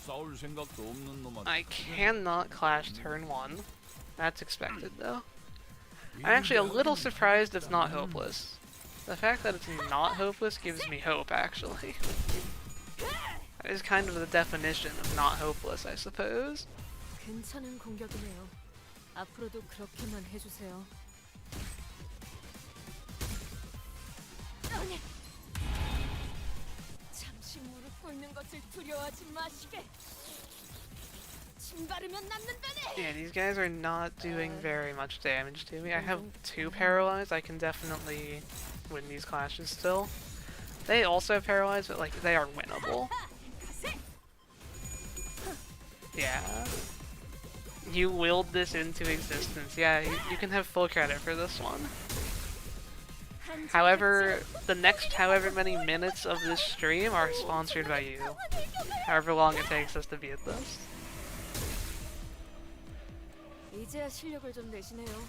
싸울 생각도 없는 놈한테. I cannot clash turn 1. That's expected, though. I'm actually a little surprised it's not hopeless. The fact that it's not hopeless gives me hope, actually. That is kind of the definition of not hopeless, I suppose. 괜찮은 공격이네요. 앞으로도 그렇게만 해주세요. 잠시 무릎 꿇는 것을 두려워하지 마시게. 침 바르면 낫는다네. Yeah, these guys are not doing very much damage to me. I have 2 paralyzed. I can definitely win these clashes still. They also have paralyzed, but like they are winnable. Yeah. You willed this into existence. Yeah, you can have full credit for this one. However, the next however many minutes of this stream are sponsored by you. However long it takes us to beat this. 이제야 실력을 좀 내시네요.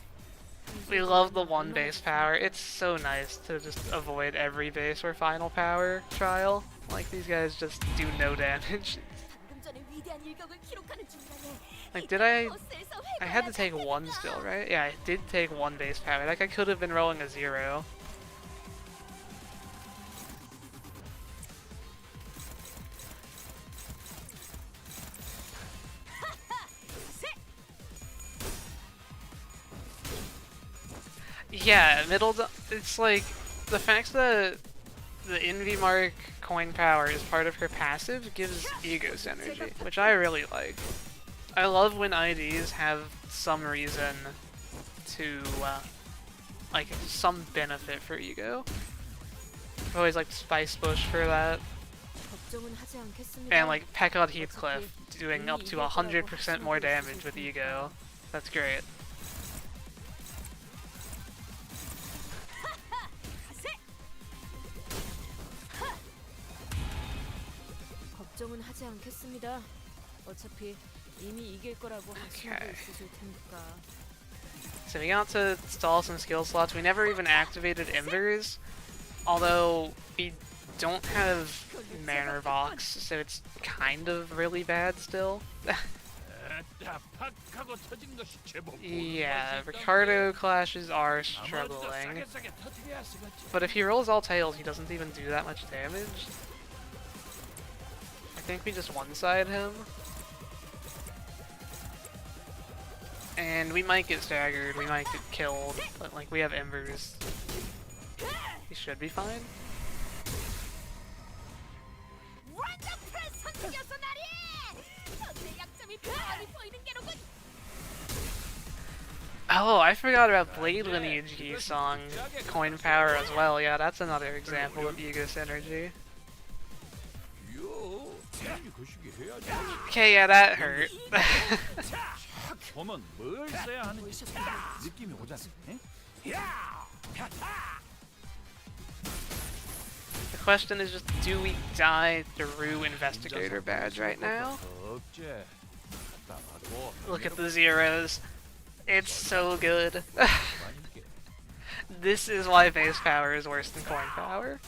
We love the one base power. It's so nice to just avoid every base or final power trial. Like, these guys just do no damage. 방금 전에 위대한 일격을 기록하는 중간에 Like, did I 버스에서 had to take 1 still, right? Yeah, I did take 1 base power. Like, I could have been rolling a 0. Yeah, it's like, the fact that the Envy Mark coin power is part of her passive gives ego synergy, which I really like. I love when IDs have some reason to, like, some benefit for ego. I always like Spice Bush for that, 걱정은 하지 않겠습니다. and like Peckod Heathcliff doing up to 100% more damage with ego. That's great. 걱정은 하지 않겠습니다. 어차피 이미 이길 거라고 확신하고 Okay. 있으실 테니까. So we got to install some skill slots. We never even activated Embers, although we don't have Manor Box, so it's kind of really bad still. 에따, 팍하고 터진 것이 제법 Yeah, 보는 맛이 Ricardo clashes are 있다네. 아무래도 struggling. 싸게 터뜨려야 쓰겠지. But if he rolls all tails, he doesn't even do that much damage. I think we just one-side him. And we might get staggered, we might get killed, but like we have Embers. He should be fine. 완전 프레스 선택이었어 나리. 내 약점이 뻔히 보이는 게로군. Oh, I forgot about Blade Lineage Key Song coin power as well. Yeah, that's another example of ego synergy. 요, 당연히 거시기 해야지. Okay, yeah, that hurt. 보면 뭘 써야 하는지 딱 느낌이 오잖아. 에? 야! The question is just, do we die the Rue Investigator badge right now? 없지. 갖다 놔도 Look at the zeros. It's so good. 아닌게. This is why base power is worse than coin power.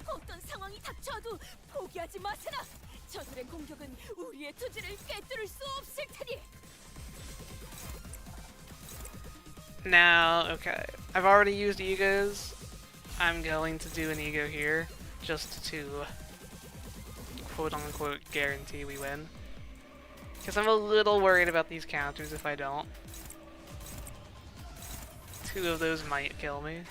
어떤 상황이 닥쳐도 포기하지 마세나. 저들의 공격은 우리의 투지를 꿰뚫을 수 없을 테니. Now, okay, I've already used egos. I'm going to do an ego here, just to quote-unquote guarantee we win. Because I'm a little worried about these counters if I don't. 2 of those might kill me.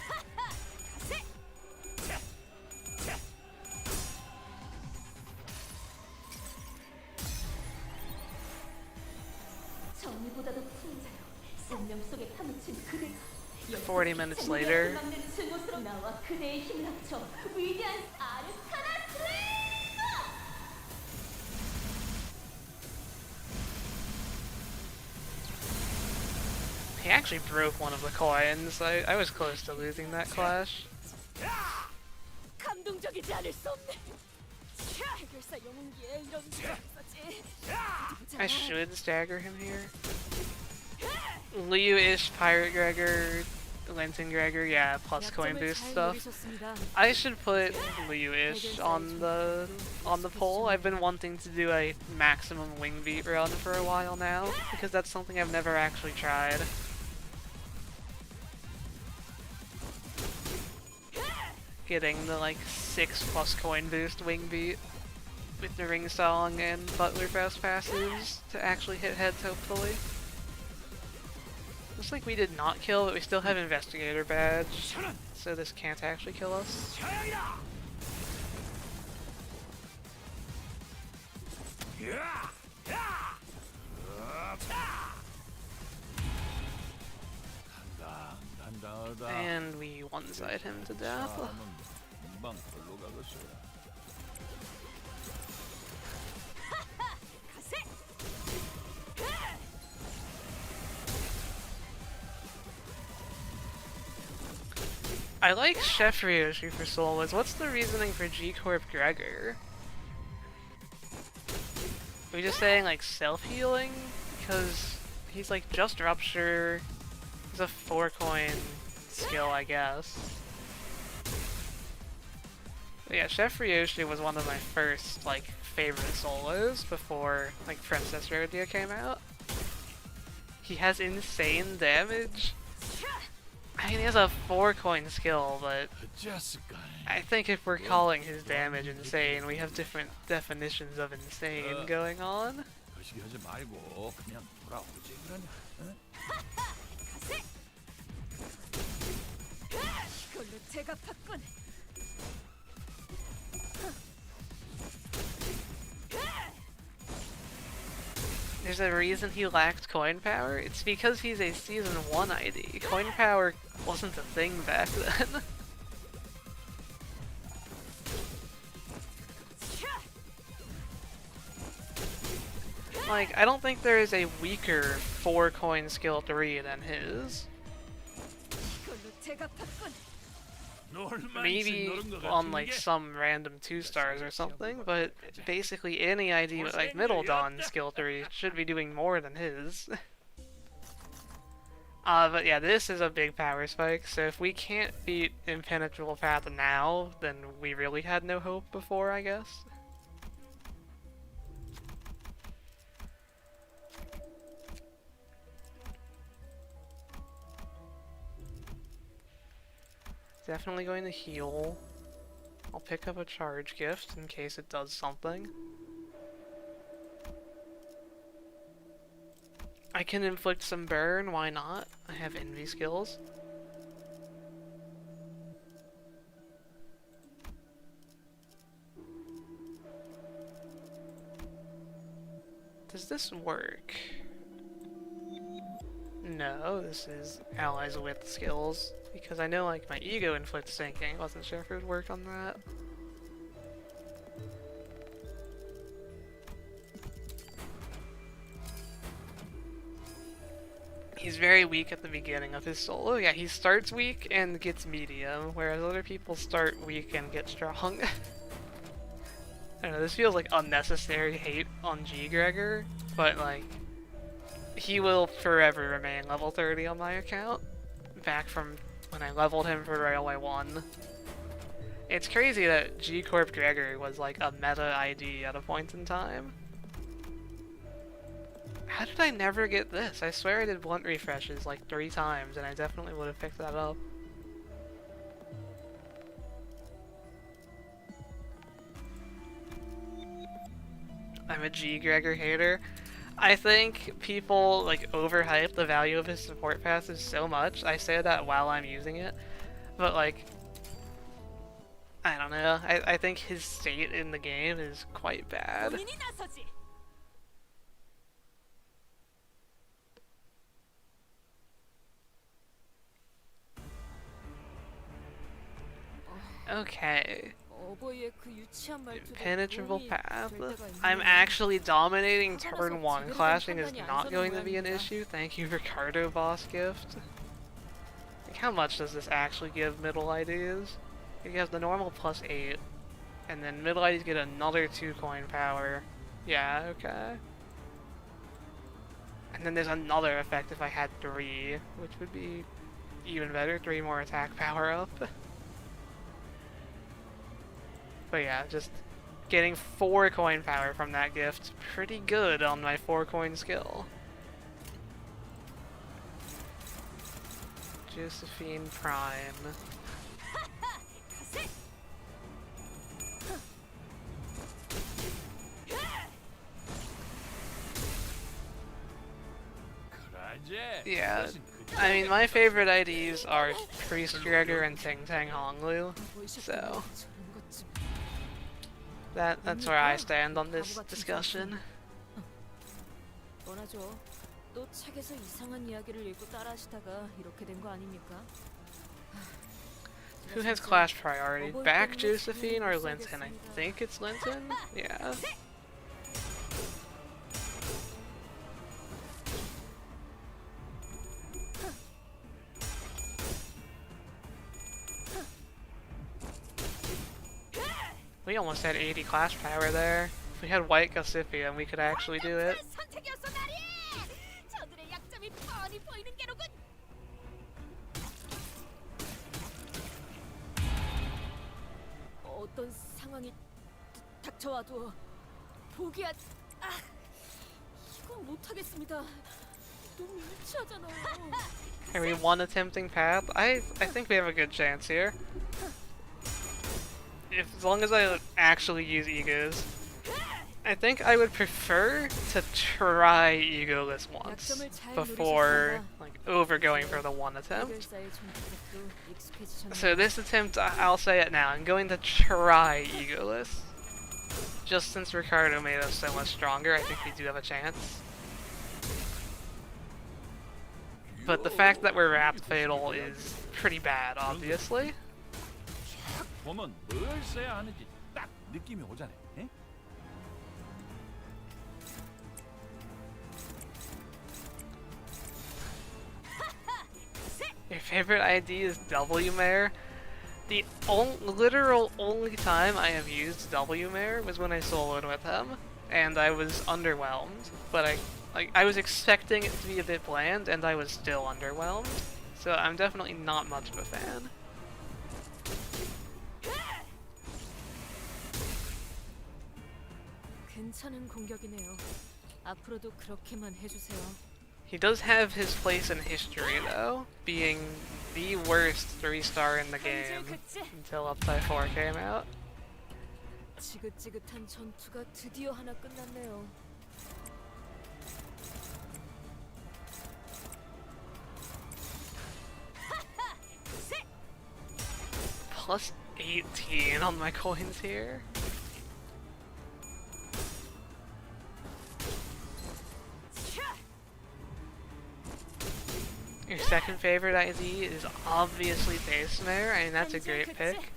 정의보다도 풍자요. 생명 속에 파묻힌 그대가 40 minutes later. 막는 증오스러운 나와 그대의 힘을 합쳐 위대한 아르카나 슬레이어! He actually broke one of the coins. I was close to losing that clash. 감동적이지 않을 수 없네. 해결사 영웅기에 이런 수가 있었지. I should stagger him here. Liu-ish, Pirate Gregor, Linton Gregor, yeah, plus coin 약점을 boost 잘 stuff. 노리셨습니다. I should put Liu-ish on the poll. I've been wanting to do a maximum wing beat run for a while now, because that's something I've never actually tried. getting the like 6+ coin boost wing beat with the ring song and butler fast passes to actually hit heads hopefully. Looks like we did not kill, but we still have investigator badge, so this can't actually kill us. And we one-side him to death. 금방 걸로 가겠어요. I like Chef Ryoshi for Soulless. What's the reasoning for G-Corp Gregor? Are we just saying like self-healing? Because he's like just Rupture. He's a 4-coin skill, I guess. But yeah, Chef Ryoshi was one of my first like favorite solos before like Princess Rodeo came out. He has insane damage. I mean, he has a 4-coin skill, but I think if we're calling his damage insane, we have different definitions of insane going on. 거시기 하지 말고 그냥 돌아오지 그러냐? 응? 이걸로 제가 받군. There's a reason he lacked coin power. It's because he's a Season 1 ID. Coin power wasn't a thing back then. Like, I don't think there is a weaker 4-coin skill 3 than his. 이걸로 제가 받군. Maybe on like some random 2-stars or something, but basically any ID with like Middle Dawn skill 3 should be doing more than his. But yeah, this is a big power spike, so if we can't beat Impenetrable Path now, then we really had no hope before, I guess. Definitely going to heal. I'll pick up a charge gift in case it does something. I can inflict some burn, why not? I have envy skills. Does this work? No, this is allies with skills. Because I know like my ego inflicts sinking, wasn't sure if it would work on that. He's very weak at the beginning of his solo. Yeah, he starts weak and gets medium, whereas other people start weak and get strong. I don't know, this feels like unnecessary hate on G Gregor, but like, he will forever remain level 30 on my account, back from when I leveled him for Railway 1. It's crazy that G-Corp Gregory was like a meta ID at a point in time. How did I never get this? I swear I did blunt refreshes like 3 times and I definitely would have picked that up. I'm a G Gregor hater. I think people like overhype the value of his support passes so much. I say that while I'm using it, but like, I don't know. I think his state in the game is quite bad. 본인이 나서지. Okay. 어버이의 그 유치한 말투로 Impenetrable 도움이 path. 될 때가 있네. I'm actually dominating turn 1. Clashing is not going to be an issue. Thank you, Ricardo boss gift. Like, how much does this actually give middle IDs? You have the normal +8, and then middle IDs get another 2-coin power. Yeah, okay. And then there's another effect if I had 3, which would be even better. 3 more attack power up. But yeah, just getting 4 coin power from that gift, pretty good on my 4-coin skill. Josephine Prime. I mean, my favorite IDs are Priest Gregor and Ting Tang Honglu, so that's where I stand on this discussion. 뻔하죠. 또 책에서 이상한 이야기를 읽고 따라하시다가 이렇게 된 거 아닙니까? Who has class priority? Back Josephine or Linton? I think it's Linton? Yeah. We almost had 80 class power there. If we had White Gossipia, we could actually do it. 선택이었어, 나리! 저들의 약점이 뻔히 보이는 게로군. 어떤 상황이 닥쳐와도 포기하... 아, 이건 못하겠습니다. 너무 유치하잖아요. Are we one attempting path? I think we have a good chance here. As long as I actually use egos. I think I would prefer to try egoless once before like overgoing for the one attempt. 해결사의 존재력도 익숙해지셨나요? So this attempt, I'll say it now, I'm going to try egoless. Just since Ricardo made us so much stronger, I think we do have a chance. But the fact that we're wrapped fatal is pretty bad, obviously. 싹 보면 뭘 써야 하는지 딱 느낌이 오잖아. 에? Your favorite ID is W Mare? The literal only time I have used W Mare was when I soloed with him, and I was underwhelmed. But I was expecting it to be a bit bland, and I was still underwhelmed. So I'm definitely not much of a fan. 괜찮은 공격이네요. 앞으로도 그렇게만 해주세요. He does have his place in history, though, being the worst 3-star in the game until Upside 4 came out. 지긋지긋한 전투가 드디어 하나 끝났네요. Plus 18 on my coins here. Your second favorite ID is obviously Base Mare. I mean, that's a great pick.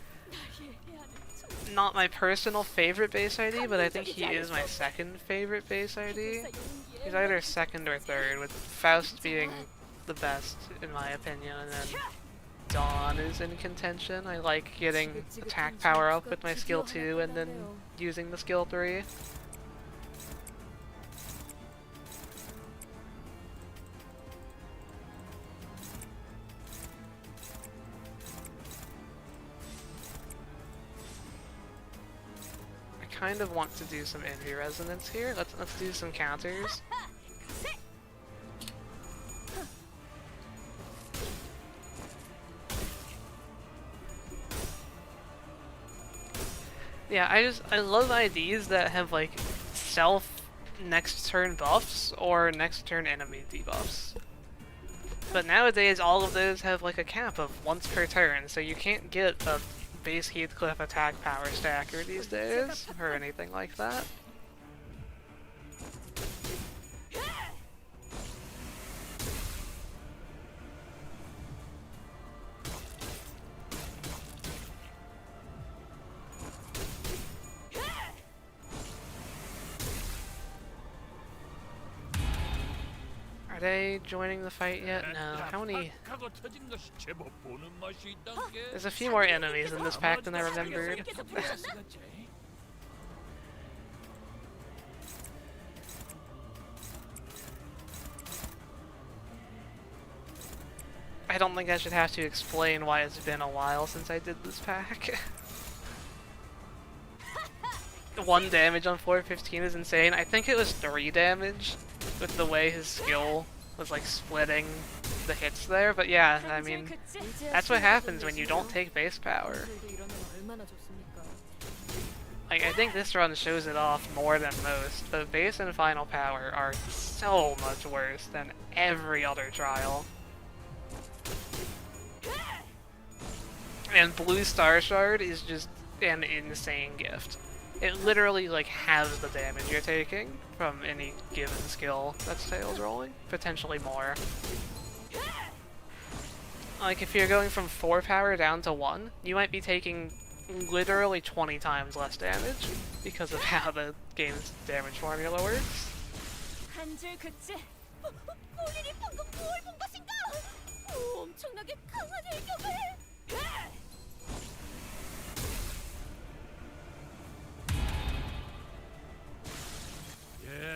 Not my personal favorite base ID, but I think he is my second favorite base ID. He's either second or third, with Faust being the best, in my opinion, and then Dawn is in contention. I like getting attack power up with my skill 2 and then using the skill 3. I kind of want to do some envy resonance here. Let's do some counters. Yeah, I love IDs that have like self next turn buffs or next turn enemy debuffs. But nowadays all of those have like a cap of once per turn, so you can't get a base Heathcliff attack power stacker these days or anything like that. Are they joining the fight yet? No. How many? 하고 터진 것이 제법 보는 맛이 있단 게. There's a few more enemies in this pack than I remembered. I don't think I should have to explain why it's been a while since I did this pack. 1 damage on 415 is insane. I think it was 3 damage with the way his skill was like splitting the hits there, but yeah, I mean, that's what happens when you don't take base power. Like, I think this run shows it off more than most, but base and final power are so much worse than every other trial. And Blue Star Shard is just an insane gift. It literally like halves the damage you're taking from any given skill that's Tails rolling, potentially more. Like if you're going from 4 power down to 1, you might be taking literally 20 times less damage because of how the game's damage formula works. 한 줄 긋지. 볼일이 방금 뭘 본 것인가? 엄청나게 강한 일격을.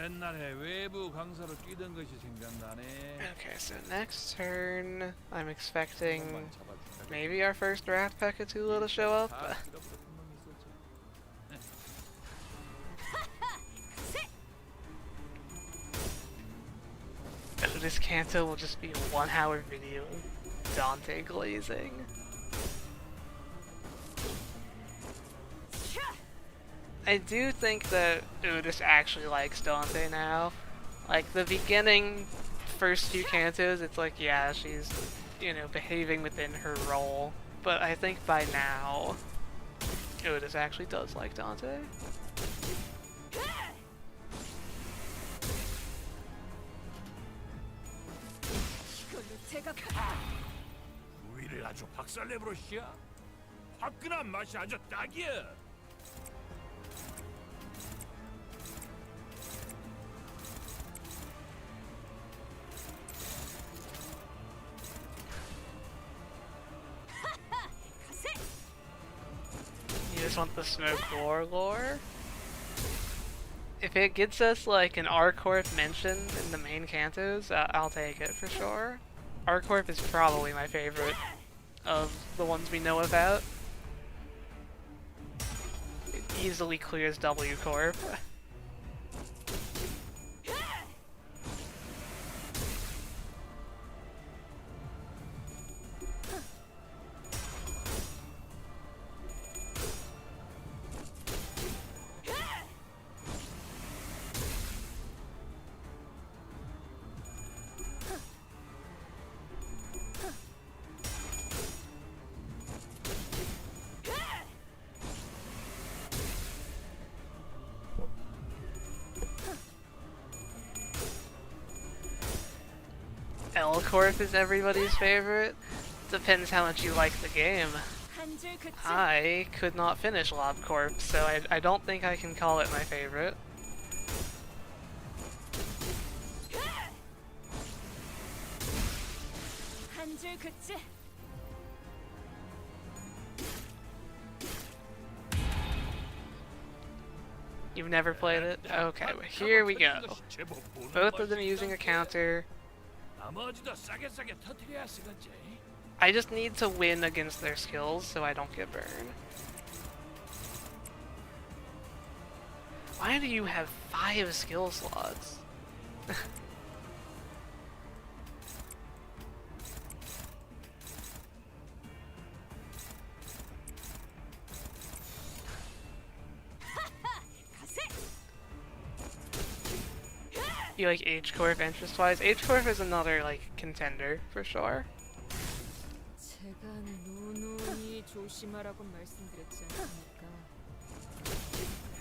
옛날에 외부 강사로 뛰던 것이 생각나네. Okay, so next turn, I'm expecting 한번 잡아줄까? maybe our first Wrath Pekatula to show up. 다 잃어버렸던 놈이 있었지. This Kanto will just be a 1-hour video of Dante glazing. I do think that Otis actually likes Dante now. Like, the beginning first few Kantos, it's like, yeah, she's, you know, behaving within her role. But I think by now, Otis actually does like Dante. 이걸로 제가 우위를 아주 박살내버렸시야. 화끈한 맛이 아주 딱이야. You just want the Smoke lore? If it gets us like an R-Corp mention in the main Kantos, I'll take it for sure. R-Corp is probably my favorite of the ones we know about. It easily clears W-Corp. L-Corp is everybody's favorite. Depends how much you like the game. 한 줄 긋지. I could not finish LobCorp, so I don't think I can call it my favorite. 한 줄 긋지. You've never played it? Okay, well, here we go. Both of them using a counter. 나머지도 싸게 싸게 터뜨려야 쓰겠지. I just need to win against their skills so I don't get burned. Why do you have 5 skill slots? You like H-Corp interest-wise? H-Corp is another, like, contender, for sure. 제가 노노히 조심하라고 말씀드렸지 않습니까?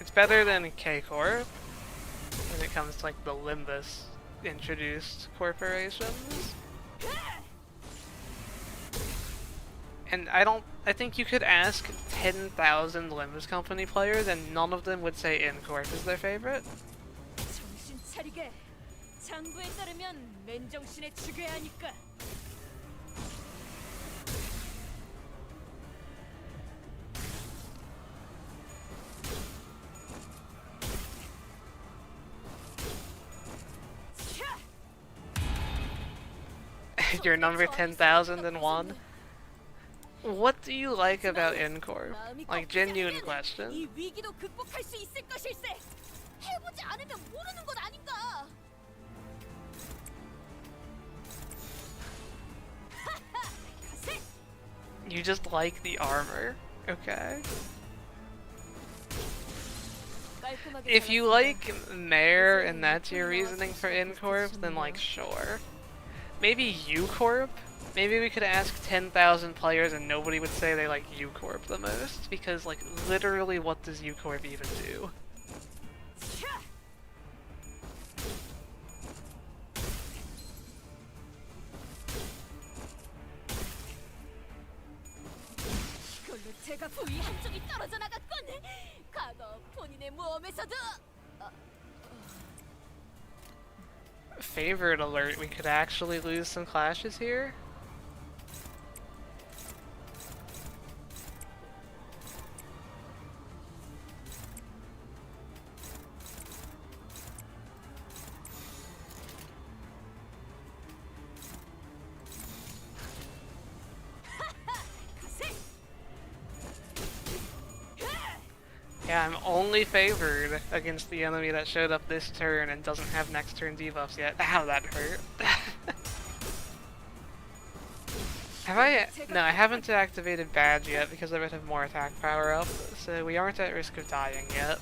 It's better than K-Corp when it comes to, like, the Limbus introduced corporations. And I think you could ask 10,000 Limbus Company players and none of them would say N-Corp is their favorite. 정신 차리게. 장부에 따르면 맨정신에 죽여야 하니까. You're number 10,001. What do you like about N-Corp? 마음이 Like, 꺾이지 genuine 않으면 question. 이 위기도 극복할 수 있을 것일세. 해보지 않으면 모르는 것 아닌가. 가세. You just like the armor. Okay. 깔끔하게 If you 잘랐습니다. like Mare and that's your reasoning for N-Corp, then like sure. Maybe U-Corp Maybe we could ask 10,000 players and nobody would say they like U-Corp the most, because like literally what does U-Corp even do? 이걸로 제가 부위 한쪽이 떨어져 나갔군. 과거 본인의 모험에서도. Favorite alert, we could actually lose some clashes here. Yeah, I'm only favored against the enemy that showed up this turn and doesn't have next turn debuffs yet. Ow, that hurt. Have I? No, I haven't activated Badge yet because I would have more attack power up, so we aren't at risk of dying yet.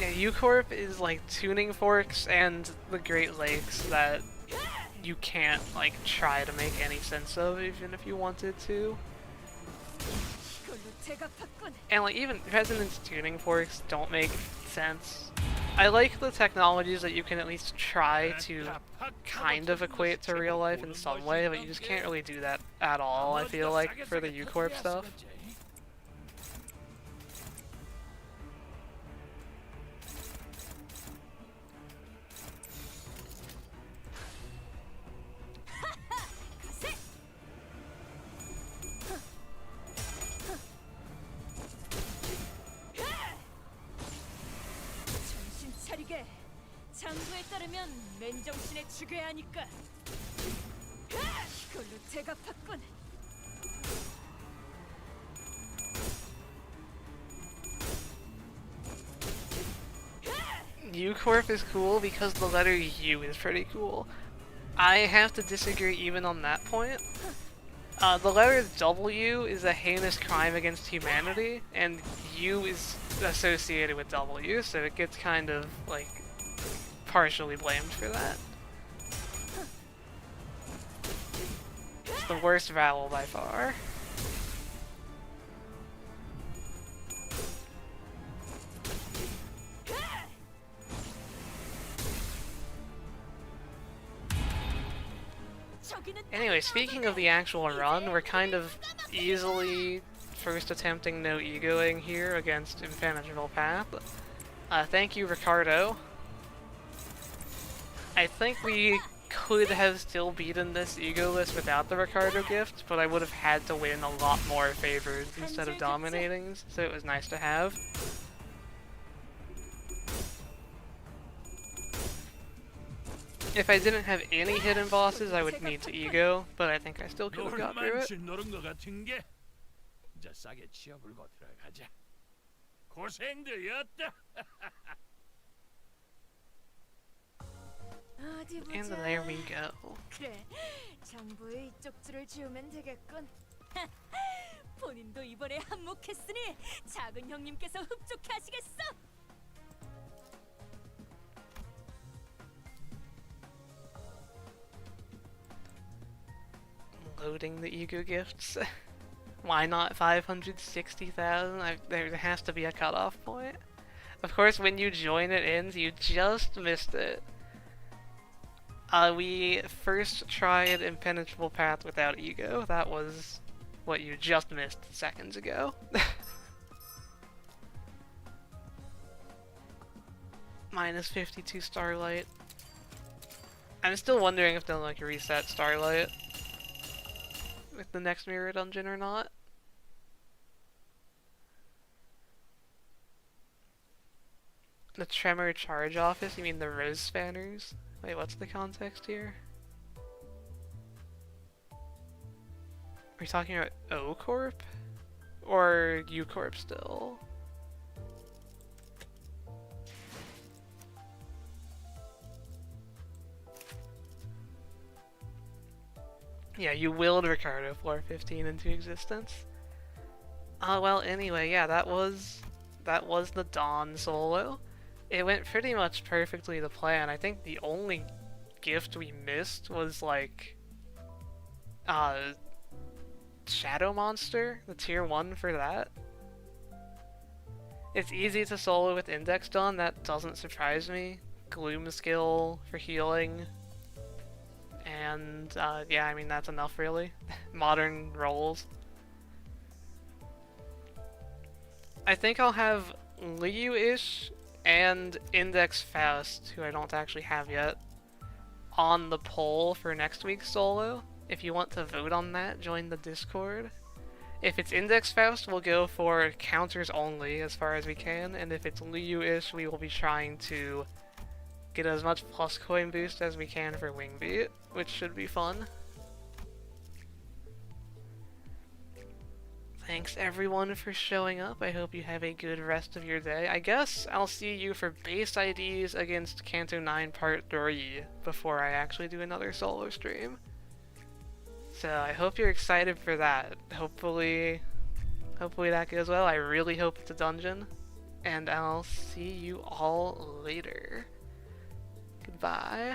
Yeah, U-Corp is like tuning forks and the Great Lakes that you can't like try to make any sense of even if you wanted to. 이걸로 제가 봤군. And like even Resonance tuning forks don't make sense. I like the technologies that you can at least try to kind of equate to real life in some way, but you just can't really do that at all, I feel like, for the U-Corp stuff. 정신 차리게. 장부에 따르면 맨정신에 죽여야 하니까. 이걸로 제가 봤군. U-Corp is cool because the letter U is pretty cool. I have to disagree even on that point. The letter W is a heinous crime against humanity, and U is associated with W, so it gets kind of, like, partially blamed for that. It's the worst vowel by far. Anyway, speaking of the actual run, we're kind of easily first attempting no egoing here against Impenetrable Path. Thank you, Ricardo. I think we could have still beaten this egoless without the Ricardo gift, but I would have had to win a lot more favored instead of dominating, so it was nice to have. If I didn't have any hidden bosses, I would need to ego, but I think I still could have got through it. 노른 것 같은 게 이제 싸게 치워불고 들어가자. 고생들이었다. 어디 보자. And there we go. 그래, 장부에 이쪽 줄을 지우면 되겠군. 본인도 이번에 한몫했으니 작은 형님께서 흡족해 하시겠어. Loading the ego gifts. Why not 560,000? There has to be a cutoff point. Of course, when you join it ends, you just missed it. We first tried Impenetrable Path without ego. That was what you just missed seconds ago. Minus 52 Starlight. I'm still wondering if they'll like reset Starlight with the next mirror dungeon or not. The Tremor Charge Office? You mean the Rose Spanners? Wait, what's the context here? Are we talking about O-Corp? Or U-Corp still? Yeah, you willed Ricardo floor 15 into existence. Well, anyway, yeah, that was the Dawn solo. It went pretty much perfectly to plan. I think the only gift we missed was like Shadow Monster, the tier 1 for that. It's easy to solo with Index Dawn, that doesn't surprise me. Gloom skill for healing. And yeah, I mean that's enough really. Modern roles. I think I'll have Liu-ish and Index Faust, who I don't actually have yet, on the poll for next week's solo. If you want to vote on that, join the Discord. If it's Index Faust, we'll go for counters only as far as we can, and if it's Liu-ish, we will be trying to get as much plus coin boost as we can for Wingbeat, which should be fun. Thanks everyone for showing up. I hope you have a good rest of your day. I guess I'll see you for base IDs against Kanto 9 Part 3 before I actually do another solo stream. So I hope you're excited for that. Hopefully that goes well. I really hope it's a dungeon. And I'll see you all later. Goodbye.